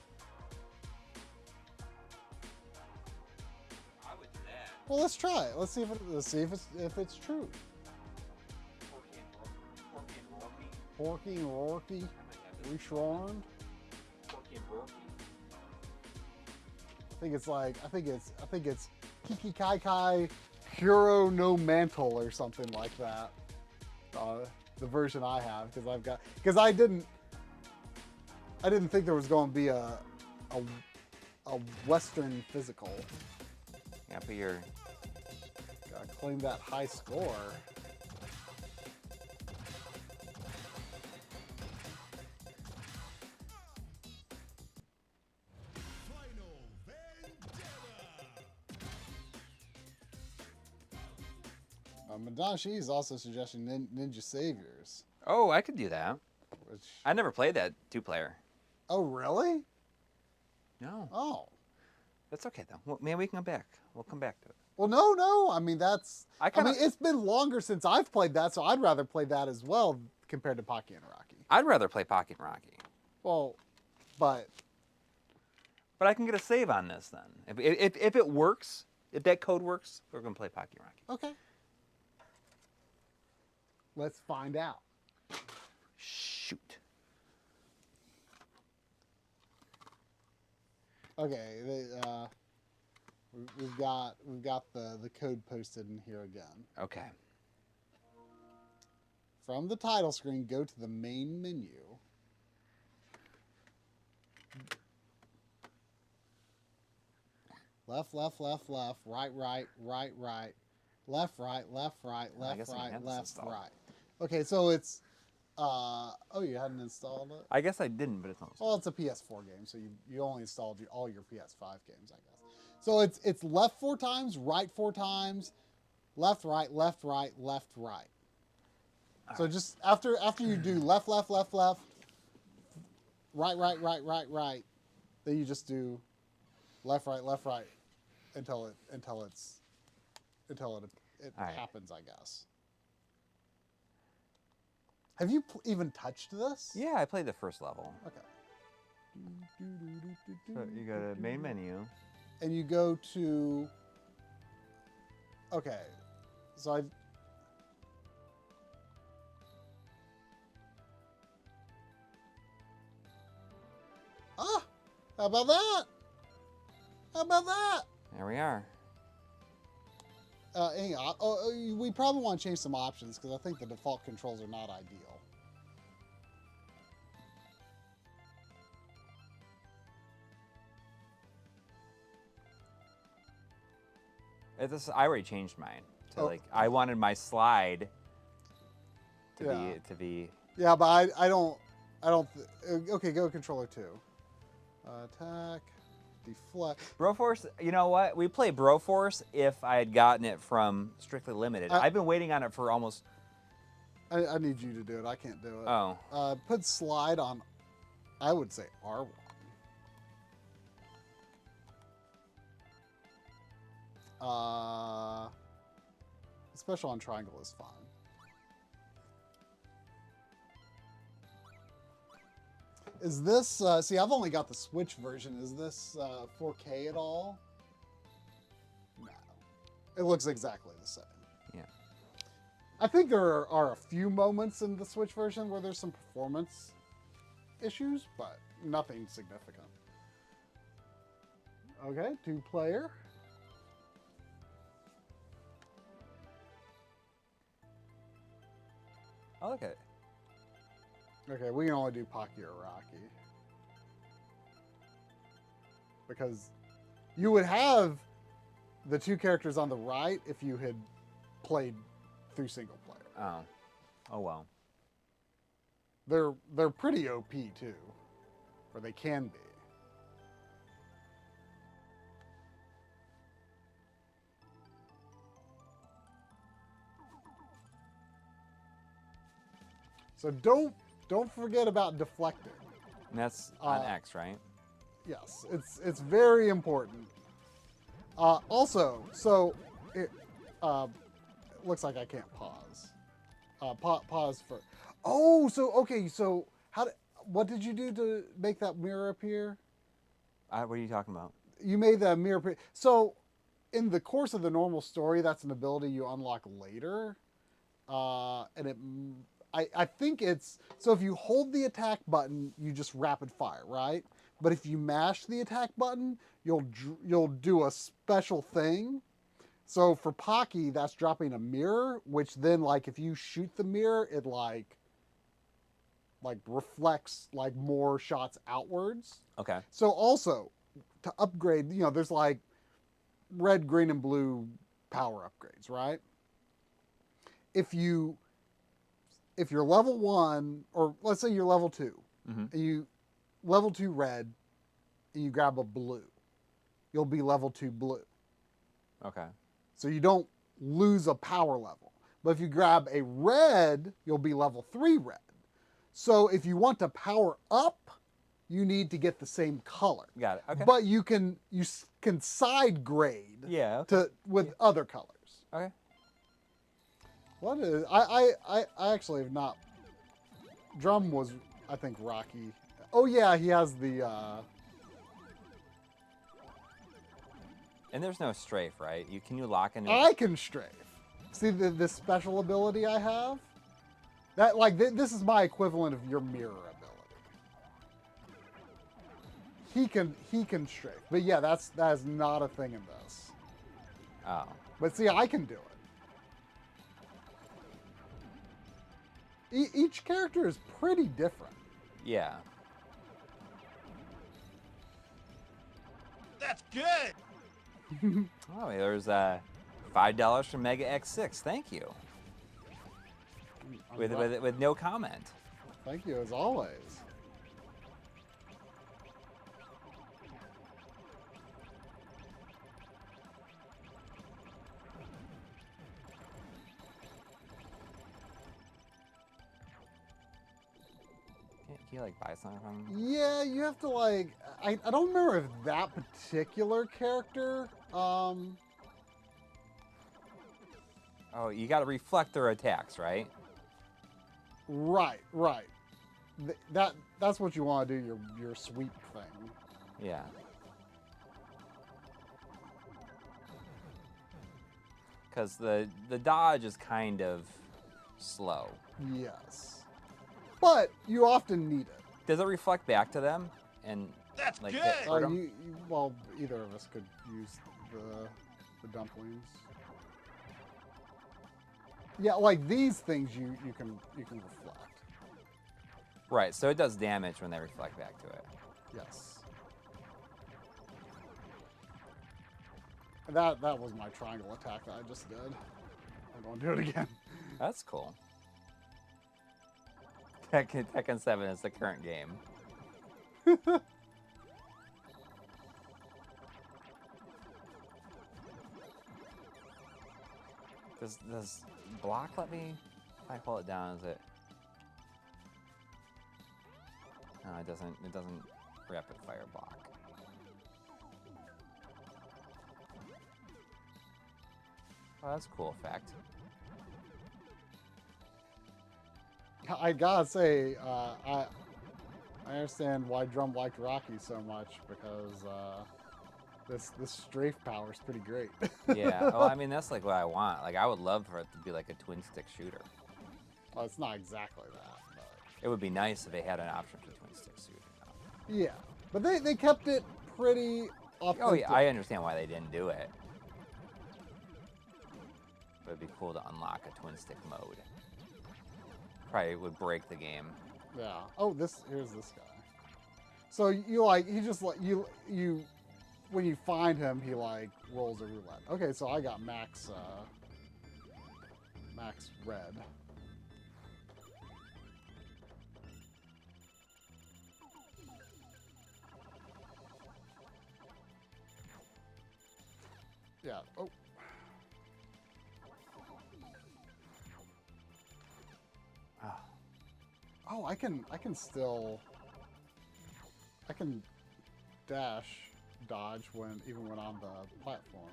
I would do that. Well, let's try it. Let's see if it's true. Porky and Rocky Reshrined. Porky and Rocky. I think it's Kiki Kai Kai Hero No Mantle or something like that. The version I have because I didn't think there was going to be a Western physical. Yeah, but you're. Gotta claim that high score. Madonna She's also suggesting Ninja Saviors. Oh, I could do that. Which... I never played that 2-player. Oh, really? No. Oh. That's okay though. Well, maybe we can come back. We'll come back to it. Well, no. I mean, I mean, it's been longer since I've played that, so I'd rather play that as well compared to Pocky and Rocky. I'd rather play Pocky and Rocky. Well, but I can get a save on this then. If it works, if that code works, we're gonna play Pocky and Rocky. Okay. Let's find out. Shoot. Okay. We've got the code posted in here again. Okay. From the title screen, go to the main menu. Left, left, left, left, right, right, right, right, left, right, left, right, left, right, left, right. Okay, so it's oh, you hadn't installed it? I guess I didn't, but it's not. Well, it's a PS4 game, so you only installed all your PS5 games, I guess. So it's left 4 times, right 4 times, left, right, left, right, left, right. So just after you do left, left, left, left, right, right, right, right, right, then you just do left, right, until it happens, I guess. Have you even touched this? Yeah, I played the first level. Okay. So you go to main menu. And you go to. Okay, so I've. Ah, how about that? How about that? There we are. Hang on. We probably want to change some options because I think the default controls are not ideal. I already changed mine. So like I wanted my slide to be. Yeah, but I don't. Okay, go controller 2. Attack, deflect. Broforce, you know what? We play Broforce if I had gotten it from Strictly Limited. I've been waiting on it for almost. I need you to do it. I can't do it. Oh. Put slide on. I would say R1. Special on triangle is fine. Is this, see, I've only got the Switch version. Is this 4K at all? No. It looks exactly the same. Yeah. I think there are a few moments in the Switch version where there's some performance issues, but nothing significant. Okay, 2-player. Oh, look at it. Okay, we can only do Pocky or Rocky. Because you would have the 2 characters on the right if you had played through single player. Oh. Oh, well. They're pretty OP too. Or they can be. So don't forget about deflecting. And that's on X, right? Yes, it's very important. Also, so it looks like I can't pause. Pause for. Oh, so okay. So what did you do to make that mirror appear? What are you talking about? You made that mirror appear. So in the course of the normal story, that's an ability you unlock later, and it. I think it's, so if you hold the attack button, you just rapid fire, right? But if you mash the attack button, you'll do a special thing. So for Pocky, that's dropping a mirror, which then like if you shoot the mirror, it like reflects like more shots outwards. Okay. So also to upgrade, there's like red, green, and blue power upgrades, right? If you're level 1, or let's say you're level 2, and you level 2 red, and you grab a blue, you'll be level 2 blue. Okay. So you don't lose a power level. But if you grab a red, you'll be level 3 red. So if you want to power up, you need to get the same color. Got it. Okay. But you can side grade with other colors. Okay. What is I actually have not. Drum was, I think, Rocky. Oh yeah, he has the. And there's no strafe, right? Can you lock in? I can strafe. See this special ability I have. That this is my equivalent of your mirror ability. he can strafe. But yeah, that is not a thing in this. Oh. But see, I can do it. Each character is pretty different. Yeah. That's good. Oh, there's $5 from Mega X6. Thank you. With no comment. Thank you as always. Can you like buy something from? Yeah, you have to like. I don't remember if that particular character. Oh, you got to reflect their attacks, right? Right. That's what you want to do. Your sweep thing. Yeah. Because the dodge is kind of slow. Yes. But you often need it. Does it reflect back to them? And That's like good. hurt 'em? Well, either of us could use the dumplings. Yeah, like these things you can reflect. Right, so it does damage when they reflect back to it. Yes. That was my triangle attack that I just did. I'm gonna do it again. That's cool. Tekken 7 is the current game. Does block let me? If I hold it down, is it? No, it doesn't. It doesn't rapid fire block. Oh, that's a cool effect. I gotta say, I understand why Drum liked Rocky so much because this strafe power is pretty great. Yeah. Well, I mean, that's like what I want. Like, I would love for it to be like a twin stick shooter. Well, it's not exactly that, but It would be nice if they had an option for twin stick shooter. yeah. But they kept it pretty authentic. Oh yeah, I understand why they didn't do it. But it'd be cool to unlock a twin stick mode. Probably would break the game. Yeah. Oh, here's this guy. So he just like you when you find him, he like rolls a roulette. Okay, so I got max red. Yeah. Oh. Oh, I can still dash dodge even when on the platform.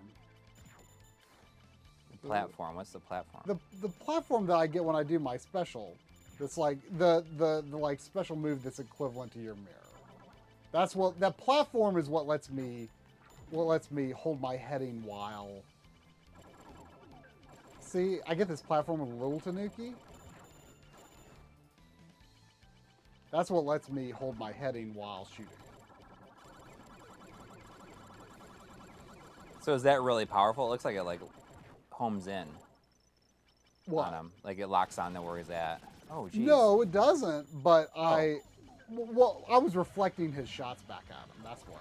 The platform. What's the platform? The platform that I get when I do my special. That's like the like special move that's equivalent to your mirror. That's what that platform is. What lets me hold my heading while. See, I get this platform with a little tanuki. That's what lets me hold my heading while shooting. So is that really powerful? It looks like it like homes in What? on him. Like it locks on to where he's at. Oh, geez. No, it doesn't. But Oh. I was reflecting his shots back at him. That's what.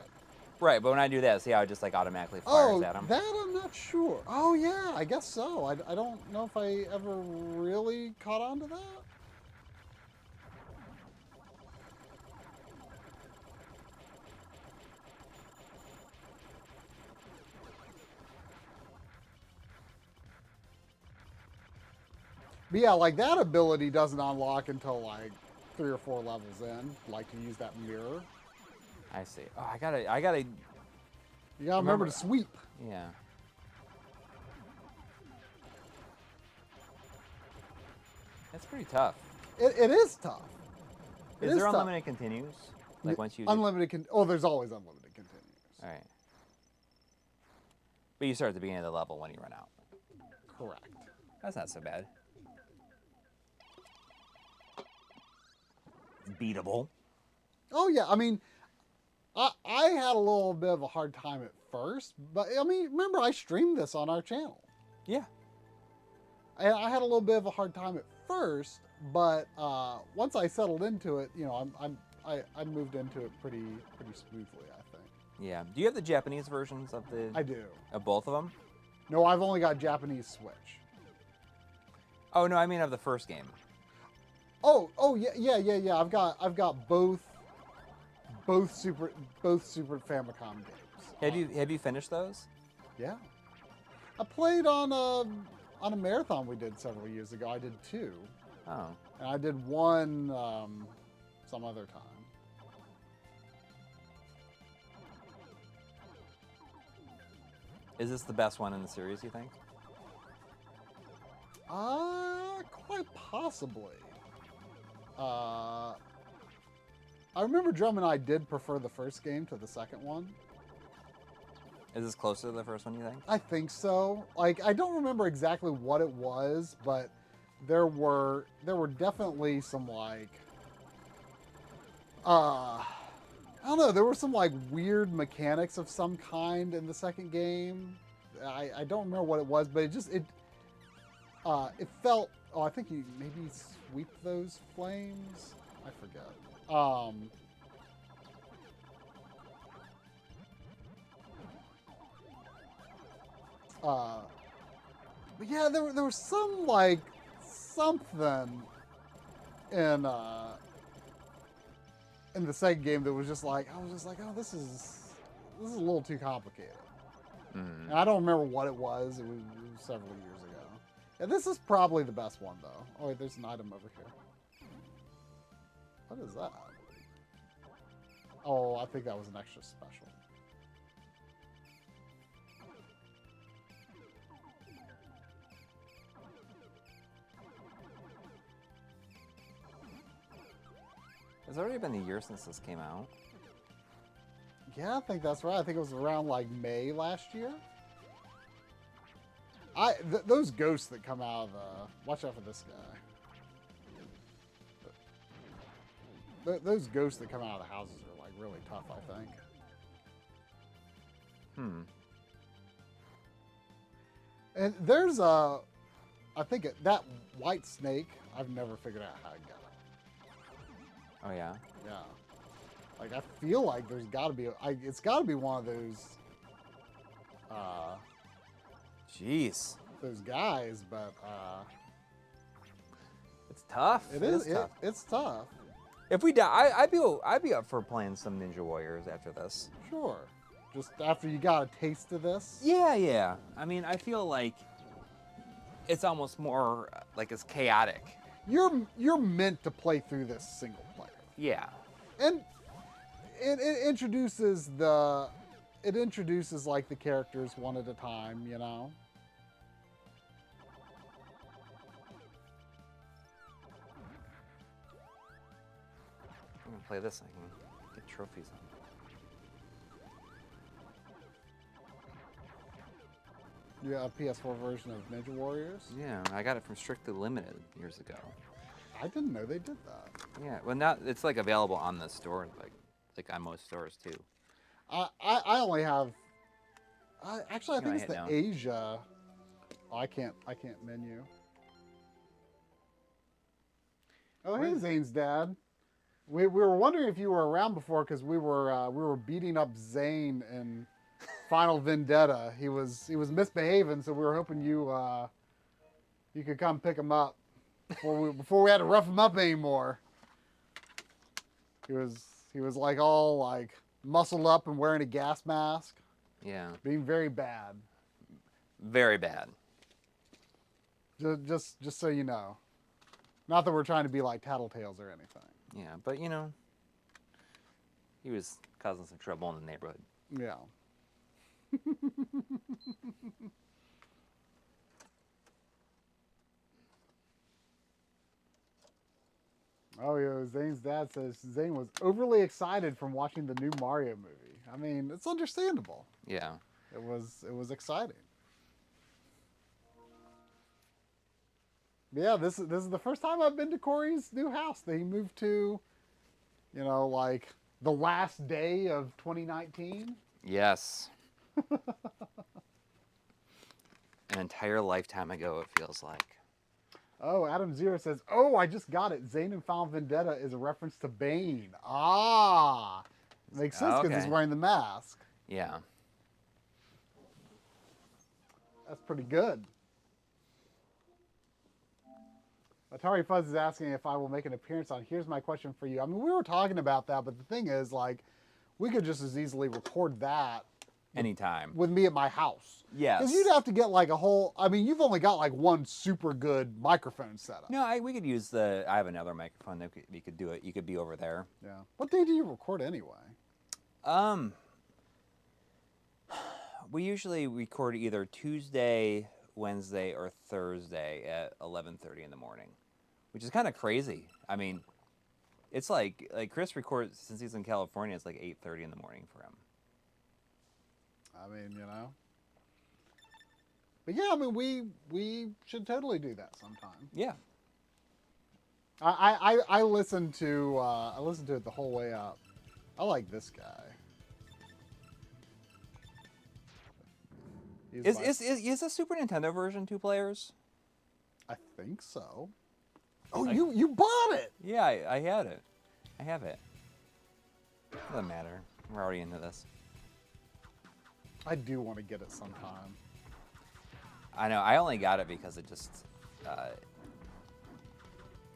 Right, but when I do that, see how it just like automatically fires Oh, at him? that I'm not sure. Oh yeah, I guess so. I don't know if I ever really caught on to that. But yeah, like that ability doesn't unlock until like 3 or 4 levels in. Like to use that mirror. I see. Oh, I gotta. You gotta remember to sweep. Yeah. That's pretty tough. It is tough. It Is there tough. unlimited continues? Like once you. Unlimited oh, there's always unlimited continues. All right. But you start at the beginning of the level when you run out. Correct. That's not so bad. It's beatable. Oh yeah, I mean, I had a little bit of a hard time at first, but I mean, remember I streamed this on our channel. Yeah. I had a little bit of a hard time at first, but once I settled into it, you know, I moved into it pretty smoothly, I think. Yeah. Do you have the Japanese versions of the? I do. Of both of them? No, I've only got Japanese Switch. Oh no, I mean of the first game. Oh yeah. I've got both Super Famicom games. Have you finished those? Yeah. I played on a marathon we did several years ago. I did 2. Oh. And I did 1 some other time. Is this the best one in the series, you think? Quite possibly. I remember Drum and I did prefer the first game to the second one. Is this closer to the first one, you think? I think so. Like, I don't remember exactly what it was, but there were definitely some like I don't know, there were some like weird mechanics of some kind in the second game. I don't remember what it was, but it felt, oh, I think you maybe sweep those flames. I forget. But yeah, there was some like something in the second game that was just like, I was just like, oh, this is a little too complicated. Mm. And I don't remember what it was. It was several years ago. Yeah, this is probably the best one though. Oh wait, there's an item over here. What is that? Oh, I think that was an extra special. It's already been a year since this came out. Yeah, I think that's right. I think it was around like May last year. Those ghosts that come out of the... Watch out for this guy. Those ghosts that come out of the houses are like really tough, I think. And there's I think that white snake, I've never figured out how to get it. Oh yeah? Yeah. Like, I feel like there's got to be... it's got to be one of those... Jeez. those guys, but... It's tough. It is tough. It's tough. If we die, I'd be up for playing some Ninja Warriors after this. Sure. Just after you got a taste of this? Yeah, yeah. I mean, I feel like it's almost more like it's chaotic. You're meant to play through this single player. Yeah. And it introduces like the characters one at a time, you know? I'm gonna play this. I can get trophies on. Yeah, a PS4 version of Ninja Warriors? Yeah, I got it from Strictly Limited years ago. I didn't know they did that. Yeah, well now it's like available on the store, like on most stores too. I only have... actually, I think it's the Asia... Oh, I can't menu. Oh, hey, Zane's dad. We were wondering if you were around before because we were beating up Zane in Final Vendetta. He was misbehaving, so we were hoping you could come pick him up before we had to rough him up anymore. He was like all like muscled up and wearing a gas mask. Yeah. Being very bad. Very bad. Just so you know. Not that we're trying to be like tattletales or anything. Yeah, but you know, he was causing some trouble in the neighborhood. Yeah. Oh, yeah, Zane's dad says Zane was overly excited from watching the new Mario movie. I mean, it's understandable. Yeah. It was exciting. Yeah, this is the first time I've been to Coury's new house that he moved to, you know, like the last day of 2019. Yes. An entire lifetime ago, it feels like. Oh, Adam Zero says, "Oh, I just got it. Zane in Final Vendetta is a reference to Bane." Ah, makes sense because he's Okay. wearing the mask. Yeah. That's pretty good. Atari Fuzz is asking if I will make an appearance on Here's My Question for You. I mean, we were talking about that, but the thing is, like, we could just as easily record that Anytime. with me at my house. Yes. Because you'd have to get, like, a whole... I mean, you've only got, like, one super good microphone setup. No, we could use the... I have another microphone that we could do it. You could be over there. Yeah. What day do you record anyway? We usually record either Tuesday, Wednesday, or Thursday at 11:30 in the morning, which is kind of crazy. I mean, it's like Chris records, since he's in California, it's like 8:30 in the morning for him. I mean, you know. But yeah, I mean, we should totally do that sometime. Yeah. I listened to it the whole way up. I like this guy. He's Is the Super Nintendo version 2 players? I think so. Oh, you bought it. Yeah, I had it. I have it. Doesn't matter. We're already into this. I do want to get it sometime. I know. I only got it because it just...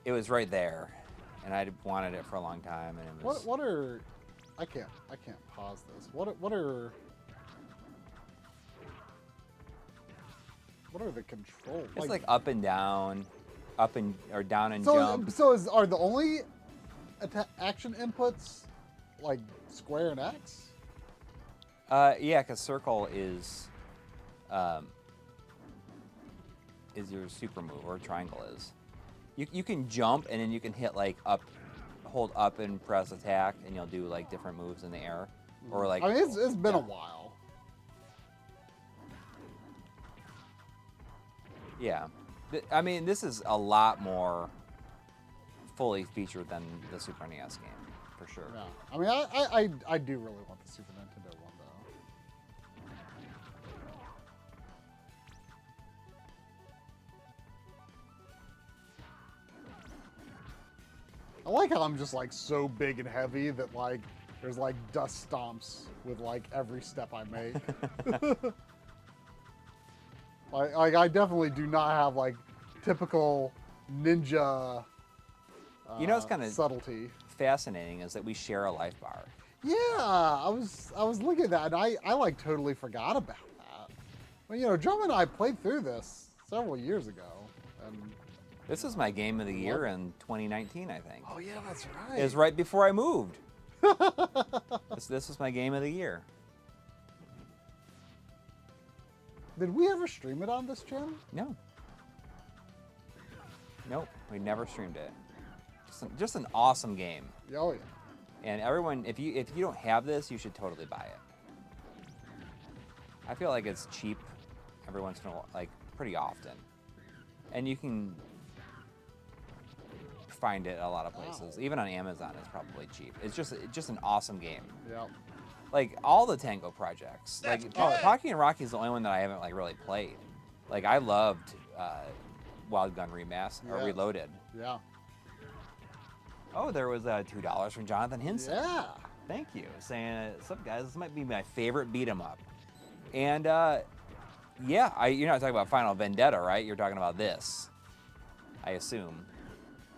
it was right there, and I wanted it for a long time, and it was... What are... I can't pause this. What are the controls? It's like up and down, or down and so jump. Are the only action inputs like square and X? Yeah, because circle is your super move, or triangle is. You can jump, and then you can hit like up, hold up and press attack, and you'll do like different moves in the air, or like. I mean, it's been a while. Yeah, I mean, this is a lot more fully featured than the Super NES game, for sure. Yeah, I mean, I do really want the Super Nintendo one though. I like how I'm just like so big and heavy that like there's like dust stomps with like every step I make. Like I definitely do not have like typical ninja. You know, it's kind of subtlety. fascinating is that we share a life bar. Yeah, I was looking at that, and I like totally forgot about that. Well, you know, Drum and I played through this several years ago, and This is my game of the year in 2019, I think. oh yeah, that's right. It was right before I moved. This was my game of the year. Did we ever stream it on this channel? No. Nope, we never streamed it. Just an awesome game. Oh yeah. And everyone, if you don't have this, you should totally buy it. I feel like it's cheap every once in a while, like pretty often. And you can find it a lot of places. Even on Amazon, it's probably cheap. It's just an awesome game. Yep. Like all the Tango projects. Like Pocky and Rocky is the only one that I haven't like really played. Like I loved Wild Gun Remastered or Yes. Reloaded. Yeah. Oh, there was $2 from Jonathan Hinson. Yeah. Thank you. Saying, what's up, guys? This might be my favorite beat 'em up. And yeah, you're not talking about Final Vendetta, right? You're talking about this, I assume.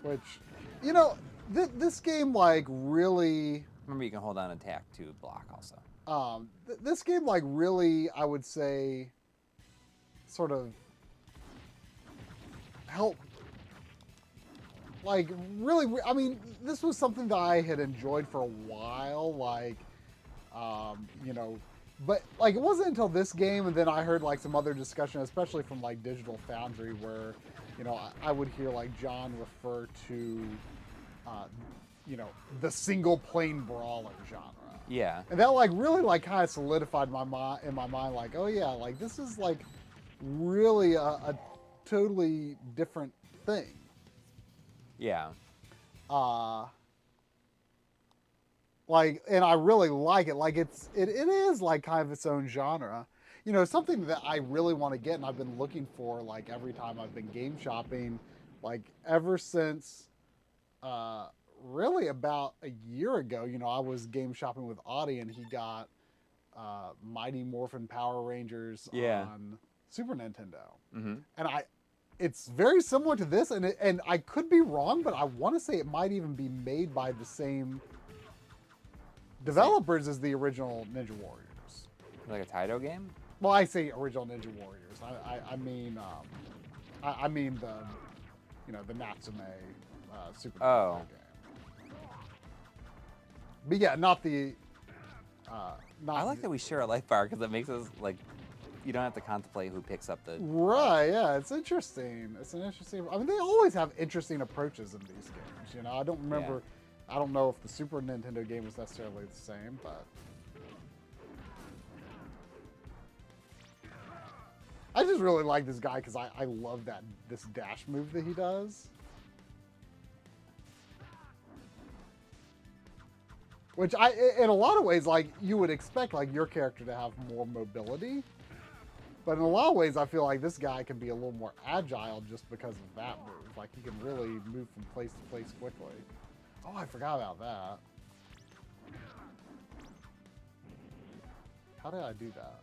Which, you know, this game like really. Remember, you can hold on attack to block also. This game like really, I would say, sort of help. Like really, I mean, this was something that I had enjoyed for a while. Like, you know, but like it wasn't until this game, and then I heard like some other discussion, especially from like Digital Foundry, where, you know, I would hear like John refer to, you know, the single plane brawler genre. Yeah. And that like really like kind of solidified in my mind, like, oh yeah, like this is like really a totally different thing. Yeah. Like, and I really like it. Like, it is like kind of its own genre. You know, something that I really want to get, and I've been looking for like every time I've been game shopping, like ever since, really about a year ago. You know, I was game shopping with Audie, and he got Mighty Morphin Power Rangers on Super Nintendo, and it's very similar to this, and I could be wrong, but I want to say it might even be made by the same developers as the original Ninja Warriors. Like a Taito game? Well, I say original Ninja Warriors. I mean the, you know, the Natsume Super Nintendo game. But yeah, not the. I like that we share a life bar because it makes us like, you don't have to contemplate who picks up the. Right. Yeah, it's interesting. It's an interesting. I mean, they always have interesting approaches in these games. You know, I don't remember. Yeah. I don't know if the Super Nintendo game was necessarily the same, but I just really like this guy because I love this dash move that he does. Which in a lot of ways, like, you would expect like your character to have more mobility. But in a lot of ways, I feel like this guy can be a little more agile just because of that move. Like, he can really move from place to place quickly. Oh, I forgot about that. How did I do that?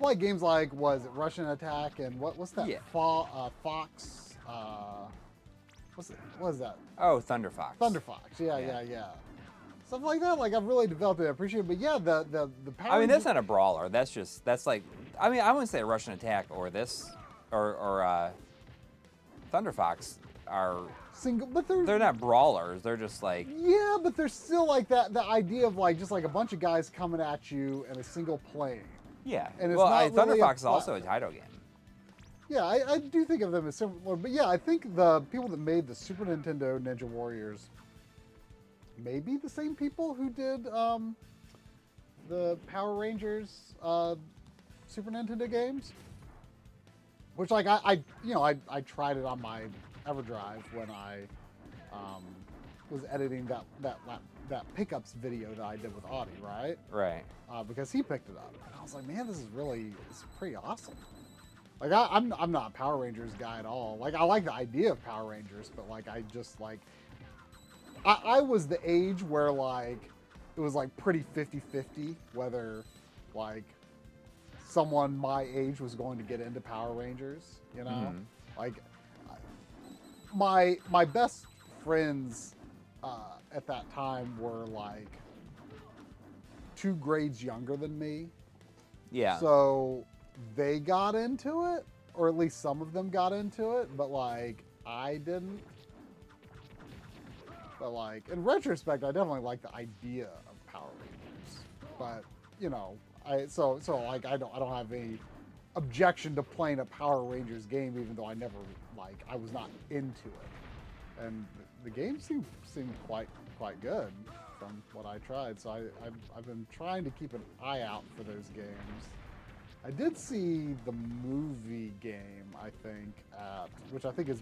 Like games like, was it Russian Attack and what's that? Yeah. Fox. What is that? Oh, Thunder Fox. Thunder Fox. Yeah. Stuff like that. Like, I've really developed it. I appreciate it. But yeah, the power. I mean, that's not a brawler. That's like, I mean, I wouldn't say Russian Attack or this or Thunder Fox are single, but they're not brawlers. They're just like, yeah, but they're still like that. The idea of like just like a bunch of guys coming at you in a single plane. yeah. And it's well, not Thunder really a Fox is also a plot. Taito game. Yeah, I do think of them as similar, but yeah, I think the people that made the Super Nintendo Ninja Warriors may be the same people who did the Power Rangers Super Nintendo games. Which, like, I tried it on my EverDrive when I was editing that pickups video that I did with Audie, right? Right. Because he picked it up, and I was like, man, this is pretty awesome. Like, I'm not a Power Rangers guy at all. Like, I like the idea of Power Rangers, but like, I just like, I was the age where like it was like pretty 50-50 whether like someone my age was going to get into Power Rangers, you know? Like, my best friends at that time were like 2 grades younger than me. Yeah. So they got into it, or at least some of them got into it, but like I didn't. But like in retrospect, I definitely like the idea of Power Rangers. But you know, so like I don't have any objection to playing a Power Rangers game, even though I was not into it. And the game seemed quite good from what I tried. So I've been trying to keep an eye out for those games. I did see the movie game, I think, which I think is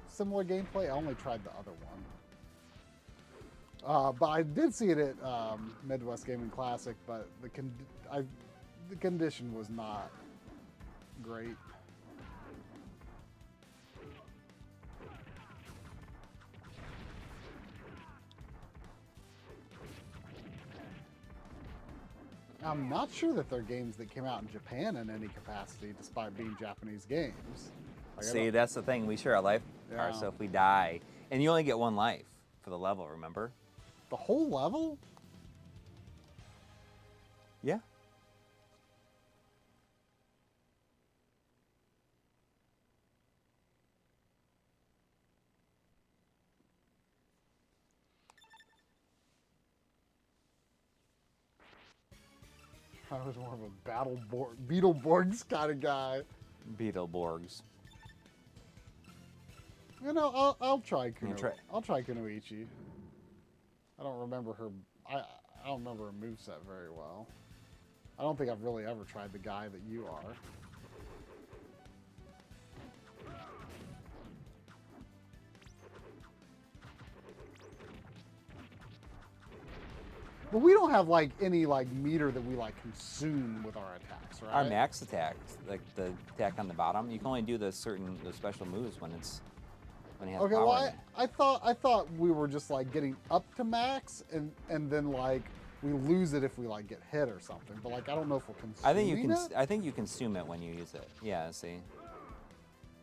similar gameplay. I only tried the other one. But I did see it at Midwest Gaming Classic, but the condition was not great. I'm not sure that they're games that came out in Japan in any capacity, despite being Japanese games. Like, See, that's the thing. We share a life bar, Yeah. so if we die, and you only get 1 life for the level, remember? the whole level? Yeah. I was more of a Beetleborgs kind of guy. Beetleborgs. You know, I'll try You Kuno. try- I'll try Kunoichi. I don't remember her. I don't remember her moveset very well. I don't think I've really ever tried the guy that you are. But we don't have like any like meter that we like consume with our attacks, right? Our max attacks, like the attack on the bottom, you can only do the special moves when you have Okay, power. well I thought we were just like getting up to max and then like we lose it if we like get hit or something. But like I don't know if we're consuming I think you can. it. I think you consume it when you use it. Yeah, see,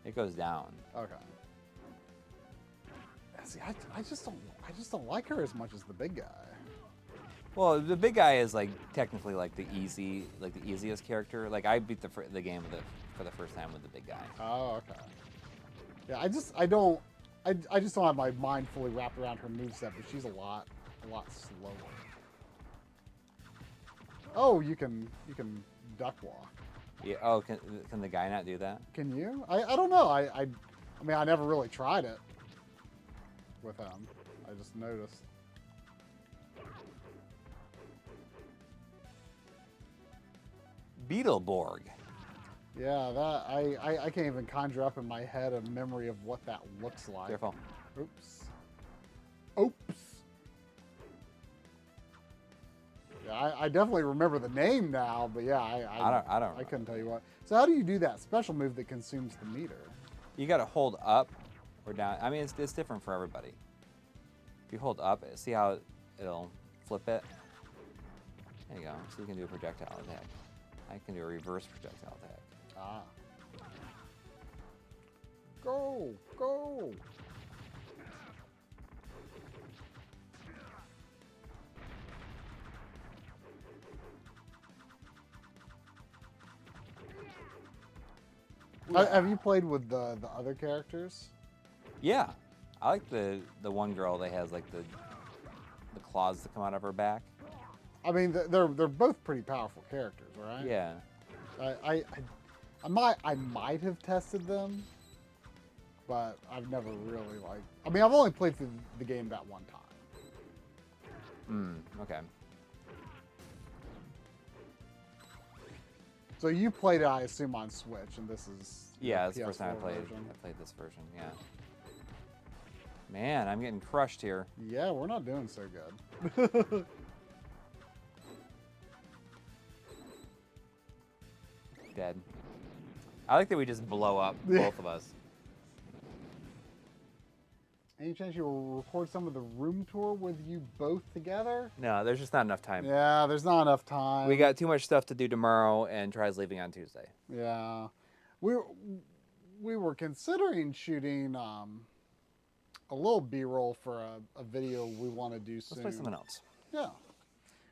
it goes down. Okay. See, I just don't like her as much as the big guy. Well, the big guy is like technically like the easiest character. Like I beat the game for the first time with the big guy. Oh, okay. Yeah, I just don't have my mind fully wrapped around her moveset, but she's a lot slower. Oh, you can duck walk. Yeah. Oh, can the guy not do that? Can you? I don't know. I mean I never really tried it with him. I just noticed. Beetleborg. Yeah, that I can't even conjure up in my head a memory of what that looks like. Careful. Oops. Oops. Yeah, I definitely remember the name now, but yeah, I don't I couldn't tell you what. So how do you do that special move that consumes the meter? You got to hold up or down. I mean, it's different for everybody. If you hold up, see how it'll flip it. There you go. So you can do a projectile attack. I can do a reverse projectile attack. Ah. Go, go. Have you played with the other characters? Yeah, I like the one girl that has like the claws that come out of her back. I mean, they're both pretty powerful characters, right? Yeah. I might have tested them, but I've never really like. I mean, I've only played through the game that one time. Okay. So you played it, I assume, on Switch, and this is Yeah, that's the first time I PS4 played. version. I played this version. Yeah. Man, I'm getting crushed here. Yeah, we're not doing so good. Dead. I like that we just blow up both of us. Any chance you will record some of the room tour with you both together? No, there's just not enough time. Yeah, there's not enough time. We got too much stuff to do tomorrow, and Try's leaving on Tuesday. Yeah, we were considering shooting a little B-roll for a video we want to do soon. Let's play something else. Yeah,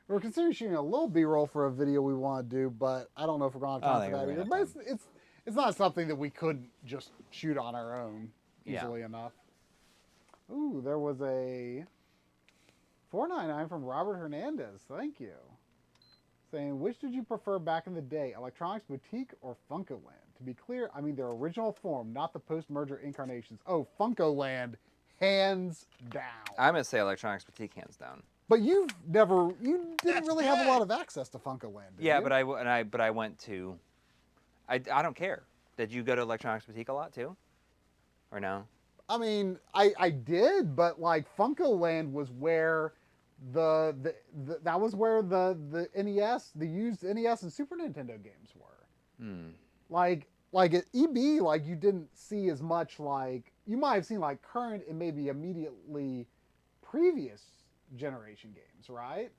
we're considering shooting a little B-roll for a video we want to do, but I don't know if we're going to have time for that either. But it's not something that we couldn't just shoot on our own easily enough. Ooh, there was a $4.99 from Robert Hernandez. Thank you. Saying, which did you prefer back in the day, Electronics Boutique or Funkoland? To be clear, I mean their original form, not the post-merger incarnations. Oh, Funkoland, hands down. I'm gonna say Electronics Boutique, hands down. But you didn't really have a lot of access to Funkoland, did you? But I went to. I don't care. Did you go to Electronics Boutique a lot too, or no? I mean, I did, but like Funkoland was where that was where the NES, the used NES and Super Nintendo games were. Like at EB, like you didn't see as much. Like you might have seen like current and maybe immediately previous generation games, right?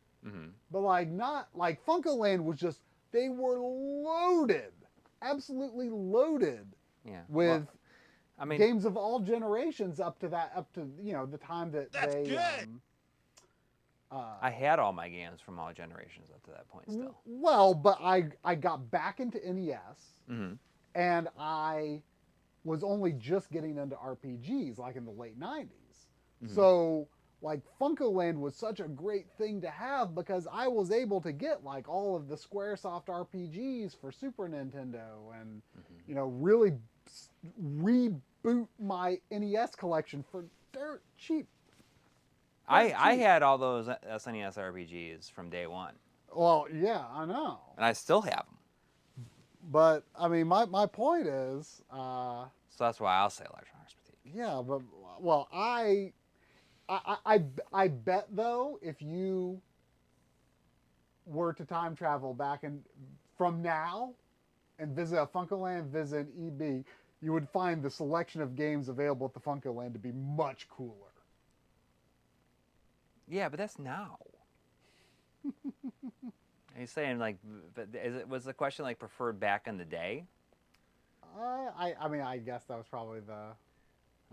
But like not like Funkoland was just, they were loaded, absolutely loaded. Yeah. With. Well, I mean, games of all generations up to the time that That's they. good. I had all my games from all generations up to that point still. Well, but I got back into NES, and I was only just getting into RPGs like in the late '90s. So like Funkoland was such a great thing to have because I was able to get like all of the SquareSoft RPGs for Super Nintendo and really reboot my NES collection for dirt cheap. I had all those SNES RPGs from day one. Well, yeah, I know. And I still have them. But I mean, my point is. So that's why I'll say Electronics Boutique. Yeah, but well, I bet though, if you were to time travel back in from now and visit a Funcoland, visit EB, you would find the selection of games available at the Funcoland to be much cooler. Yeah, but that's now. Are you saying like, but was the question like preferred back in the day? I mean, I guess that was probably the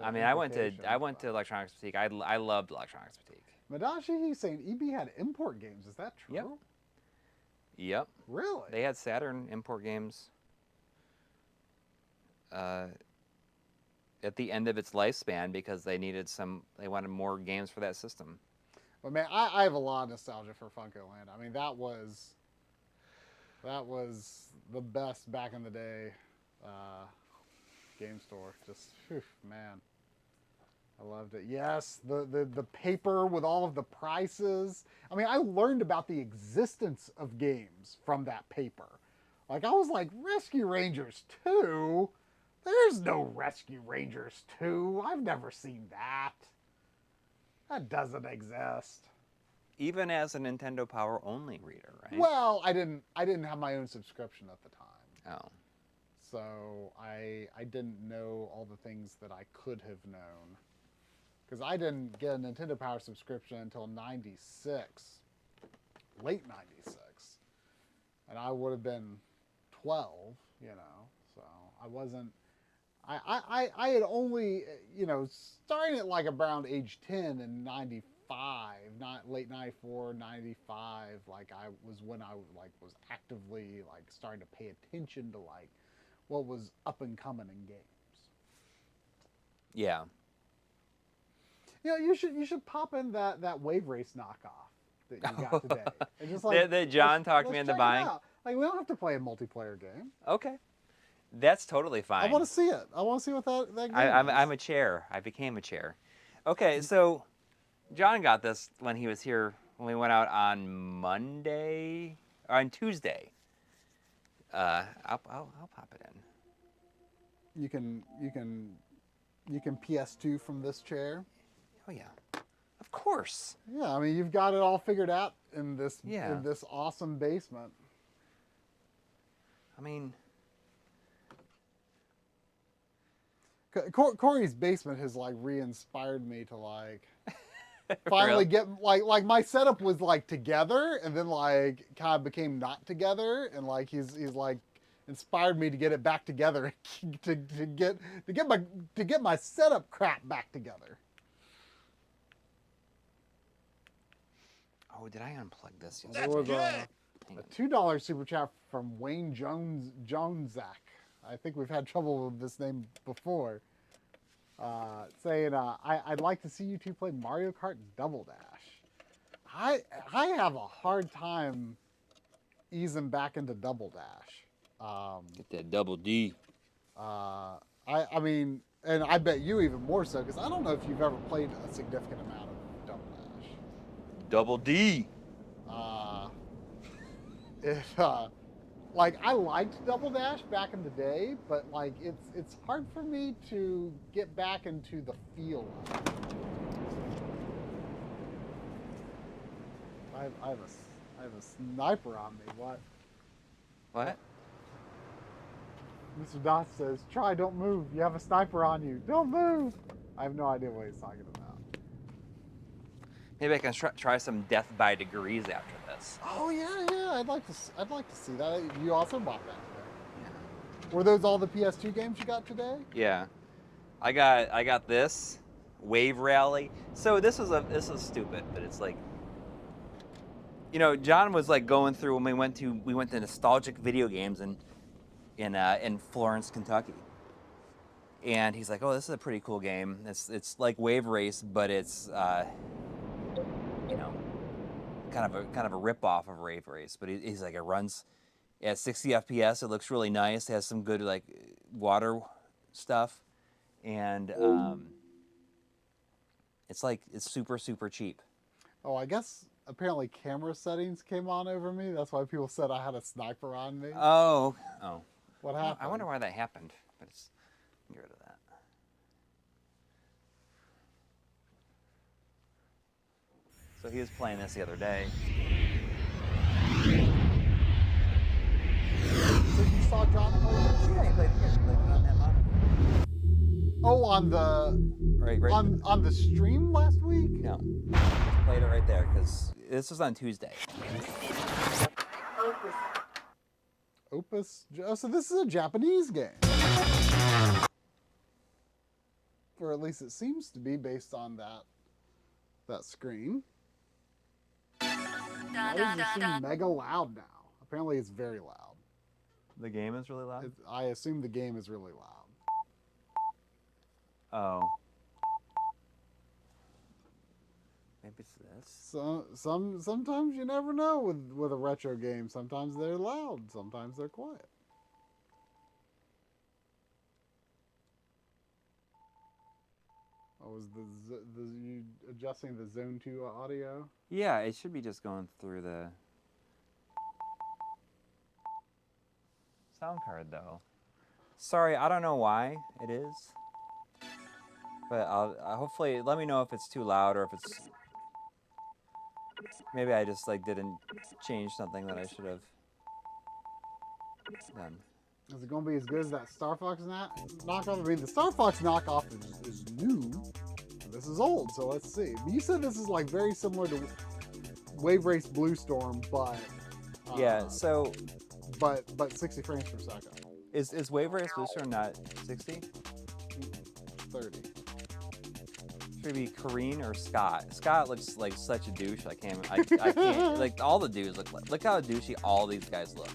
I mean, I went to implication, but- Electronics Boutique. I loved Electronics Boutique. Madashi, he's saying EB had import games. Is that true? Yep. Yep. Really? They had Saturn import games. At the end of its lifespan because they wanted more games for that system. But man, I have a lot of nostalgia for Funcoland. I mean, that was the best back in the day game store. Just, whew, man, I loved it. Yes, the paper with all of the prices. I mean, I learned about the existence of games from that paper. Like, I was like, Rescue Rangers 2? There's no Rescue Rangers 2. I've never seen that. That doesn't exist. Even as a Nintendo Power only reader, right? Well, I didn't have my own subscription at the time. Oh. So I didn't know all the things that I could have known. Because I didn't get a Nintendo Power subscription until 96. Late 96. And I would have been 12, you know. So I wasn't... I had only, you know, starting at like around age 10 in 95, not late 94, 95, like I was when I like was actively like starting to pay attention to like what was up and coming in games. Yeah. You know, you should pop in that Wave Race knockoff that you got today. And just like that John talked me let's into check it buying. out. Like we don't have to play a multiplayer game. Okay. That's totally fine. I want to see it. I want to see what that game is. I'm a chair. I became a chair. Okay, so John got this when he was here when we went out on Monday or on Tuesday. I'll pop it in. You can PS2 from this chair. Oh yeah, of course. Yeah, I mean you've got it all figured out in this Yeah. in this awesome basement. I mean, Coury's basement has like re-inspired me to like finally Really? get like my setup was like together and then like kind of became not together and like he's like inspired me to get it back together to get my setup crap back together. oh, did I unplug this? There That's was good. a $2 super chat from Wayne Joneszak. I think we've had trouble with this name before. Saying, I'd like to see you two play Mario Kart Double Dash. I have a hard time easing back into Double Dash. Get that double D. I mean, and I bet you even more so, because I don't know if you've ever played a significant amount of Double Dash. Double D. Like I liked Double Dash back in the day, but like it's hard for me to get back into the feel of it. I have a sniper on me. What? What? Mr. Dot says, "Try, don't move. You have a sniper on you. Don't move." I have no idea what he's talking about. Maybe I can try some Death by Degrees after this. Oh yeah. I'd like to see that. You also bought that today. Were those all the PS2 games you got today? Yeah, I got this Wave Rally. So this was stupid, but it's like, you know, John was like going through when we went to nostalgic video games in Florence, Kentucky, and he's like, oh, this is a pretty cool game. It's like Wave Race, but it's you know, kind of a rip-off of Wave Race, but he's like, it runs at 60 FPS. It looks really nice. It has some good like water stuff, and it's super cheap. Oh, I guess apparently camera settings came on over me. That's why people said I had a sniper on me. Oh. What happened? I wonder why that happened, but it's get rid of that. So he was playing this the other day. on the Right. on the stream last week. No. Played it right there because this was on Tuesday. Opus. Oh, so this is a Japanese game. Or at least it seems to be based on that screen. Why does this seem mega loud now? Apparently it's very loud. The game is really loud? I assume the game is really loud. Oh. Maybe it's this. Sometimes you never know with a retro game. Sometimes they're loud, sometimes they're quiet. Oh, is you adjusting the Zone 2 audio? Yeah, it should be just going through the sound card though. Sorry, I don't know why it is. But I'll hopefully let me know if it's too loud or if it's maybe I just like didn't change something that I should have done. Is it going to be as good as that Star Fox knockoff? I mean, the Star Fox knockoff is new. This is old, so let's see. But you said this is like very similar to Wave Race Blue Storm, but Yeah, so but 60 frames per second. is Wave Race Blue Storm not 60? 30. Should it be Kareen or Scott? Scott looks like such a douche. I can't like all the dudes look how douchey all these guys look.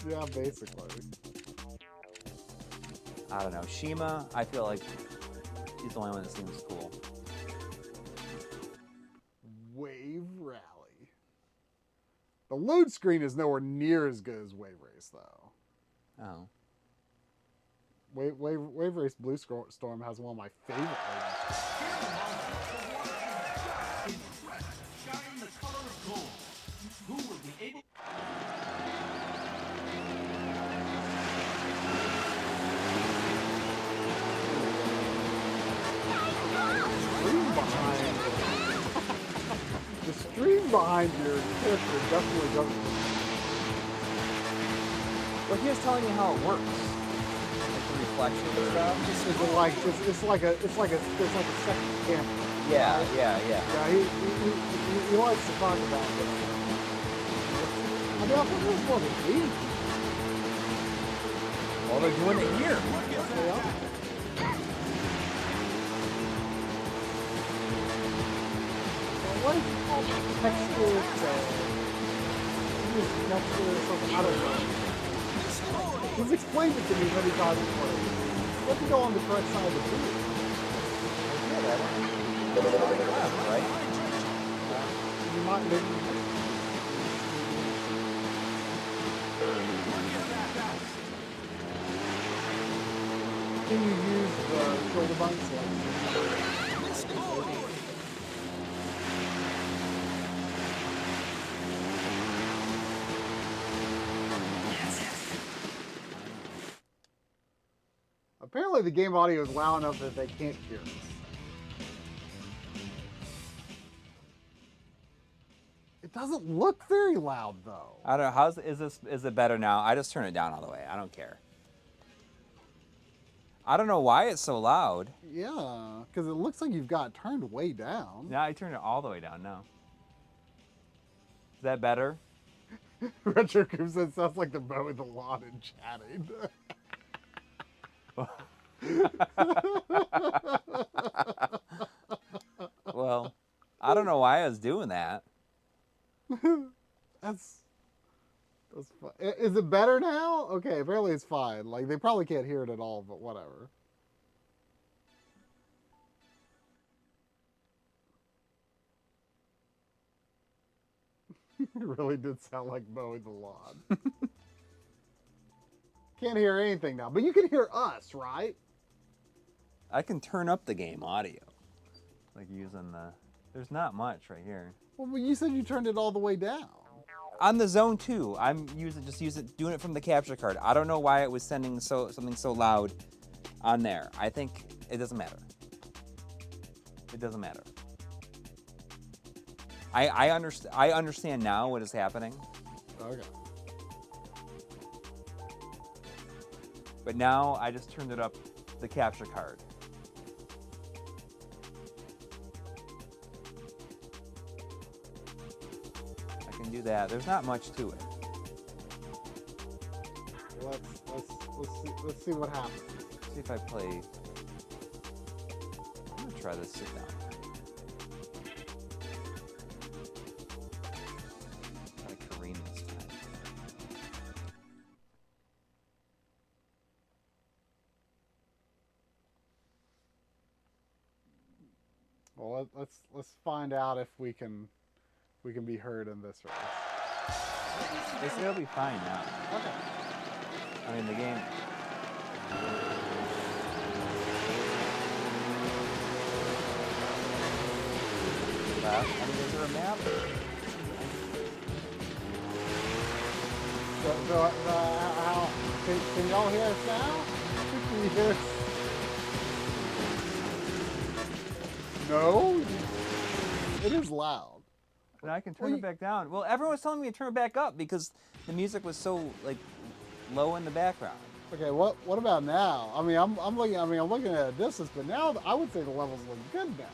Yeah, basically. I don't know. Shima, I feel like she's the only one that seems cool. Wave Rally. The load screen is nowhere near as good as Wave Race, though. Oh. Wave Race Blue Storm has one of my favorite ones. The stream behind your character definitely doesn't. Well, he was telling you how it works. Like the reflection and stuff. It's like a second camera. Yeah. Yeah, he likes to talk about this. I mean, I think this was a game. Well, they're doing it here. Yeah. What is it called? Texture, something, I don't know. He's explained it to me many times before. You have to go on the correct side of the field. Right? You might maybe. Can you use the shoulder button selection? Apparently the game audio is loud enough that they can't hear us. It doesn't look very loud though. I don't know. Is it better now? I just turn it down all the way. I don't care. I don't know why it's so loud. Yeah, because it looks like you've got it turned way down. Now I turned it all the way down now. Is that better? Retro Crew says sounds like they're mowing the lawn and chatting. Well, I don't know why I was doing that. That's fine. Is it better now? Okay, apparently it's fine. Like, they probably can't hear it at all, but whatever. It really did sound like mowing the lawn. Can't hear anything now, but you can hear us, right? I can turn up the game audio. Like using the... There's not much right here. Well, you said you turned it all the way down. On the Zone 2, I'm doing it from the capture card. I don't know why it was sending something so loud on there. I think it doesn't matter. It doesn't matter. I understand now what is happening. Okay. But now I just turned it up the capture card. do that. There's not much to it. Let's see what happens. See if I play. I'm gonna try this sit down. Try to careen this time. Well, let's find out if we can be heard in this race. It'll be fine now. Okay. I mean, the game. I mean, is there a map? How can y'all hear us now? Can you hear us? No, it is loud. And I can turn it back down. Well, everyone was telling me to turn it back up because the music was so like low in the background. Okay, what about now? I mean, I'm looking at a distance, but now I would say the levels look good now.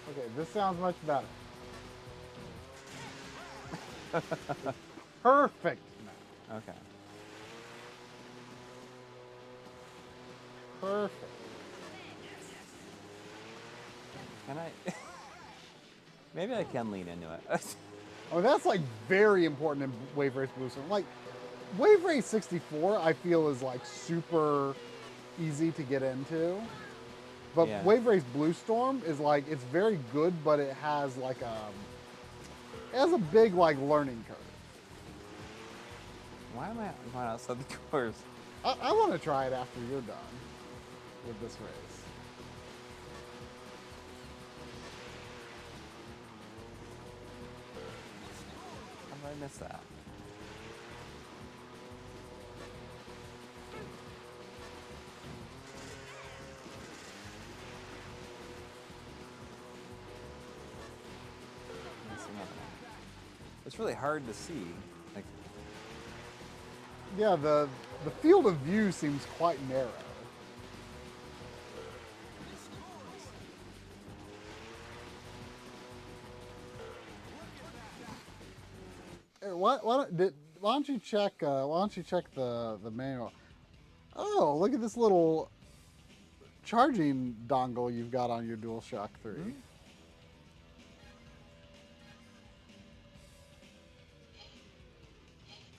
Okay, this sounds much better. Perfect now. Okay. Perfect. Can I? Maybe I can lean into it. Oh, that's like very important in Wave Race Blue Storm. Like, Wave Race 64, I feel is like super easy to get into. But Yeah. Wave Race Blue Storm is like, it's very good, but it has like it has a big like learning curve. Why am I going outside the course? I want to try it after you're done with this race. How did I miss that? It's really hard to see. Like, Yeah, the field of view seems quite narrow. Hey, why don't you check the manual? Oh, look at this little charging dongle you've got on your DualShock 3. Mm-hmm.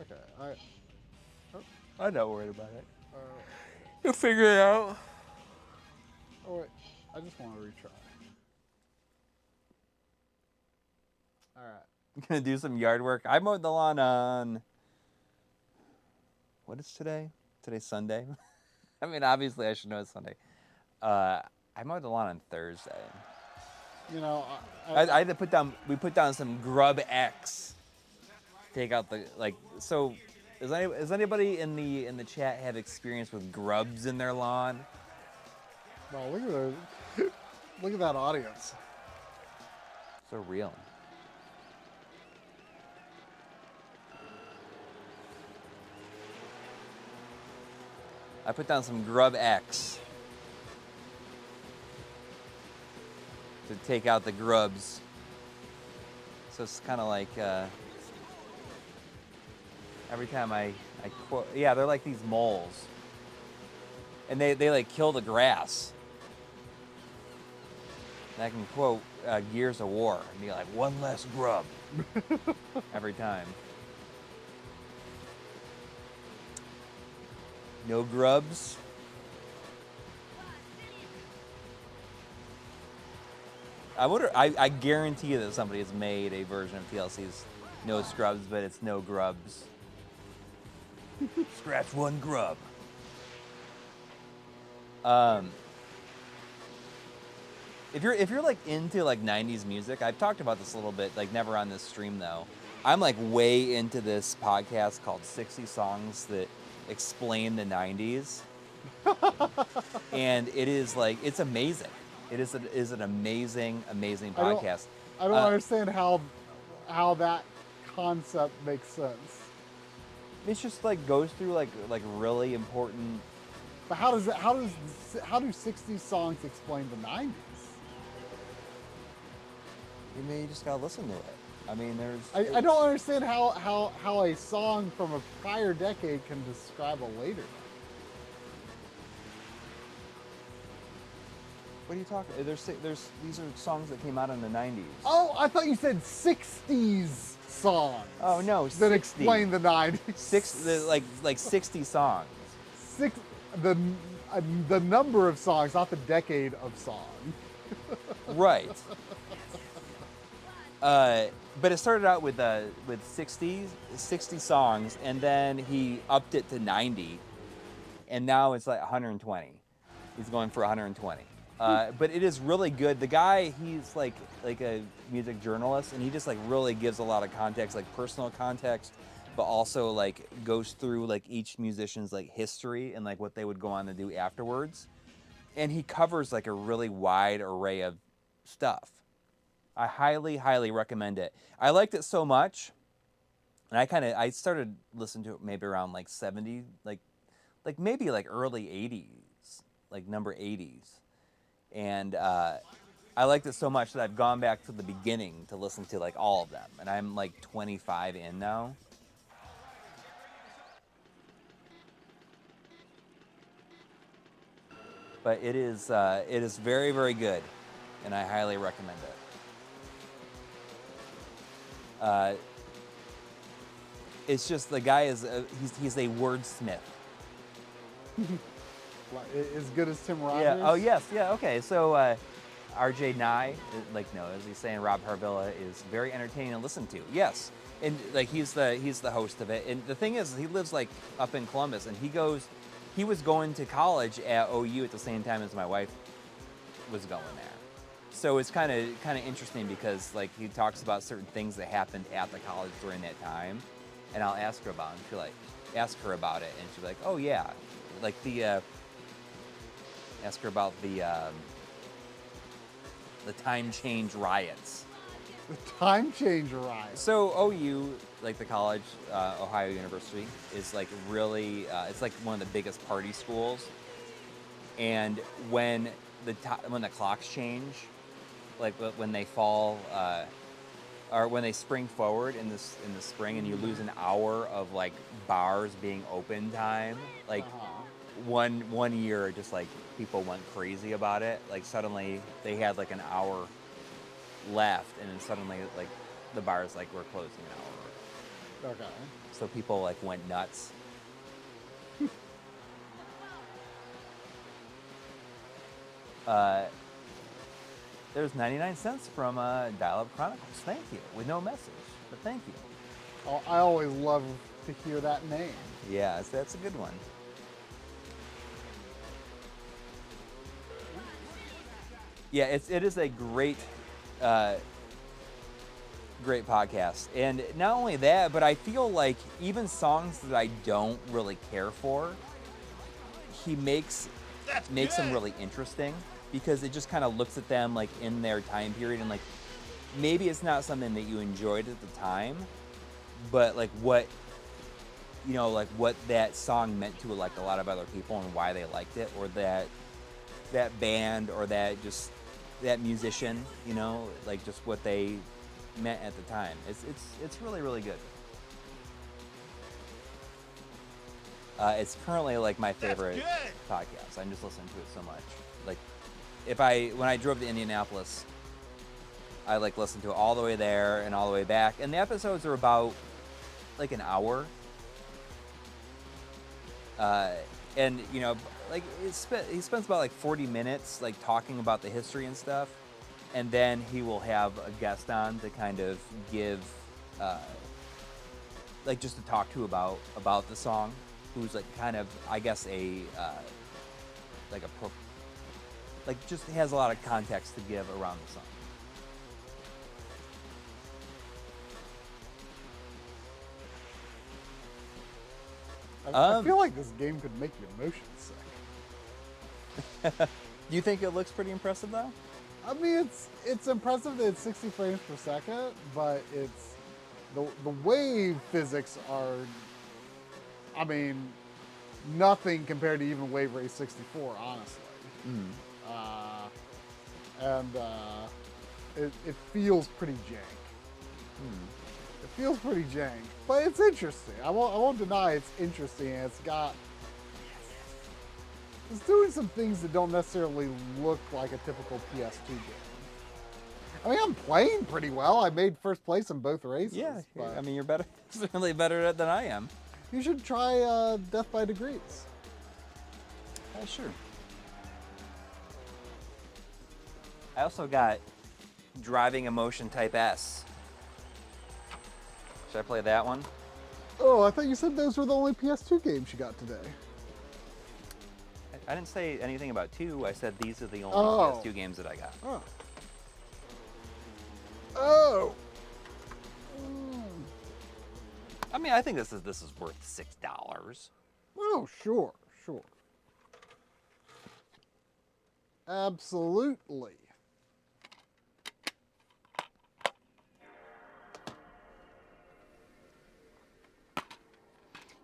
Okay, I'm not worried about it. uh, You'll figure it out. oh wait, I just want to retry. All right. I'm gonna do some yard work. I mowed the lawn on. What is today? Today's Sunday. I mean, obviously I should know it's Sunday. I mowed the lawn on Thursday. You know, I had to put down. We put down some Grub X. Take out the like. So, does anybody in the chat have experience with grubs in their lawn? well, look at that audience. So real. I put down some Grub X to take out the grubs. So it's kind of like every time I quote, yeah, they're like these moles, and they like kill the grass. And I can quote Gears of War and be like, one less grub every time. No grubs. I wonder. I guarantee that somebody has made a version of TLC's No Scrubs, but it's no grubs. Scratch one grub. If you're like into like 90s music, I've talked about this a little bit, like never on this stream though. I'm like way into this podcast called 60 Songs That Explain the 90s. And it is like, it's amazing. It is an amazing podcast. I don't understand how that concept makes sense. It's just like goes through like really important But how do 60s songs explain the 90s? You may just gotta listen to it. I mean, there's. I don't understand how a song from a prior decade can describe a later. What are you talking? These are songs that came out in the 90s. Oh, I thought you said 60s songs. Oh no, that 60. explain the 90s. Like 60 songs. The number of songs, not the decade of song. Right. But it started out with 60 songs, and then he upped it to 90, and now it's like 120. He's going for 120. But it is really good. The guy, he's like a music journalist, and he just like really gives a lot of context, like personal context, but also like goes through like each musician's like history and like what they would go on to do afterwards. And he covers like a really wide array of stuff. I highly, highly recommend it. I liked it so much, and I started listening to it maybe around like 70, like maybe like early 80s, like number 80s. And I liked it so much that I've gone back to the beginning to listen to like all of them, and I'm like 25 in now. But it is very, very good, and I highly recommend it. It's just the guy is he's a wordsmith. As good as Tim Rogers? Yeah. Oh yes. Yeah. Okay. So RJ Nye, as he's saying, Rob Harvilla is very entertaining to listen to. Yes, and like he's the host of it. And the thing is, he lives like up in Columbus, and he was going to college at OU at the same time as my wife was going there. So it's kind of interesting because like he talks about certain things that happened at the college during that time, and I'll ask her about it. Ask her about it, and she's like, "Oh yeah," like ask her about the time change riots. The time change riots. So OU, like the college, Ohio University, is like really, it's like one of the biggest party schools. And when the clocks change, like when they fall, or when they spring forward in the spring, and you lose an hour of like bars being open time, like one year, just like people went crazy about it. Like suddenly they had like an hour left, and then suddenly like the bars like were closing an hour. Okay. So people like went nuts. There's 99 cents from Dial-Up Chronicles. Thank you. With no message, but thank you. Oh, I always love to hear that name. Yeah, that's a good one. Yeah, it is a great great podcast. And not only that, but I feel like even songs that I don't really care for, he makes them really interesting, because it just kind of looks at them like in their time period, and like maybe it's not something that you enjoyed at the time, but like what that song meant to like a lot of other people and why they liked it, or that band, or that musician, like just what they meant at the time. It's really, really good. It's currently like my favorite podcast. I'm just listening to it so much. Like when I drove to Indianapolis, I like listened to it all the way there and all the way back. And the episodes are about like an hour. And like he spends about like 40 minutes like talking about the history and stuff, and then he will have a guest on to kind of give like just to talk to about the song, who's like kind of, I guess, just has a lot of context to give around the song. I feel like this game could make you motion sick. Do you think it looks pretty impressive though? I mean, it's impressive that it's 60 frames per second, but it's the wave physics are, I mean, nothing compared to even Wave Race 64, honestly. It feels pretty jank. It feels pretty jank, but it's interesting. I won't deny it's interesting. It's doing some things that don't necessarily look like a typical PS2 game. I mean, I'm playing pretty well. I made first place in both races. Yeah, but I mean, you're better, certainly better than I am. you should try Death by Degrees. Sure. I also got Driving Emotion Type S. Should I play that one? Oh, I thought you said those were the only PS2 games you got today. I didn't say anything about 2. I said these are the only PS2 games that I got. Oh. Oh. I mean, I think this is worth $6. Oh, sure. Absolutely.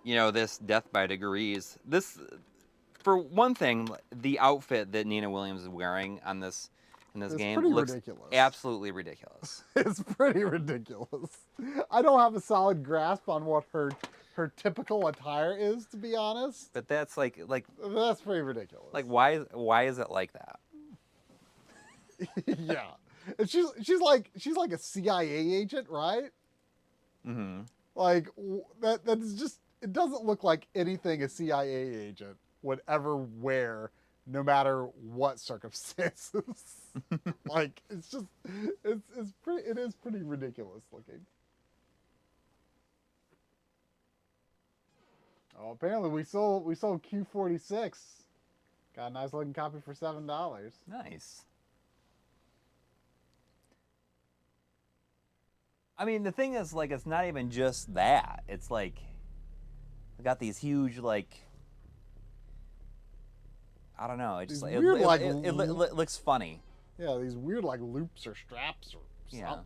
You know, this Death by Degrees. This, for one thing, the outfit that Nina Williams is wearing on this in this game looks ridiculous. absolutely ridiculous. It's pretty ridiculous. I don't have a solid grasp on what her typical attire is, to be honest. But that's like That's pretty ridiculous. like why is it like that? Yeah, and she's like a CIA agent, right? Mm-hmm. Like that's just, it doesn't look like anything a CIA agent would ever wear, no matter what circumstances. Like it is pretty ridiculous looking. Oh, apparently we sold Q46. Got a nice looking copy for $7. Nice. I mean, the thing is, like, it's not even just that. It's like, we got these huge, like, I don't know. It just These like, weird, it looks funny. Yeah, these weird like loops or straps or something. Yeah.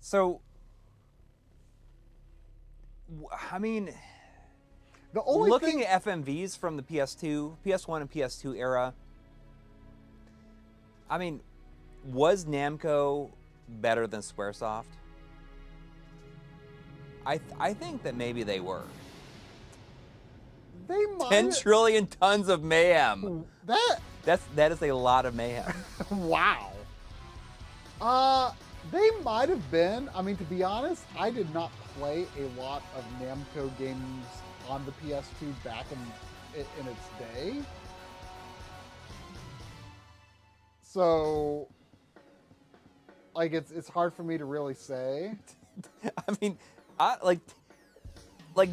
So, I mean, The only looking thing, at FMVs from the PS1 and PS2 era, I mean, was Namco better than Squaresoft? I think that maybe they were. they might 10 trillion tons of mayhem. that That is a lot of mayhem. wow. They might have been. I mean, to be honest, I did not play a lot of Namco games on the PS2 back in its day. So, like, it's hard for me to really say. I mean, like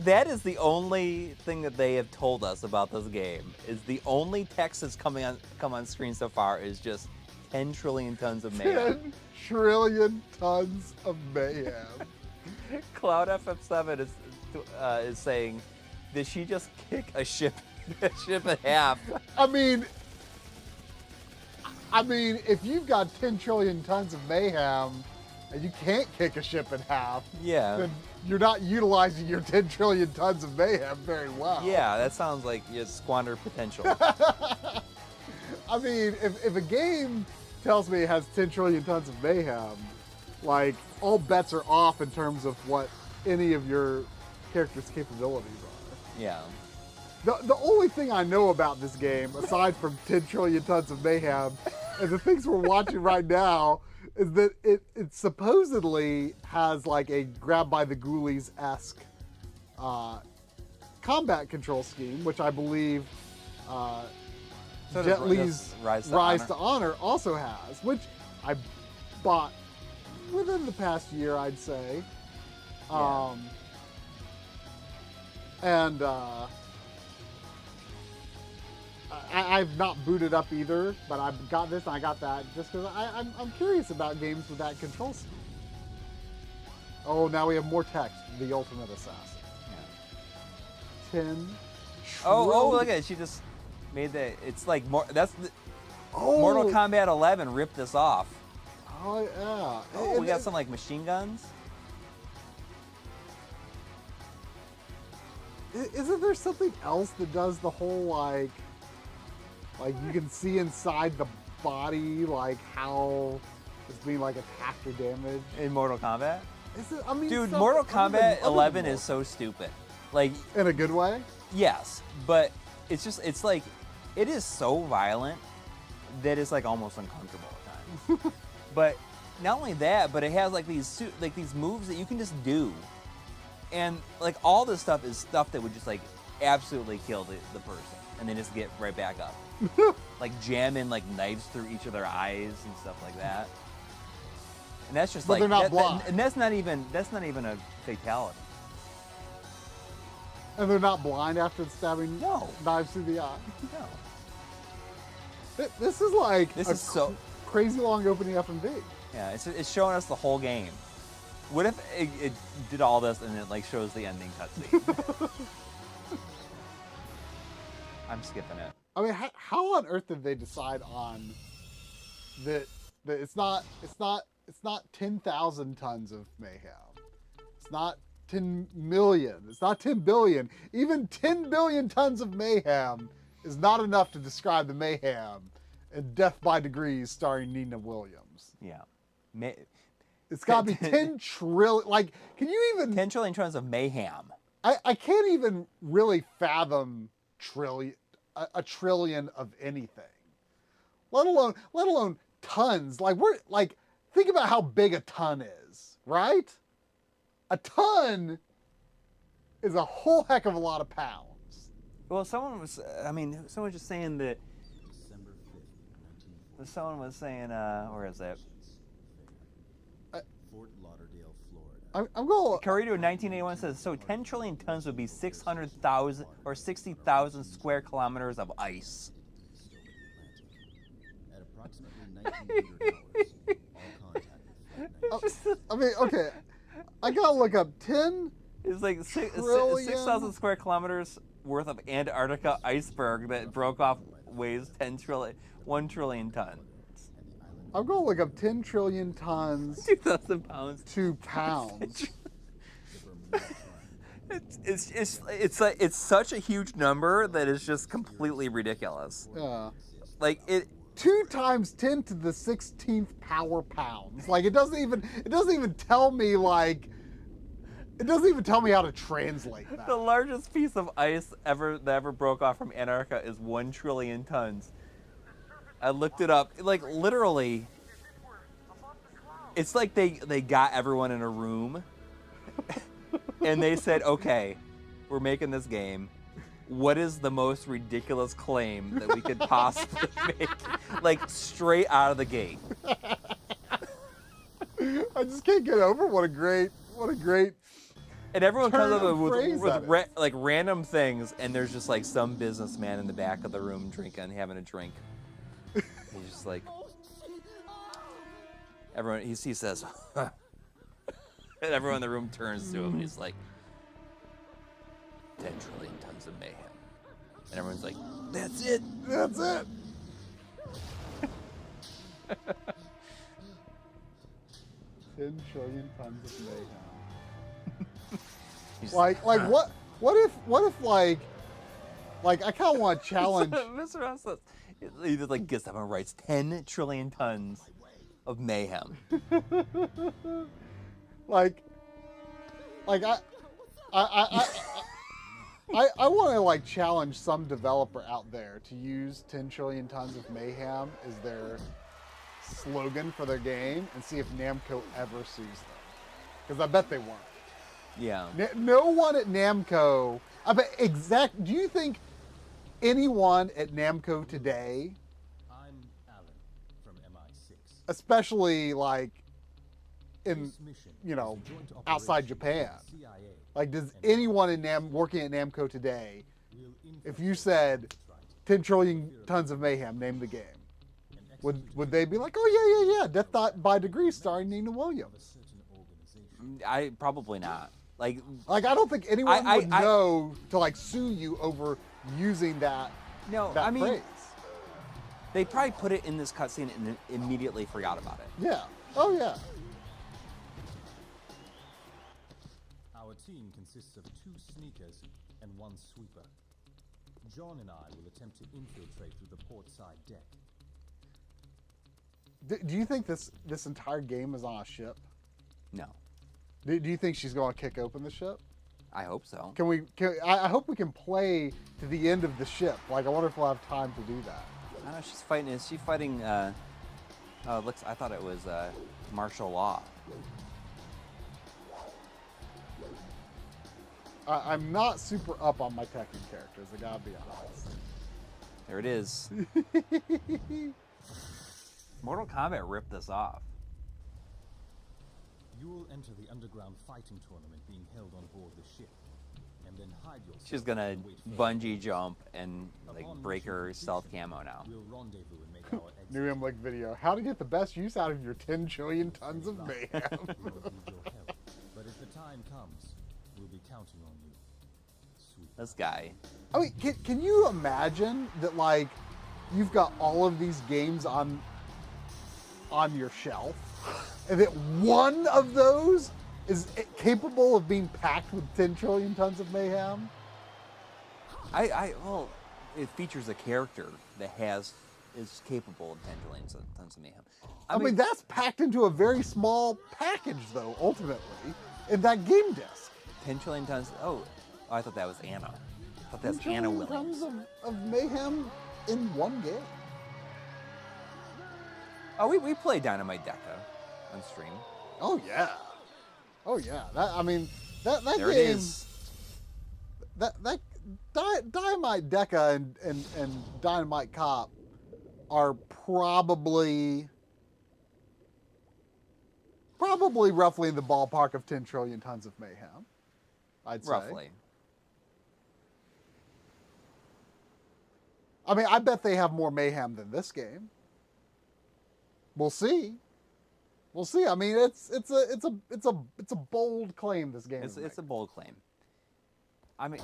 that is the only thing that they have told us about this game. Is the only text that's come on screen so far is just 10 trillion tons of mayhem. 10 trillion tons of mayhem. Cloud FF7 is saying, did she just kick a ship in half? I mean, if you've got 10 trillion tons of mayhem and you can't kick a ship in half, Yeah. then you're not utilizing your 10 trillion tons of mayhem very well. Yeah, that sounds like you squander potential. I mean, if a game tells me it has 10 trillion tons of mayhem, like, all bets are off in terms of what any of your character's capabilities are. Yeah. The only thing I know about this game, aside from 10 trillion tons of mayhem, and the things we're watching right now, is that it supposedly has like a grab by the ghoulies-esque combat control scheme, which I believe So Jet does Li's Rise to Honor also has, which I bought within the past year, I'd say. Yeah. I've not booted up either, but I've got this and I got that just because I'm curious about games with that control scheme. Oh, now we have more text. The Ultimate Assassin. Yeah. 10 Oh, look at it. She just made the. It's like more. That's the, Oh. Mortal Kombat 11 ripped this off. Oh, yeah. Oh, we got some like machine guns. Isn't there something else that does the whole like you can see inside the body, like how it's being like attacked or damaged? In Mortal Kombat? Is it, I mean, Dude, stuff Mortal other Kombat than 11 Mortal- is so stupid. Like, in a good way. yes, but it's like, it is so violent that it's like almost uncomfortable at times. But not only that, but it has like these moves that you can just do. And like all this stuff is stuff that would just like absolutely kill the person and then just get right back up. Like jamming like knives through each of their eyes and stuff like that. And that's just But like they're not blind. and that's not even a fatality. And they're not blind after stabbing No. knives through the eye. No. This is like This a is so crazy long opening FMV. yeah, it's showing us the whole game. What if it did all this and it like shows the ending cutscene? I'm skipping it. I mean, how on earth did they decide on that it's not 10,000 tons of mayhem. It's not 10 million. It's not 10 billion. Even 10 billion tons of mayhem is not enough to describe the mayhem in Death by Degrees starring Nina Williams. Yeah. It's got to be 10 trillion. Like, can you even... 10 trillion tons of mayhem. I can't even really fathom a trillion of anything. Let alone tons. Like, think about how big a ton is, right? A ton is a whole heck of a lot of pounds. Well, someone was just saying that. Someone was saying, where is that? Fort Lauderdale, Florida. I'm going. Corrido in 1981 says, so 10 trillion tons would be 600,000 or 60,000 square kilometers of ice. At approximately 1900 hours, all contact. I mean, okay. I gotta look up 10. It's like Trillion? 6,000 square kilometers worth of Antarctica iceberg that broke off weighs 1 trillion tons. I'm gonna look up 10 trillion tons 2,000 pounds. to pounds. It's such a huge number that it's just completely ridiculous. Yeah. Like it. 2 times 10 to the 16th power pounds. Like it doesn't even tell me like. It doesn't even tell me how to translate that. The largest piece of ice that ever broke off from Antarctica is 1 trillion tons. I looked it up. Like literally, it's like they got everyone in a room and they said, "Okay, we're making this game. What is the most ridiculous claim that we could possibly make?" Like straight out of the gate. I just can't get over what a great. And everyone comes Turn up of phrase with that is. like random things, and there's just like some businessman in the back of the room having a drink. He's just like, everyone. He says, and everyone in the room turns to him, and he's like, 10 trillion tons of mayhem, and everyone's like, that's it. That's it. $10 trillion tons of mayhem. He's Like what if like I kind of want to challenge. Mr. Ross says, he just like gets up and writes 10 trillion tons of mayhem. like I want to like challenge some developer out there to use 10 trillion tons of mayhem as their slogan for their game and see if Namco ever sues them, because I bet they won't. Yeah. No one at Namco. I bet do you think anyone at Namco today, I'm Alan from MI6. especially like in This mission you know is a joint outside operation Japan, with the CIA like does and anyone in working at Namco today, will if you said 10 trillion tons of mayhem, name the game, would they be like, oh yeah, Death by Degrees starring Nina Williams? I probably not. Like I don't think anyone I- would know to like sue you over using that no, that I mean phrase. they probably put it in this cutscene and immediately forgot about it. Yeah. Oh yeah. Our team consists of 2 sneakers and 1 sweeper. John and I will attempt to infiltrate through the port side deck. Do you think this entire game is on a ship? No. Do you think she's going to kick open the ship? I hope so. I hope we can play to the end of the ship. Like, I wonder if we'll have time to do that. I don't know. She's fighting. Is she fighting? Oh, it looks. I thought it was martial law. I'm not super up on my Tekken characters. I gotta be honest. There it is. Mortal Kombat ripped this off. You will enter the underground fighting tournament being held on board the ship, and then hide yourself. She's gonna and wait for bungee jump and like Upon break mission her completion, stealth camo now. We'll rendezvous and make our exit. New MLiG video. How to get the best use out of your 10 trillion tons of mayhem. We don't need your help, but if the time comes, we'll be counting on you. Sweet. This guy. I mean, can you imagine that, like, you've got all of these games on your shelf, and that one of those is capable of being packed with 10 trillion tons of mayhem? Well, it features a character that is capable of 10 trillion tons of mayhem. I mean, that's packed into a very small package, though, ultimately, in that game disc. 10 trillion tons. Oh, I thought that was Anna. I thought that 10 was Anna trillion Williams. tons of mayhem in one game. Oh, we play Dynamite Deca on stream. Oh yeah, oh yeah. That There game. it is. That Dynamite Deca and Dynamite Cop are probably roughly in the ballpark of 10 trillion tons of mayhem. I'd say. Roughly. I mean, I bet they have more mayhem than this game. We'll see. We'll see. I mean, it's a bold claim. This game. It's a bold claim. I mean,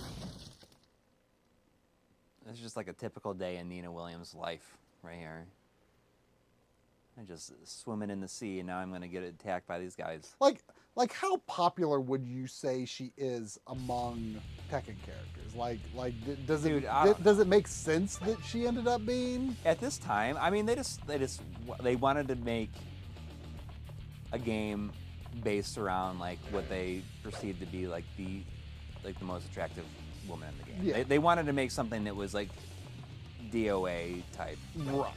it's just like a typical day in Nina Williams' life right here. I'm just swimming in the sea, and now I'm going to get attacked by these guys. Like how popular would you say she is among Tekken characters? Does it make sense that she ended up being? At this time, I mean, they wanted to make a game based around like what they perceived to be like the most attractive woman in the game. Yeah. They wanted to make something that was like DOA type. Right.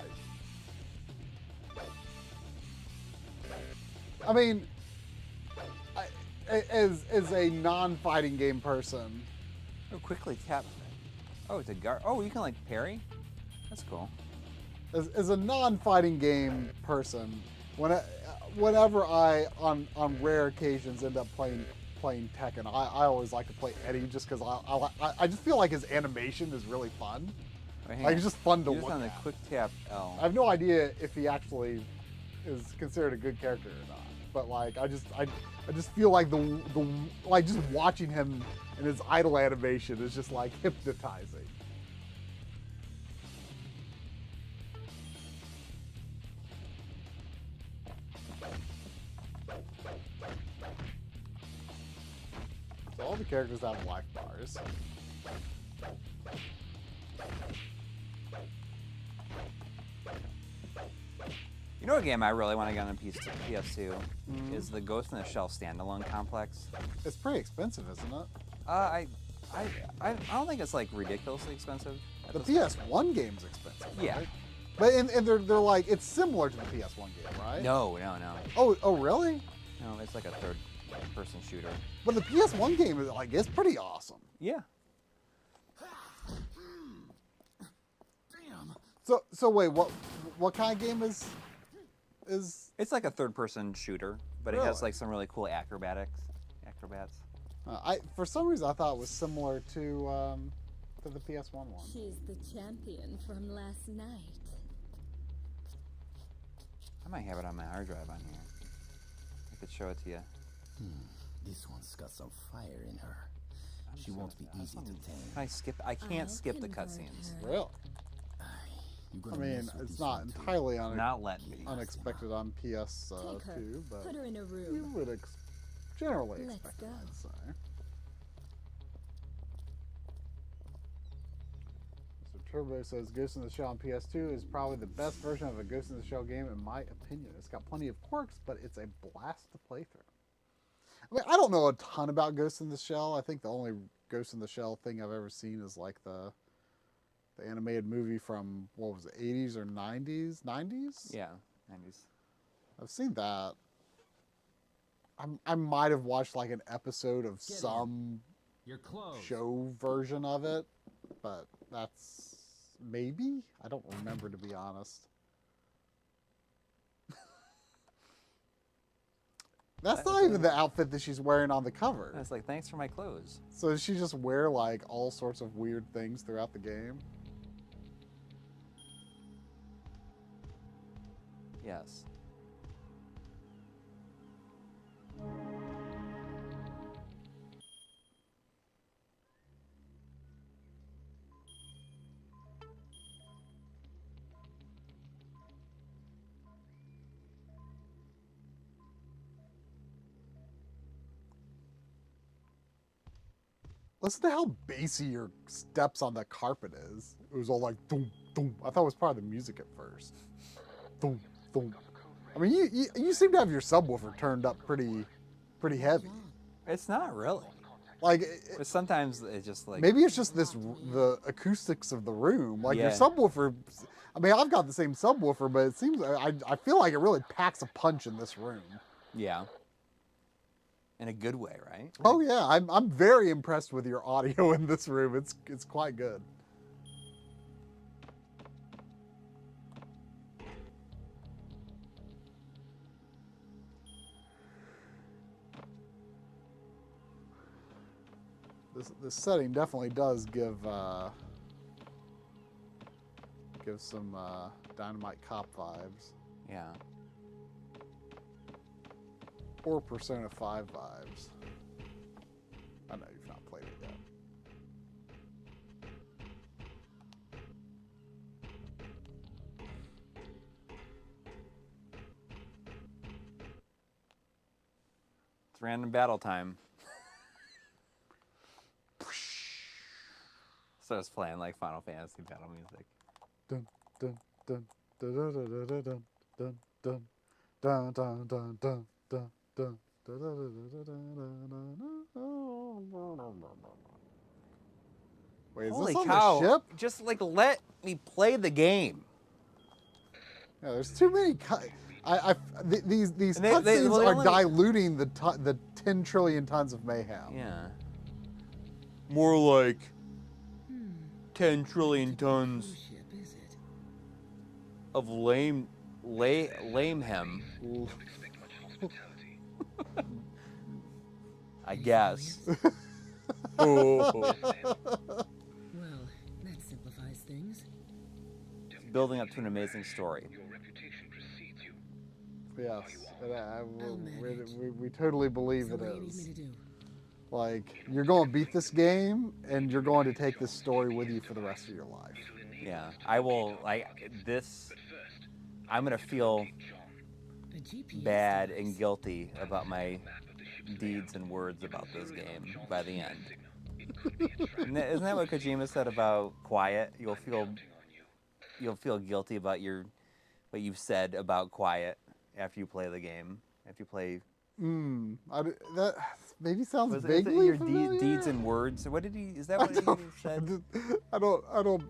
I mean, as a non-fighting game person, Oh, quickly tap. Oh, it's a guard. Oh, you can like parry. That's cool. as a non-fighting game person, whenever I on rare occasions end up playing Tekken, I always like to play Eddie just because I just feel like his animation is really fun. Right here. Like it's just fun to You're just look on the at. quick tap L. I have no idea if he actually is considered a good character or not. But like I just feel like the like just watching him and his idle animation is just like hypnotizing. So all the characters have life bars. You know what game I really want to get on PS2 is the Ghost in the Shell standalone complex. It's pretty expensive, isn't it? I don't think it's like ridiculously expensive. at The this point. PS1 game's expensive. Yeah. Right? But and they're like it's similar to the PS1 game, right? No. Oh really? No, it's like a third-person shooter. But the PS1 game is like it's pretty awesome. Yeah. So wait, what kind of game is? It's like a third-person shooter, but it Really? has like some really cool acrobats. For some reason I thought it was similar to the PS1 one. She's the champion from last night. I might have it on my hard drive on here. I could show it to you. This one's got some fire in her. She just won't be gonna- easy to tame. Can I skip? I can't I'll skip the convert cutscenes. her. Really? You I gotta mean, mess with it's this not one, too. entirely Not letting me. unexpected on Take her. PS2, but Put her in a you room. would generally Let's expect go. it, I'd say. Turbo says Ghost in the Shell on PS2 is probably the best version of a Ghost in the Shell game in my opinion. It's got plenty of quirks, but it's a blast to play through. I mean, I don't know a ton about Ghost in the Shell. I think the only Ghost in the Shell thing I've ever seen is like the animated movie from, what was it, 80s or 90s? 90s? Yeah, 90s. I've seen that. I might have watched like an episode of some You're closed. show version of it, but that's maybe? I don't remember, to be honest. That's not even the outfit that she's wearing on the cover. I was like, thanks for my clothes. So does she just wear like all sorts of weird things throughout the game? Yes. Listen to how bassy your steps on the carpet is. It was all like boom, boom. I thought it was part of the music at first. Boom, boom. I mean, you seem to have your subwoofer turned up pretty heavy. It's not really. Like, But sometimes it's just like... maybe it's just the acoustics of the room. Like your Yeah. subwoofer. I mean, I've got the same subwoofer, but it seems I feel like it really packs a punch in this room. Yeah. In a good way, right? Oh yeah, I'm very impressed with your audio in this room. It's quite good. This setting definitely does give some Dynamite Cop vibes, Yeah. or Persona 5 vibes. I know you've not played it yet. It's random battle time. So it's playing like Final Fantasy battle music. Dun dun dun dun dun dun dun dun dun dun dun dun dun dun dun. Wait, is Holy this on cow. the ship? Just like let me play the game. Yeah, there's too many. These And they- cutscenes well, they are only- diluting the 10 trillion tons of mayhem. Yeah. More like 10 trillion tons of lameham. I guess. Oh. Well, that simplifies things. Building up to an amazing story. Yes, we totally believe So it what do you need me is. to do? Like, you're going to beat this game, and you're going to take this story with you for the rest of your life. Yeah, I will, I'm gonna feel A GPS bad device. and guilty about my deeds and words about this game by the end. Isn't that what Kojima said about Quiet? You'll feel guilty about what you've said about Quiet after you play the game. After you play, That maybe sounds was it vaguely your familiar. deeds and words? What did he? Is that what he said? I don't.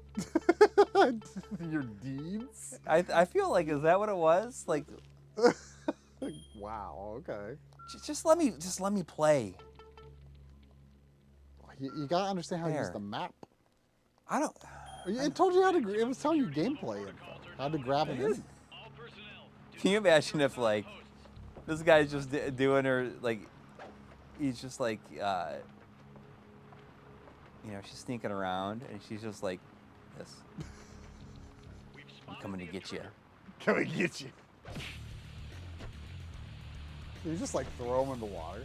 Your deeds? I feel like, is that what it was? Like, Wow. Okay. just let me play. You gotta understand how to use There. the map. I don't. It told you how to. It was telling you gameplay info. How to grab it in. Can you imagine if like this guy's just doing her like he's just like she's sneaking around and she's just like this. I'm coming to get you. Can we get you? You just like throw them in the water.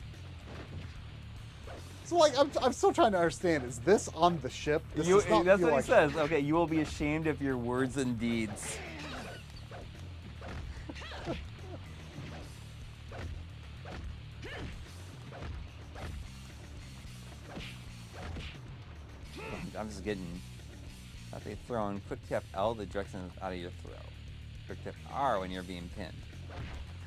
So like I'm still trying to understand. Is this on the ship? This does not That's feel what he like- says. Okay, you will be ashamed of your words and deeds. I'm just getting Thought they'd thrown quick tap L to direct them out of your throw. Quick tap R when you're being pinned.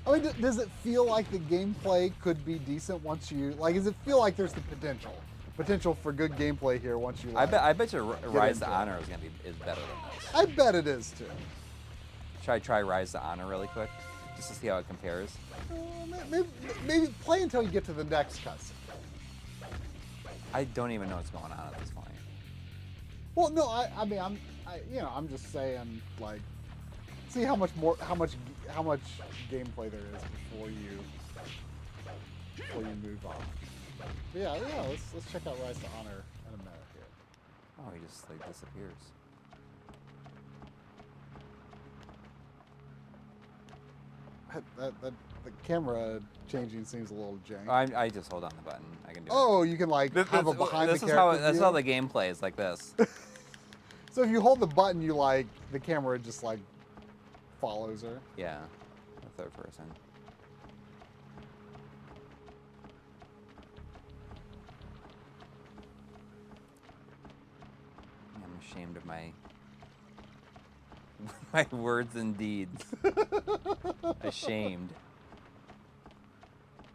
I mean, does it feel like the gameplay could be decent once you like? Does it feel like there's the potential for good gameplay here once you? Like, I bet you Rise to into it. Honor is better than this. I bet it is too. Should I try Rise to Honor really quick, just to see how it compares? Maybe play until you get to the next cutscene. I don't even know what's going on at this point. Well, no, I mean, I'm just saying, like, see how much gameplay there is before you move on. But yeah, let's check out Rise to Honor in a minute here. Oh, he just like disappears. The camera changing seems a little jank. I just hold on the button. I can do it. Oh, you can like have a behind the character That's view? how the game plays, like this. So if you hold the button, you like the camera just like follows her. Yeah, the third person. I'm ashamed of my words and deeds. Ashamed.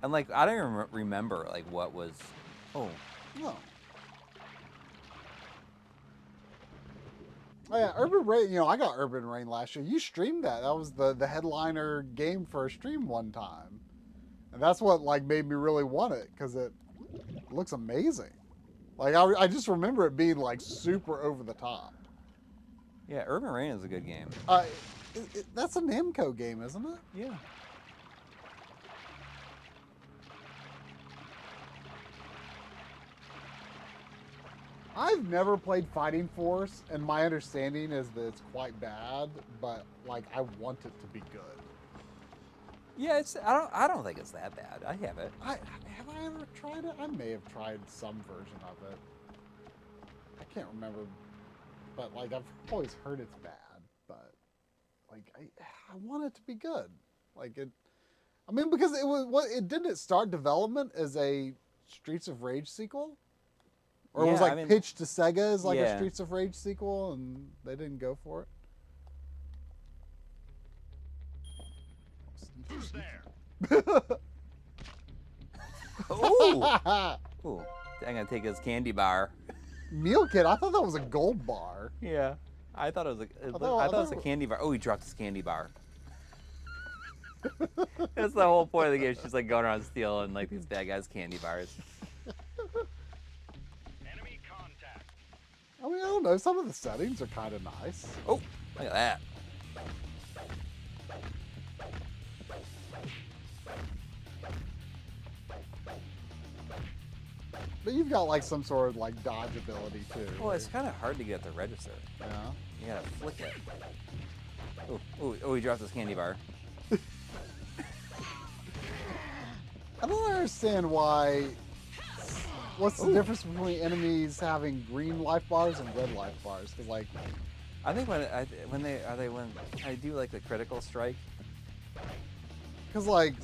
And like I don't even remember like what was. Oh. No. Oh yeah, Urban Rain. You know, I got Urban Rain last year. You streamed that. That was the headliner game for a stream one time, and that's what like made me really want it because it looks amazing. Like I just remember it being like super over the top. Yeah, Urban Rain is a good game. That's a Namco game, isn't it? Yeah. I've never played Fighting Force, and my understanding is that it's quite bad, but like I want it to be good. Yeah, it's. I don't think it's that bad. I have it. Have I ever tried it? I may have tried some version of it. I can't remember, but like I've always heard it's bad. But like I want it to be good. Like it. I mean, because it didn't start development as a Streets of Rage sequel. Or it was like pitched to Sega as like a Streets of Rage sequel, and they didn't go for it. Who's there? Ooh. Ooh. I'm gonna take his candy bar. Meal Kit. I thought that was a gold bar. Yeah. I thought it was I thought it was a candy bar. Oh, he dropped his candy bar. That's the whole point of the game. She's like going around stealing like these bad guys' candy bars. Enemy contact. I mean, I don't know. Some of the settings are kind of nice. Oh, look at that. But you've got like some sort of like dodge ability too. Well, it's kind of hard to get the register. Yeah. You gotta flick it. Oh, he dropped his candy bar. I don't understand why. What's the difference between enemies having green life bars and red life bars? Because like, I think when I do like the critical strike. because like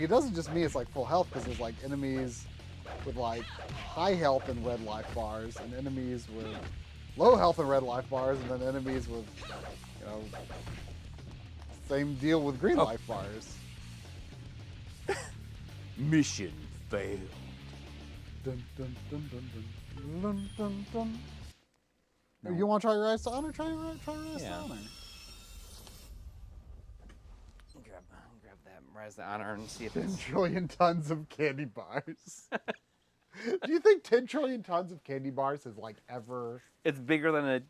it doesn't just mean it's like full health. Because there's like enemies with like high health and red life bars, and enemies with low health and red life bars, and then enemies with, you know, same deal with green life bars. Mission failed. Dun, dun, dun, dun, dun, dun, dun, dun. No. You want to try Rise to Honor? Try Rise to Honor. Grab that Rise to Honor and see if 10 it's... trillion tons of candy bars. Do you think 10 trillion tons of candy bars has like ever... It's bigger than a...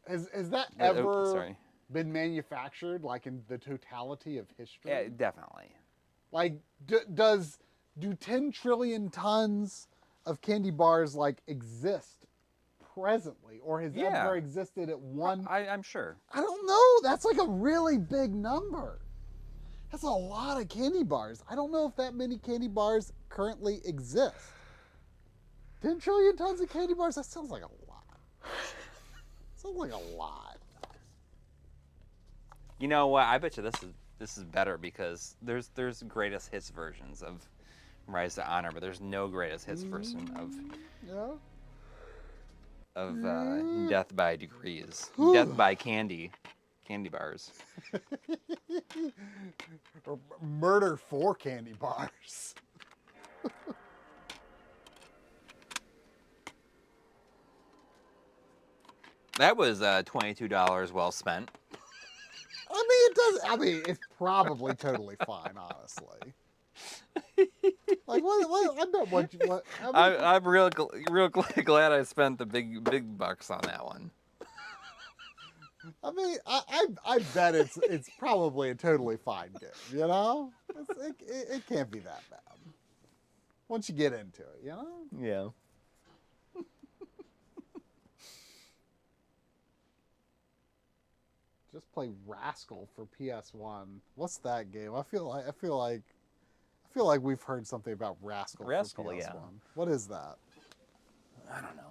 Has that ever been manufactured like in the totality of history? Yeah, definitely. Like, do 10 trillion tons of candy bars like exist presently, or has ever existed at one? I'm sure. I don't know. That's like a really big number. That's a lot of candy bars. I don't know if that many candy bars currently exist. 10 trillion tons of candy bars? That sounds like a lot. Sounds like a lot. You know what? I bet you this is better because there's greatest hits versions of Rise to Honor, but there's no greatest hits version of... Yeah. of death by degrees, death by candy bars. Or murder for candy bars. That was $22 well spent. I mean, it does. I mean, it's probably totally fine, honestly. Like what? I bet what. I mean, I'm real glad I spent the big bucks on that one. I mean, I bet it's probably a totally fine game. You know, it can't be that bad once you get into it. You know. Yeah. Just play Rascal for PS1. What's that game? I feel like we've heard something about Rascal for PS1. Yeah. What is that? I don't know.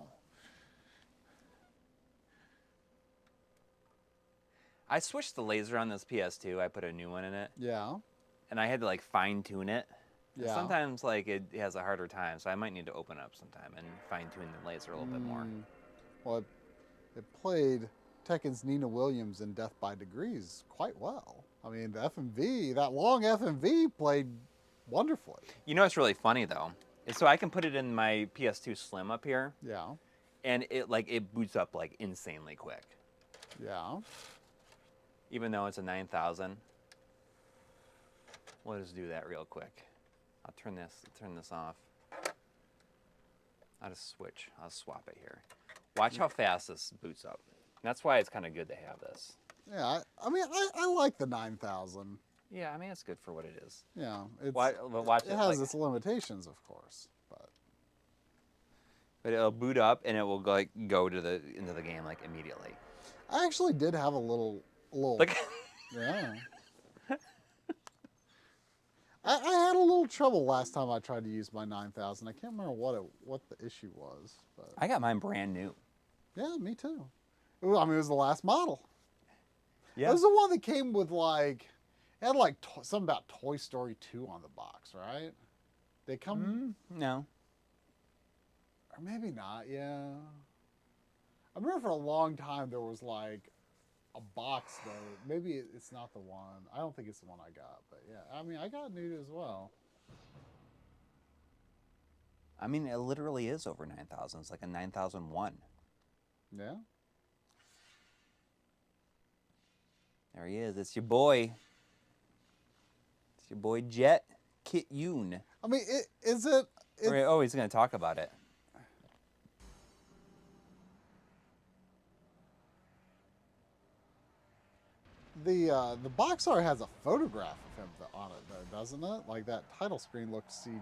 I switched the laser on this PS2. I put a new one in it. Yeah. And I had to like fine tune it. And Yeah. sometimes like it has a harder time, so I might need to open up sometime and fine tune the laser a little bit more. Well, it played Tekken's Nina Williams in Death by Degrees quite well. I mean, the FMV, that long FMV played wonderfully. You know what's really funny though? Is so I can put it in my PS2 Slim up here, Yeah. and it boots up like insanely quick. Yeah. Even though it's a 9000. We'll just do that real quick. I'll turn this off. I'll just switch. I'll swap it here. Watch how fast this boots up. That's why it's kind of good to have this. Yeah. I mean, I like the 9000. Yeah, I mean it's good for what it is. Yeah. It's, Watch it has its limitations, of course, but it'll boot up and it will go into the game like immediately. I actually did have a little. Like, Yeah. I had a little trouble last time I tried to use my 9000. I can't remember what the issue was, but I got mine brand new. yeah, me too. I mean, it was the last model. Yeah. It was the one that came with like, it had like something about Toy Story 2 on the box, right? They come, No. or maybe not. Yeah. I remember for a long time there was like a box though. Maybe it's not the one. I don't think it's the one I got, but yeah. I mean, I got new as well. I mean, it literally is over 9000. It's like a 9001. Yeah. There he is. It's your boy. It's your boy Jet Kit Yoon. I mean, is it? Oh, he's going to talk about it. The box art has a photograph of him on it, though, doesn't it? Like that title screen looked CG.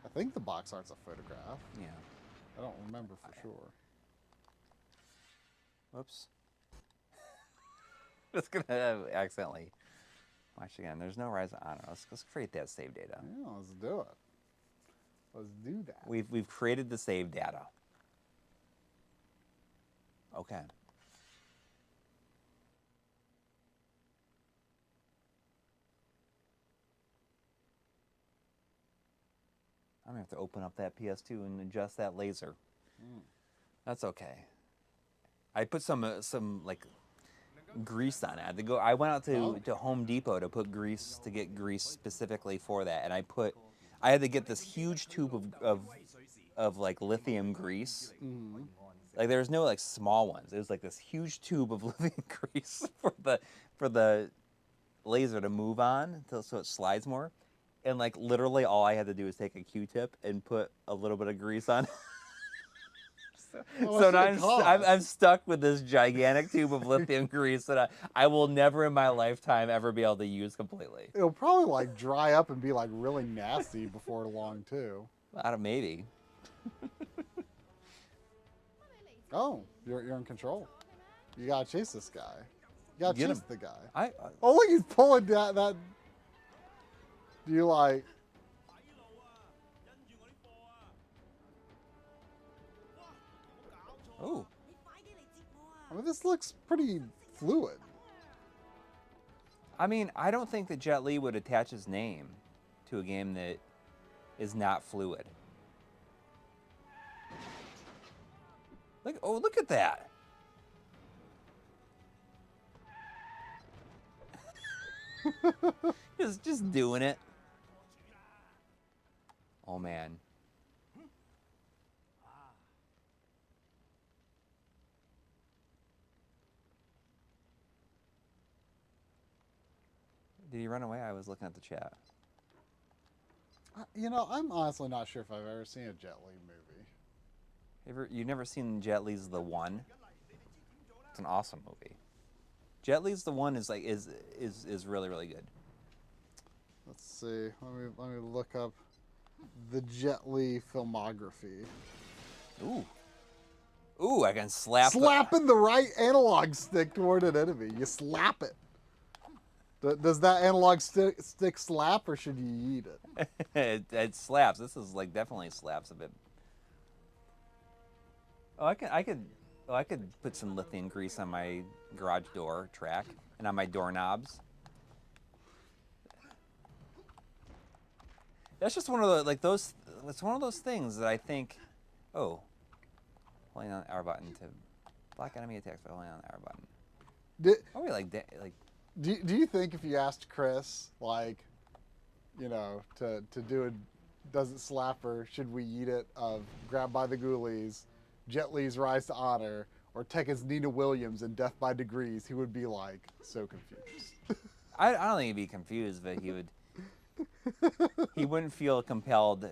I think the box art's a photograph. Yeah. I don't remember for sure. Whoops. Just going to accidentally watch again. There's no rise. I don't know. Let's create that save data. Yeah, let's do it. Let's do that. We've created the save data. Okay. I'm gonna have to open up that PS2 and adjust that laser. That's okay. I put some like grease on it. I went out to Home Depot to put grease to get grease specifically for that, and I had to get this huge tube of like lithium grease. Like there's no like small ones. It was like this huge tube of lithium grease for the laser to move on so it slides more. And like literally all I had to do was take a Q-tip and put a little bit of grease on. So now I'm stuck with this gigantic tube of lithium grease that I will never in my lifetime ever be able to use completely. It'll probably like dry up and be like really nasty before long too. I don't maybe. Oh, you're in control. You gotta chase this guy. You gotta Get chase him. the guy. I Oh look, he's pulling down that. Do you like? oh. I mean, this looks pretty fluid. I mean, I don't think that Jet Li would attach his name to a game that is not fluid. Look at that. just doing it. Oh man. Did he run away? I was looking at the chat. You know, I'm honestly not sure if I've ever seen a Jet Li movie. You've never seen Jet Li's The One? It's an awesome movie. Jet Li's The One is really, really good. Let's see. Let me look up the Jet Li filmography. Ooh, I can Slapping the right analog stick toward an enemy. You slap it. Does that analog stick slap, or should you eat it? It slaps. This is like definitely slaps a bit. Oh, I could put some lithium grease on my garage door track and on my doorknobs. That's just one of the it's one of those things that I think. Oh, holding on R button to block enemy attacks by holding on R button. Oh, we like. Do you think if you asked Chris, like, you know, to do a Does It Slap Her, Should We Eat It, of Grabbed by the Ghoulies, Jet Li's Rise to Honor, or Tekken's Nina Williams in Death by Degrees, he would be like so confused. I don't think he'd be confused, but he wouldn't feel compelled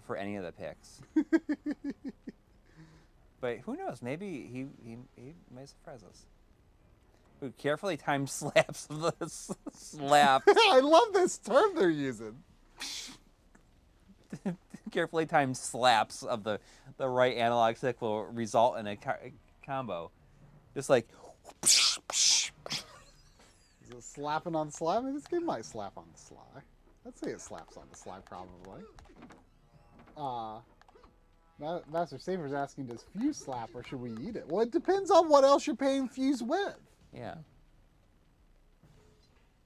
for any of the picks. But who knows? Maybe he may surprise us. Ooh, carefully timed slaps of the slap. I love this term they're using. Carefully timed slaps of the right analog stick will result in a combo. Just like. Is it slapping on the sly? I mean, this game might slap on the sly. I'd say it slaps on the sly, probably. Master Saber's asking, does Fuse slap or should we eat it? Well, it depends on what else you're paying Fuse with. Yeah.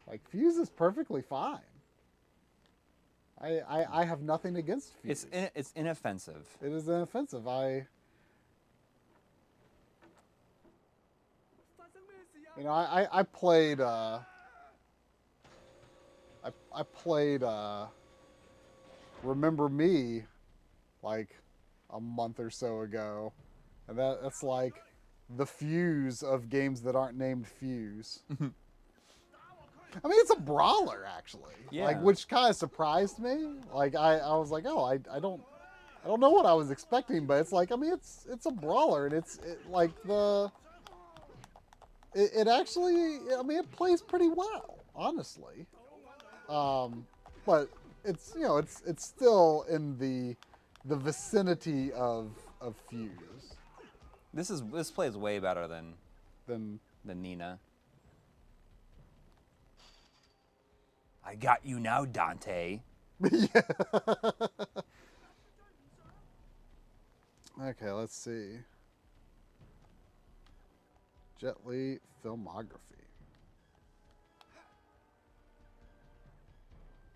Like, Fuse is perfectly fine. I have nothing against Fuse. It's inoffensive. It is inoffensive. I played I played Remember Me like a month or so ago, and that's like the Fuse of games that aren't named Fuse. I mean, it's a brawler actually. Yeah. Like, which kind of surprised me. Like I was like, oh, I don't know what I was expecting, but it's like, I mean, it's a brawler, and it actually, I mean, it plays pretty well, honestly. But it's, you know, it's still in the vicinity of Fuse. This plays way better than Nina. I got you now, Dante. Yeah. Okay, let's see. Jet Li filmography.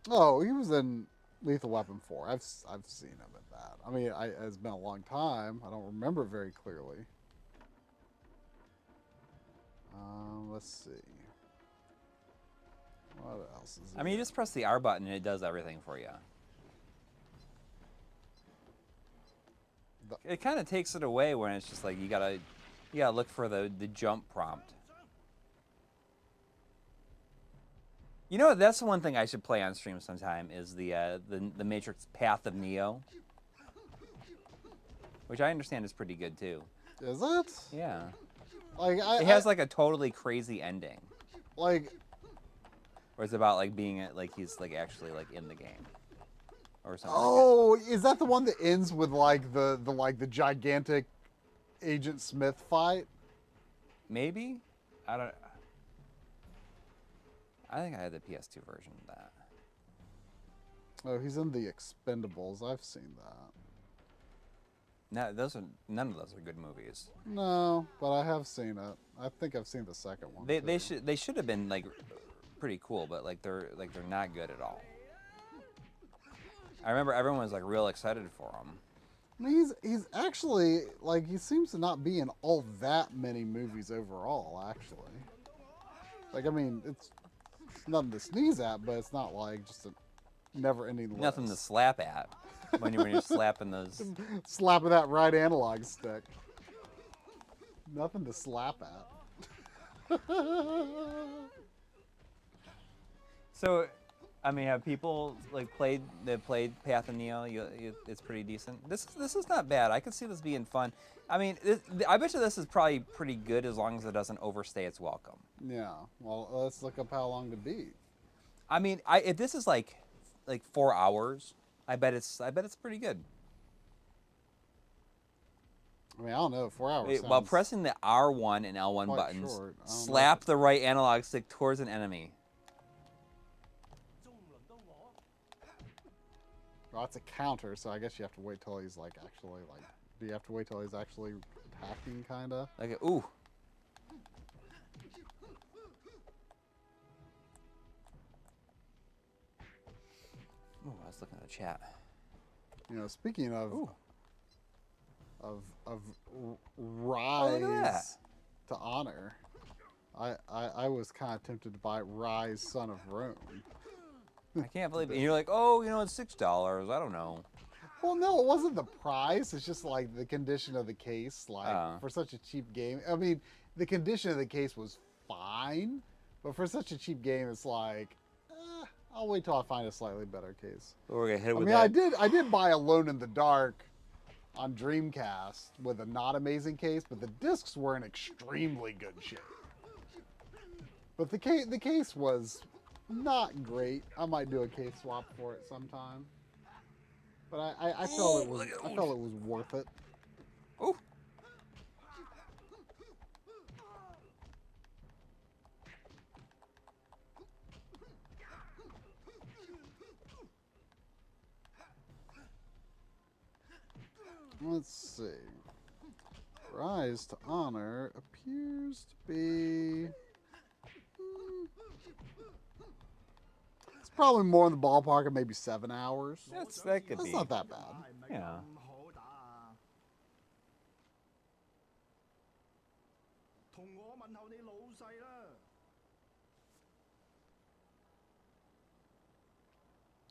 Oh, he was in Lethal Weapon 4. I've seen him in that. I mean, it's been a long time. I don't remember it very clearly. Let's see. What else is there? I mean, you just press the R button and it does everything for you. It kind of takes it away when it's just like you gotta look for the jump prompt. You know, that's the one thing I should play on stream sometime is the Matrix Path of Neo, which I understand is pretty good too. Is it? Yeah. Like it has like a totally crazy ending. Like, where it's about like being like he's like actually like in the game, or something. oh, is that the one that ends with like the gigantic Agent Smith fight? Maybe. I think I had the PS2 version of that. Oh, he's in the Expendables. I've seen that. No, none of those are good movies. No, but I have seen it. I think I've seen the second one. They should have been like pretty cool, but like they're not good at all. I remember everyone was like real excited for them. I mean, he's actually, like, he seems to not be in all that many movies overall, actually. Like, I mean, it's nothing to sneeze at, but it's not like just a never-ending list. Nothing to slap at when you're slapping those. Slapping that right analog stick. Nothing to slap at. So, I mean, have people like played Path of Neo? It's pretty decent. This is not bad. I can see this being fun. I mean, I bet you this is probably pretty good as long as it doesn't overstay its welcome. Yeah. Well, let's look up how long to beat. I mean, if this is like 4 hours, I bet it's pretty good. I mean, I don't know. 4 hours. While pressing the R1 and L1 quite buttons, short. I don't know. slap the right analog stick towards an enemy. Well, it's a counter, so I guess you have to wait till he's like actually like. Do you have to wait till he's actually attacking, kinda? Like, ooh. Ooh, I was looking at the chat. You know, speaking of Ooh. of Oh, Rise look at that. to Honor, I was kind of tempted to buy Rise Son of Rome. I can't believe it. And you're like, oh, you know, it's $6. I don't know. Well, no, it wasn't the price. It's just like the condition of the case. Like for such a cheap game, I mean, the condition of the case was fine, but for such a cheap game, it's like, I'll wait till I find a slightly better case. We're gonna hit it I with mean, that. I did buy Alone in the Dark on Dreamcast with a not amazing case, but the discs were in extremely good shape. But the case was not great. I might do a case swap for it sometime. But I felt it was worth it. Ooh. Let's see. Rise to Honor appears to be... It's probably more in the ballpark of maybe 7 hours. That could That's be. not that bad. Yeah.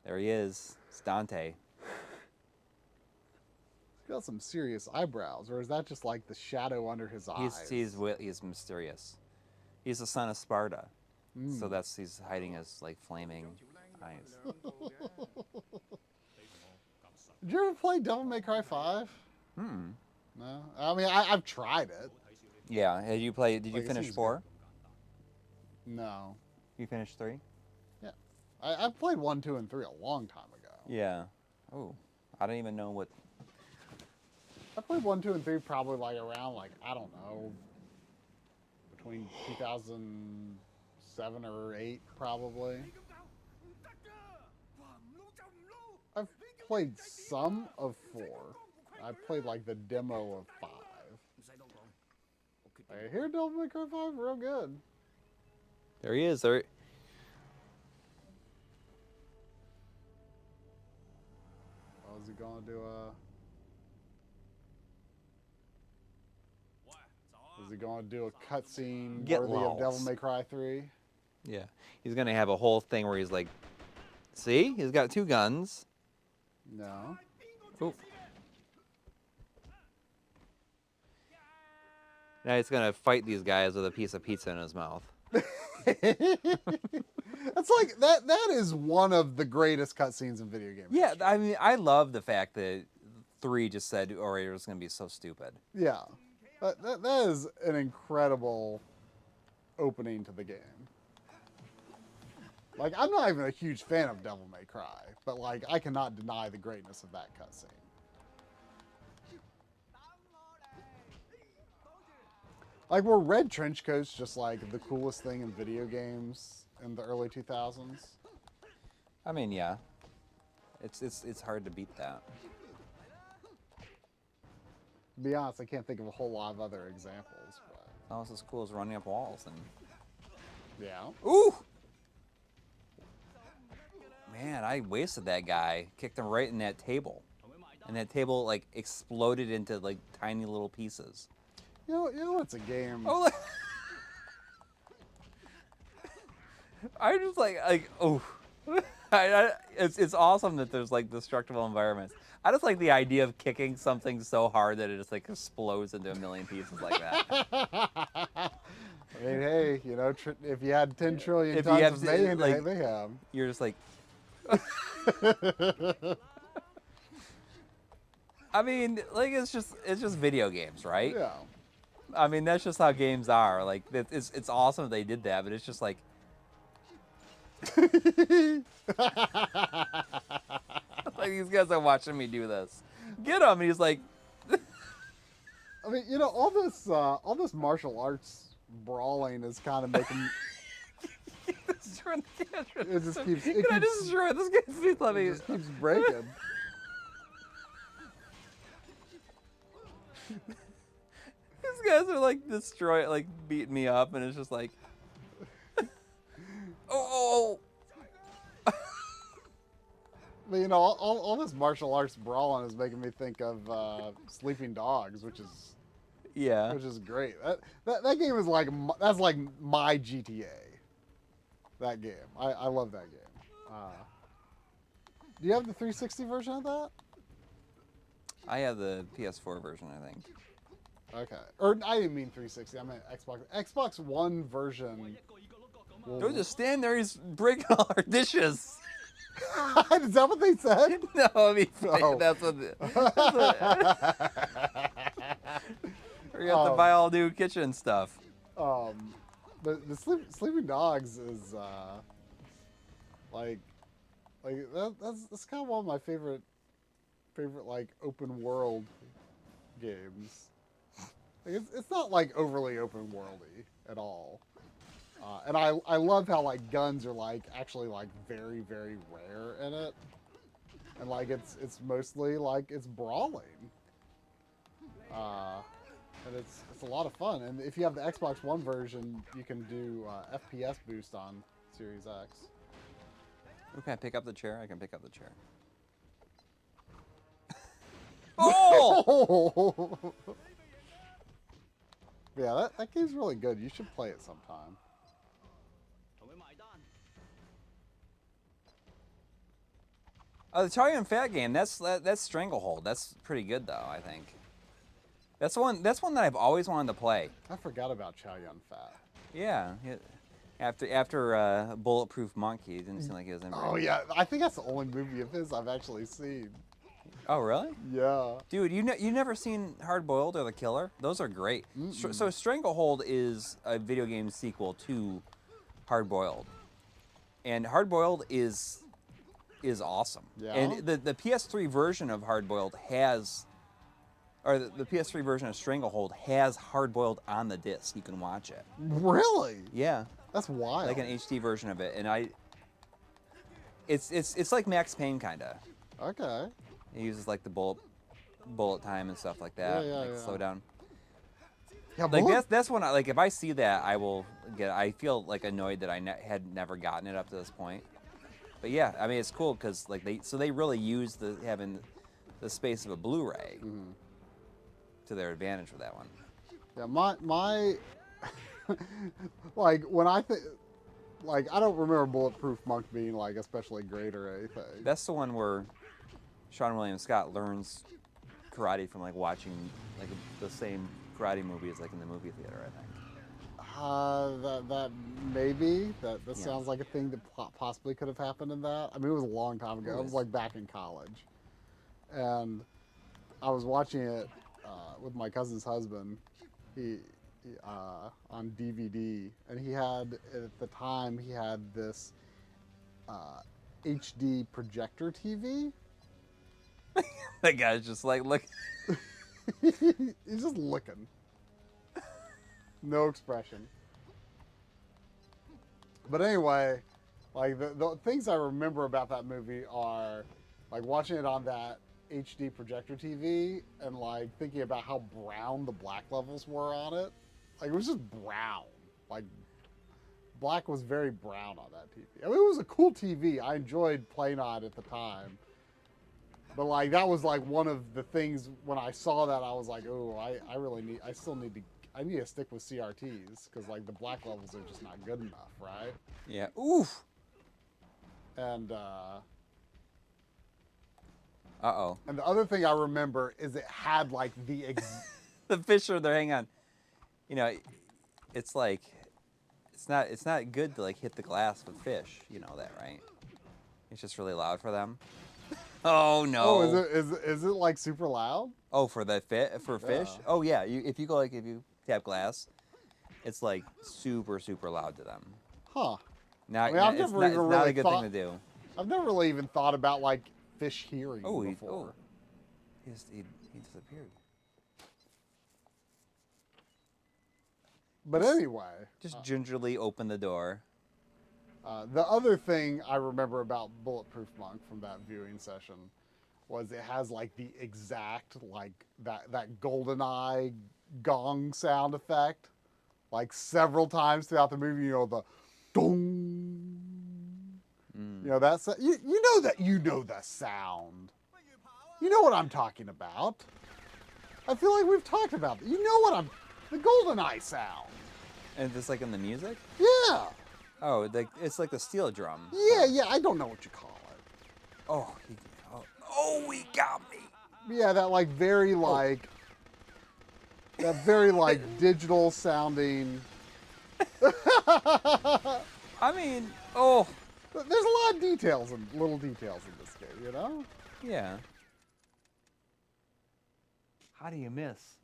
There he is. It's Dante. He's got some serious eyebrows, or is that just like the shadow under his eyes? He's mysterious. He's the son of Sparta. So he's hiding his like flaming eyes. Did you ever play Devil May Cry 5? No? I mean, I've tried it. Yeah. Did you Like, it finish seems 4? No. You finished 3? Yeah. I played 1, 2, and 3 a long time ago. Yeah. Oh, I don't even know what. I played 1, 2, and 3 probably like around like, I don't know, between 2007 or 8 probably. I've played some of 4. I played like the demo of 5. I hear Devil May Cry 5 real good. There he is. There. Oh, is he gonna do Is he gonna do a cutscene Get worthy of Devil lost. May Cry 3? Yeah. He's gonna have a whole thing where he's like, see, he's got 2 guns. No. Ooh. Now he's gonna fight these guys with a piece of pizza in his mouth. That's like that is one of the greatest cutscenes in video game Yeah, history. I mean, I love the fact that 3 just said Orator was gonna be so stupid. Yeah. That is an incredible opening to the game. Like, I'm not even a huge fan of Devil May Cry, but like, I cannot deny the greatness of that cutscene. Like, were red trench coats just like the coolest thing in video games in the early 2000s? I mean, yeah, it's hard to beat that. To be honest, I can't think of a whole lot of other examples, but Almost as cool as running up walls and. yeah. Ooh! Man, I wasted that guy. Kicked him right in that table. and that table like exploded into like tiny little pieces. You know what's a game? Oh, look. I just like oh, it's awesome that there's like destructible environments. I just like the idea of kicking something so hard that it just like explodes into a million pieces like that. I mean, hey, you know, if you had 10 trillion If you tons have of to, mayhem, like- they have. You're just like, I mean, like it's just video games, right? Yeah. I mean, that's just how games are. Like it's awesome that they did that, but it's just like. Like these guys are watching me do this. Get him! And he's like, I mean, you know, all this martial arts brawling is kind of making. destroying the camera. It just keeps. Can I just destroy this guy's feet? Let me. It just keeps breaking. These guys are like destroying, like beating me up, and it's just like, oh. But you know, all this martial arts brawling is making me think of Sleeping Dogs, which is Yeah. great. That game is like that's like my GTA. That game, I love that game. Do you have the 360 version of that? I have the PS4 version, I think. Okay, or I didn't mean 360. I meant Xbox. Xbox One version. Don't just stand there. He's breaking all our dishes. Is that what they said? No, I mean Oh. that's what. We have to buy all new kitchen stuff. The Sleeping Dogs is like that's kind of one of my favorite like open world games. Like it's not like overly open worldy at all. And I love how like guns are like actually like very, very rare in it. And like it's mostly like it's brawling. And it's a lot of fun. And if you have the Xbox One version, you can do FPS boost on Series X. Who can I pick up the chair? I can pick up the chair. Oh! Yeah, that game's really good. You should play it sometime. The Chow Yun Fat game. That's Stranglehold. That's pretty good though. I think. That's one that I've always wanted to play. I forgot about Chow Yun Fat. Yeah. After Bulletproof Monk, he didn't seem like he was in. Oh yeah, I think that's the only movie of his I've actually seen. Oh really? Yeah. Dude, you never seen Hard Boiled or The Killer? Those are great. So Stranglehold is a video game sequel to Hard Boiled, and Hard Boiled is awesome. Yeah. And the PS3 version of Hard Boiled has, or the PS3 version of Stranglehold has Hard Boiled on the disc. You can watch it. Really? Yeah. That's wild. Like an HD version of it, and it's like Max Payne kinda. Okay. It uses like the bullet time and stuff like that. Yeah, like yeah. slow down. Yeah, Like that's when like if I see that I will get. I feel like annoyed that I had never gotten it up to this point. But yeah, I mean it's cool because like they really use having the space of a Blu-ray to their advantage with that one. Yeah, my like when I think, like I don't remember Bulletproof Monk being like especially great or anything. That's the one where Sean William Scott learns karate from like watching like the same karate movies like in the movie theater, I think. That maybe that Yeah. sounds like a thing that possibly could have happened in that. I mean, it was a long time ago. It was like back in college, and I was watching it with my cousin's husband. He on DVD, and he had at the time he had this HD projector TV. That guy's just like look. He's just looking. No expression. But anyway, like the things I remember about that movie are like watching it on that HD projector TV and like thinking about how brown the black levels were on it. Like it was just brown. Like black was very brown on that TV. I mean, it was a cool TV. I enjoyed playing on it at the time. But like that was like one of the things when I saw that I was like, oh, I need to stick with CRTs because like the black levels are just not good enough, right? Yeah. Oof. And Uh-oh. and the other thing I remember is it had like the The fish are there. Hang on. You know, it's like it's not good to like hit the glass with fish. You know that, right? It's just really loud for them. Oh no. Oh, is it like super loud? Oh, for the fish? Yeah. Oh yeah. If you tap glass, it's like super loud to them. Huh. Now I mean, I've it's never not, even it's not really a good thing to do. I've never really even thought about like fish hearing Oh, before. he disappeared. But anyway, Just gingerly open the door. the other thing I remember about Bulletproof Monk from that viewing session was it has like the exact like that GoldenEye gong sound effect, like several times throughout the movie. You know the dong. You know that you know the sound. You know what I'm talking about. I feel like we've talked about it. You know what the GoldenEye sound. And it's like in the music? Yeah. Oh, it's like the steel drum. Yeah, I don't know what you call it. Oh, he got me. Yeah, that like very like that very like digital sounding. I mean, oh. There's a lot of details and little details in this game, you know? Yeah. How do you miss?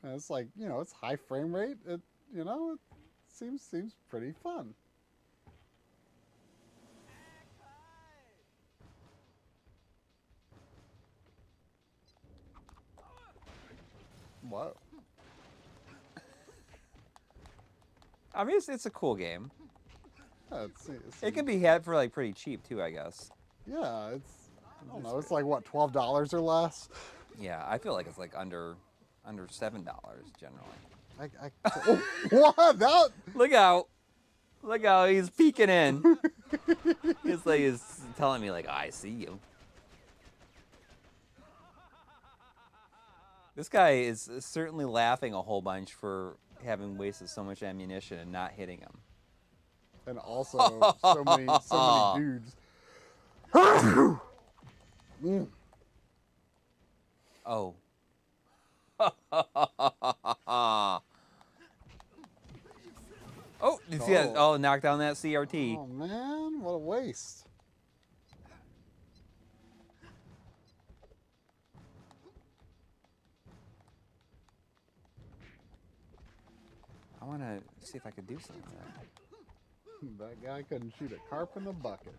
And it's like, you know, it's high frame rate. It seems pretty fun. Whoa. I mean, it's a cool game. Yeah, It can be had for like pretty cheap too, I guess. Yeah, I don't know. It's like what, $12 or less. Yeah, I feel like it's like under $7 generally. Oh, what? That? Look out! He's peeking in. he's telling me like, I see you. This guy is certainly laughing a whole bunch for having wasted so much ammunition and not hitting him. And also so many dudes. Oh. Oh, you see that? Oh, knock down that CRT. Oh man, what a waste. I want to see if I could do something. That guy couldn't shoot a carp in the bucket.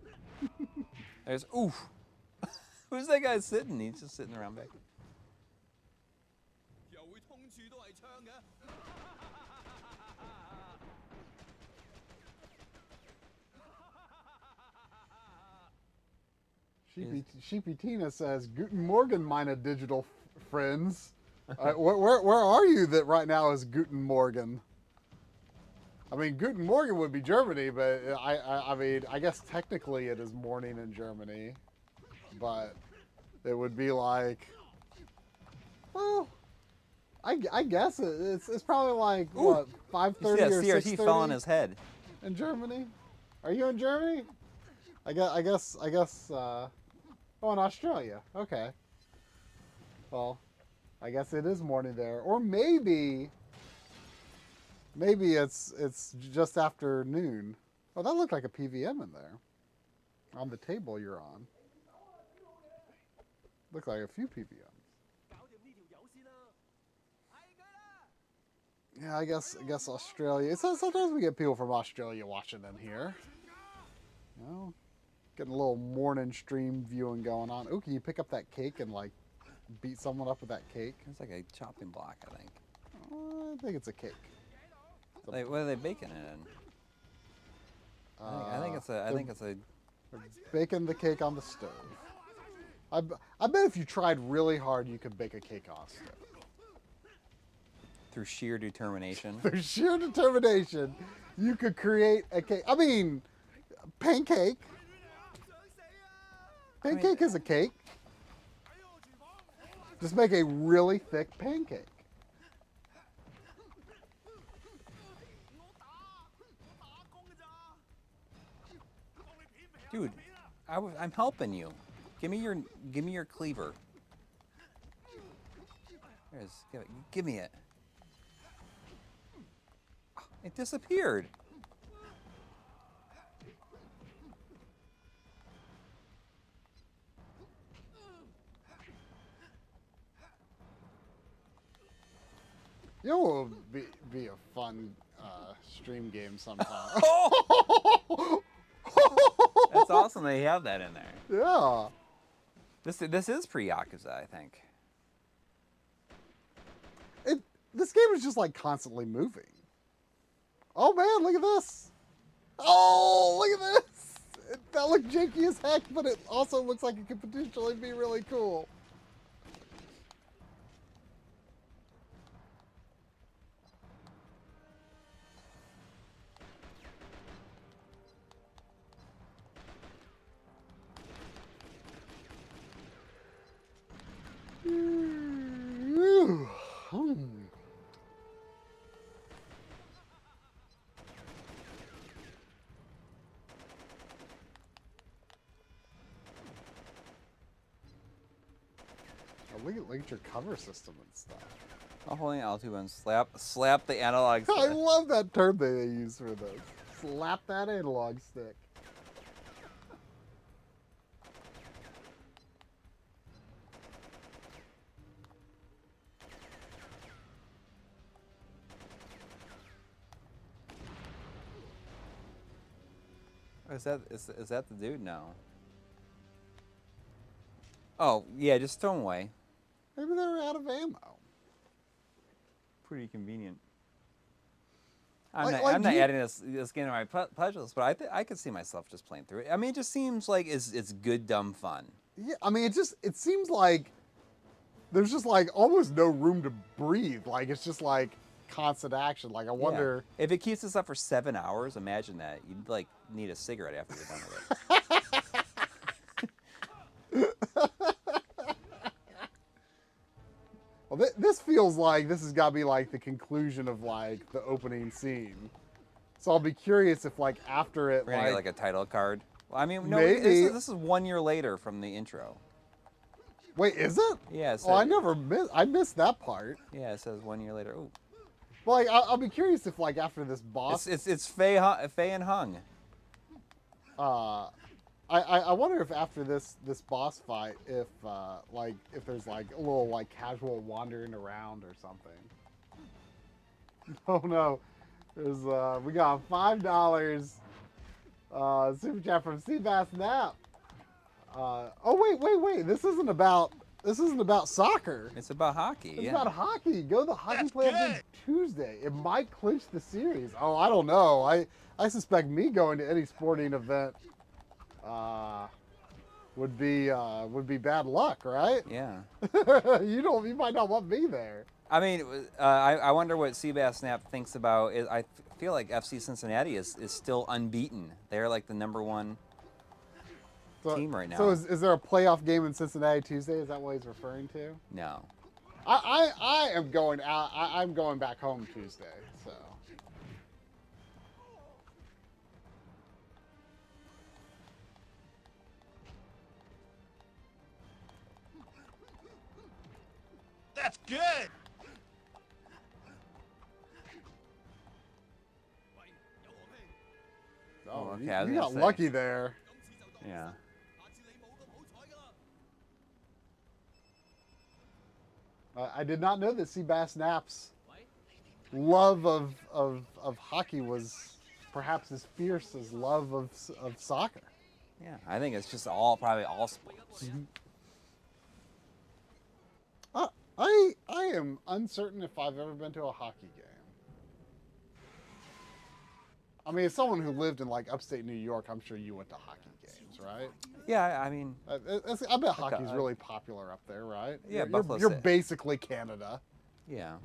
There's oof. Who's that guy sitting? He's just sitting around back. Sheepy Tina says, Guten Morgen, meine digital friends. Where are you that right now is Guten Morgen? I mean, Guten Morgen would be Germany, but I mean, I guess technically it is morning in Germany. But it would be like, well, I guess it's probably like, what, 5:30 or 6:30? CRT fell on his head. In Germany? Are you in Germany? I guess, oh, in Australia. Okay. Well, I guess it is morning there. Or maybe it's just after noon. Oh, that looked like a PVM in there. On the table you're on. Looked like a few PVMs. Yeah, I guess Australia. Sometimes we get people from Australia watching in here. You know, getting a little morning stream viewing going on. Ooh, can you pick up that cake and like beat someone up with that cake? It's like a chopping block, I think. I think it's a cake. Like, what are they baking it in? I think it's a. Baking the cake on the stove. I bet if you tried really hard, you could bake a cake on a stove. Through sheer determination. Through sheer determination, you could create a cake. I mean, pancake. Pancake is a cake. Just make a really thick pancake. Dude, I'm helping you. Give me your cleaver. Give me it. It disappeared. You know what would be a fun stream game sometime? That's awesome they have that in there. Yeah. This is pre-Yakuza, I think. This game is just like constantly moving. Oh man, look at this. Oh, look at this. That looked janky as heck, but it also looks like it could potentially be really cool. Look at your cover system and stuff. I'm holding L2 and slap the analog stick. I love that term they use for this. Slap that analog stick. Is that the dude? No. Oh, yeah, just throw them away. Maybe they were out of ammo. Pretty convenient. I'm Like not you- adding this game to my pleasure list, but I could see myself just playing through it. I mean, it just seems like it's good, dumb fun. Yeah, I mean, it seems like there's just like almost no room to breathe. Like it's just like constant action. Like I wonder. Yeah. If it keeps us up for 7 hours, imagine that. You'd like need a cigarette after you're done with it. Well, this feels like this has got to be like the conclusion of like the opening scene. So I'll be curious if like after it, We're gonna get like a title card. Well, I mean, no, Maybe. this is 1 year later from the intro. Wait, is it? Yeah. Oh, I missed that part. Yeah, it says 1 year later. Ooh. Well, like, I'll be curious if like after this boss. It's Faye and Hung. I wonder if after this boss fight, if like if there's like a little like casual wandering around or something. Oh no, there's we got $5 super chat from Seabass Nap. Oh wait, this isn't about soccer. It's about hockey. It's yeah. about hockey. Go to the hockey playoff Tuesday. It might clinch the series. Oh, I don't know. I suspect me going to any sporting event would be bad luck, right? Yeah. You might not want me there. I mean, I wonder what Seabass Snap thinks about. I feel like FC Cincinnati is still unbeaten. They're like the #1 team right now. So is there a playoff game in Cincinnati Tuesday? Is that what he's referring to? No. I am going out. I'm going back home Tuesday. So. That's good. Oh, okay, you I was got gonna say. lucky there. Yeah. I did not know that Seabass Nap's love of hockey was perhaps as fierce as love of soccer. Yeah. I think it's just probably all sports. I am uncertain if I've ever been to a hockey game. I mean, as someone who lived in like upstate New York, I'm sure you went to hockey games, right? Yeah. I mean, I bet hockey's really popular up there, right? Yeah, you're, you're basically Canada. yeah.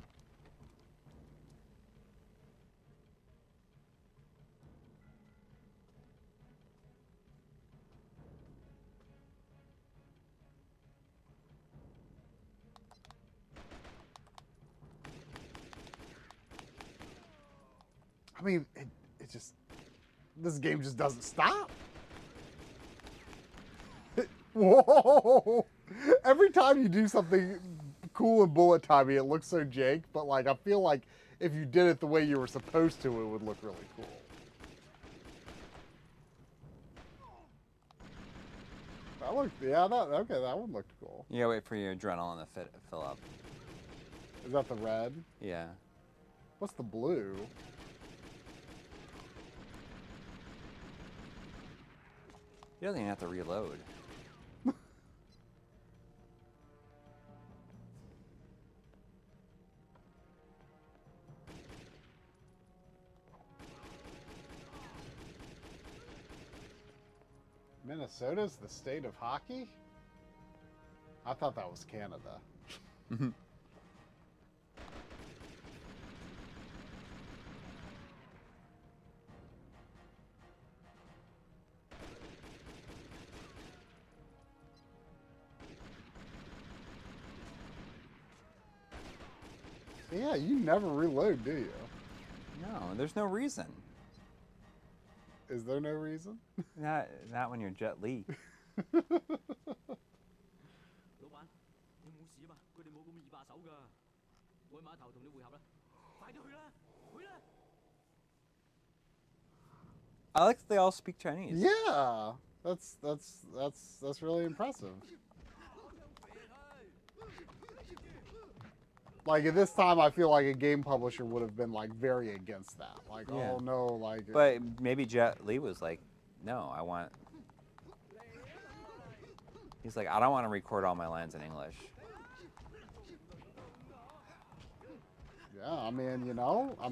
I mean, it just, this game just doesn't stop. Whoa! Every time you do something cool and bullet timey, it looks so jank, but like, I feel like if you did it the way you were supposed to, it would look really cool. That looked, yeah, okay, that one looked cool. You gotta wait for your adrenaline to fill up. Is that the red? Yeah. What's the blue? You don't even have to reload. Minnesota's the state of hockey? I thought that was Canada. Yeah, you never reload, do you? No, there's no reason. Is there no reason? Not when you're Jet Li. I like that they all speak Chinese. Yeah, that's really impressive. Like at this time, I feel like a game publisher would have been like very against that. Like, Yeah. oh no, like. But maybe Jet Li was like, no, I want. He's like, I don't want to record all my lines in English. Yeah, I mean, you know, or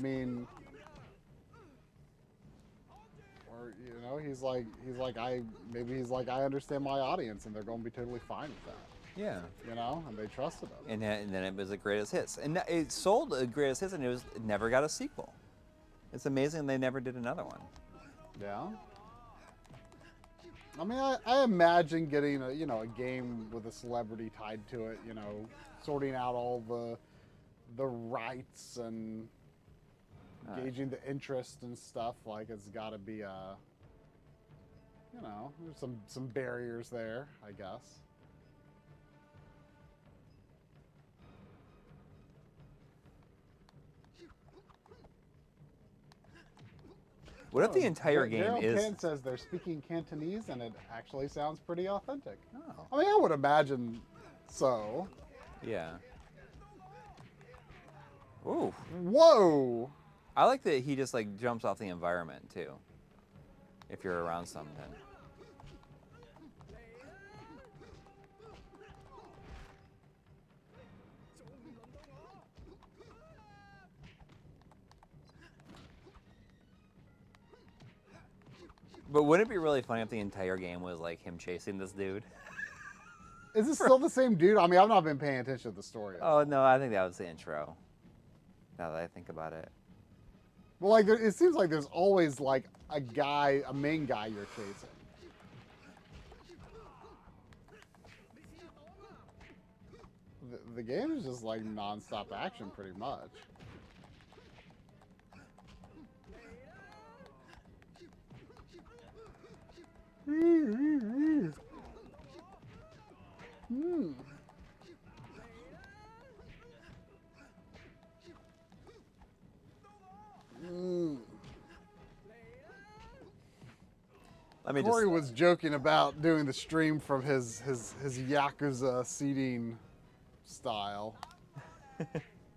you know, he's like, I understand my audience, and they're going to be totally fine with that. Yeah. You know, and they trusted him. And then it was a greatest hits, and it sold a greatest hits, and it never got a sequel. It's amazing they never did another one. Yeah. I mean, I imagine getting a game with a celebrity tied to it. You know, sorting out all the rights and gauging the interest and stuff. Like it's got to be there's some barriers there, I guess. What if the entire game Gerald is? Ken says they're speaking Cantonese, and it actually sounds pretty authentic. Oh. I mean, I would imagine so. Yeah. Ooh. Whoa! I like that he just like jumps off the environment too. If you're around something. But wouldn't it be really funny if the entire game was like him chasing this dude? Is this still the same dude? I mean, I've not been paying attention to the story. Oh no, I think that was the intro. Now that I think about it. Well, like it seems like there's always like a main guy you're chasing. The game is just like non-stop action, pretty much. Let me Coury was joking about doing the stream from his Yakuza seating style.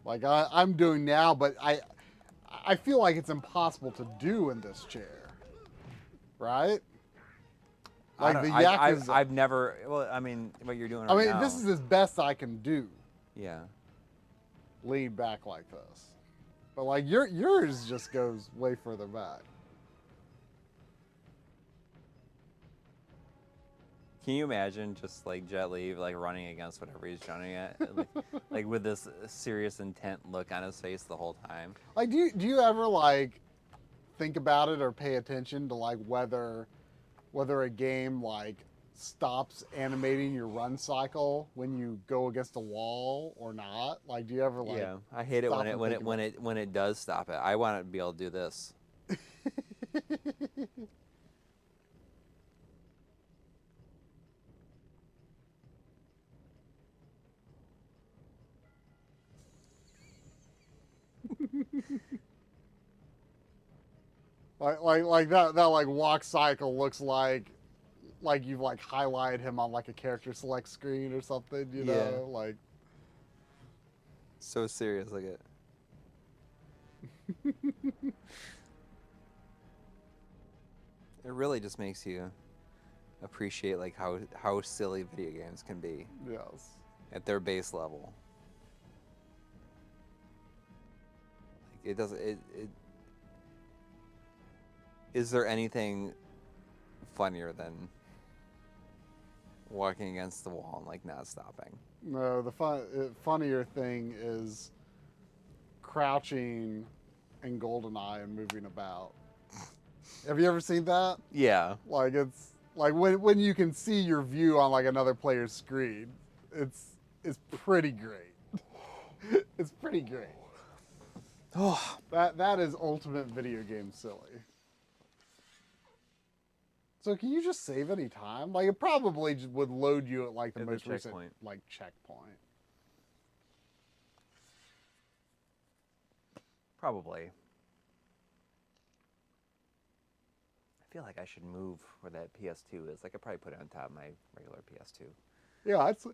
Like I'm doing now, but I feel like it's impossible to do in this chair. Right? Like the Yakuza. I've never. Well, I mean, what you're doing. I Right mean, now. this is as best I can do. Yeah. Lean back like this, but like yours just goes way further back. Can you imagine just like Jet Li like running against whatever he's running at, like with this serious intent look on his face the whole time? Like, do you ever like think about it or pay attention to like whether a game like stops animating your run cycle when you go against a wall or not? Like, do you ever like? Yeah, I hate it stop when and think about it does stop it. I want to be able to do this. like that like walk cycle looks like you've like highlighted him on like a character select screen or something, you know, like So serious, like it. It really just makes you appreciate like how silly video games can be yes. at their base level. Like it doesn't. It is there anything funnier than walking against the wall and like not stopping? No, the funnier thing is crouching in GoldenEye and moving about. Have you ever seen that? Yeah. Like it's like when you can see your view on like another player's screen, it's pretty great. It's pretty great. Oh, That is ultimate video game silly. So can you just save any time? Like it probably just would load you at like the At the most recent checkpoint. like checkpoint. probably. I feel like I should move where that PS2 is. I could probably put it on top of my regular PS2. Yeah, it's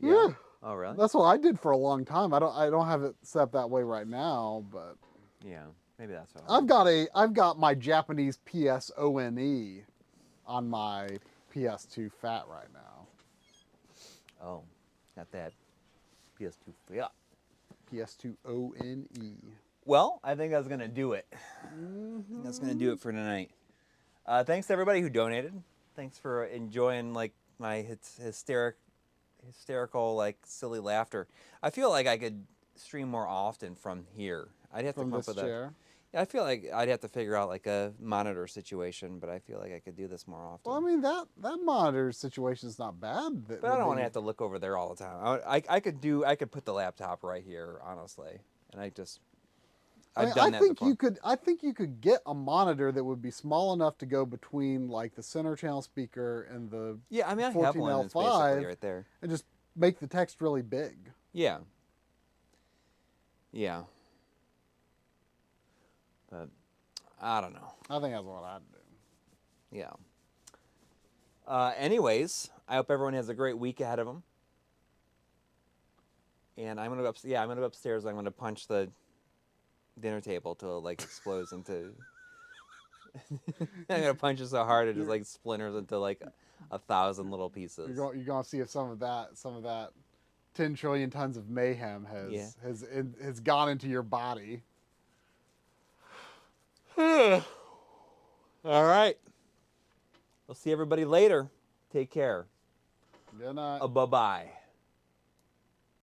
Yeah. Oh, really? That's what I did for a long time. I don't have it set that way right now, but Yeah. Maybe that's what I've got my Japanese PSONE on my PS2 Fat right now. Oh, got that PS2. Yeah. PS2 ONE. Well, I think that's going to do it. I think that's going to do it for tonight. Thanks to everybody who donated. Thanks for enjoying like my hysterical, like silly laughter. I feel like I could stream more often from here. I'd have to From come up this with chair. I feel like I'd have to figure out like a monitor situation, but I feel like I could do this more often. Well, I mean that monitor situation is not bad. But I don't want to have to look over there all the time. I could put the laptop right here, honestly, and I've done that before. I think you could get a monitor that would be small enough to go between like the center channel speaker and the Yeah, I mean I have one that's 14L5 basically right there. and just make the text really big. Yeah. Yeah. But I don't know. I think that's what I'd do. Yeah. Anyways, I hope everyone has a great week ahead of them. And I'm gonna go I'm gonna go upstairs. I'm gonna punch the dinner table till it like explodes into. I'm gonna punch it so hard it just like splinters into like 1,000 little pieces. You're gonna see if some of that 10 trillion tons of mayhem has gone into your body. All right. We'll see everybody later. Take care. Good night. Bye-bye.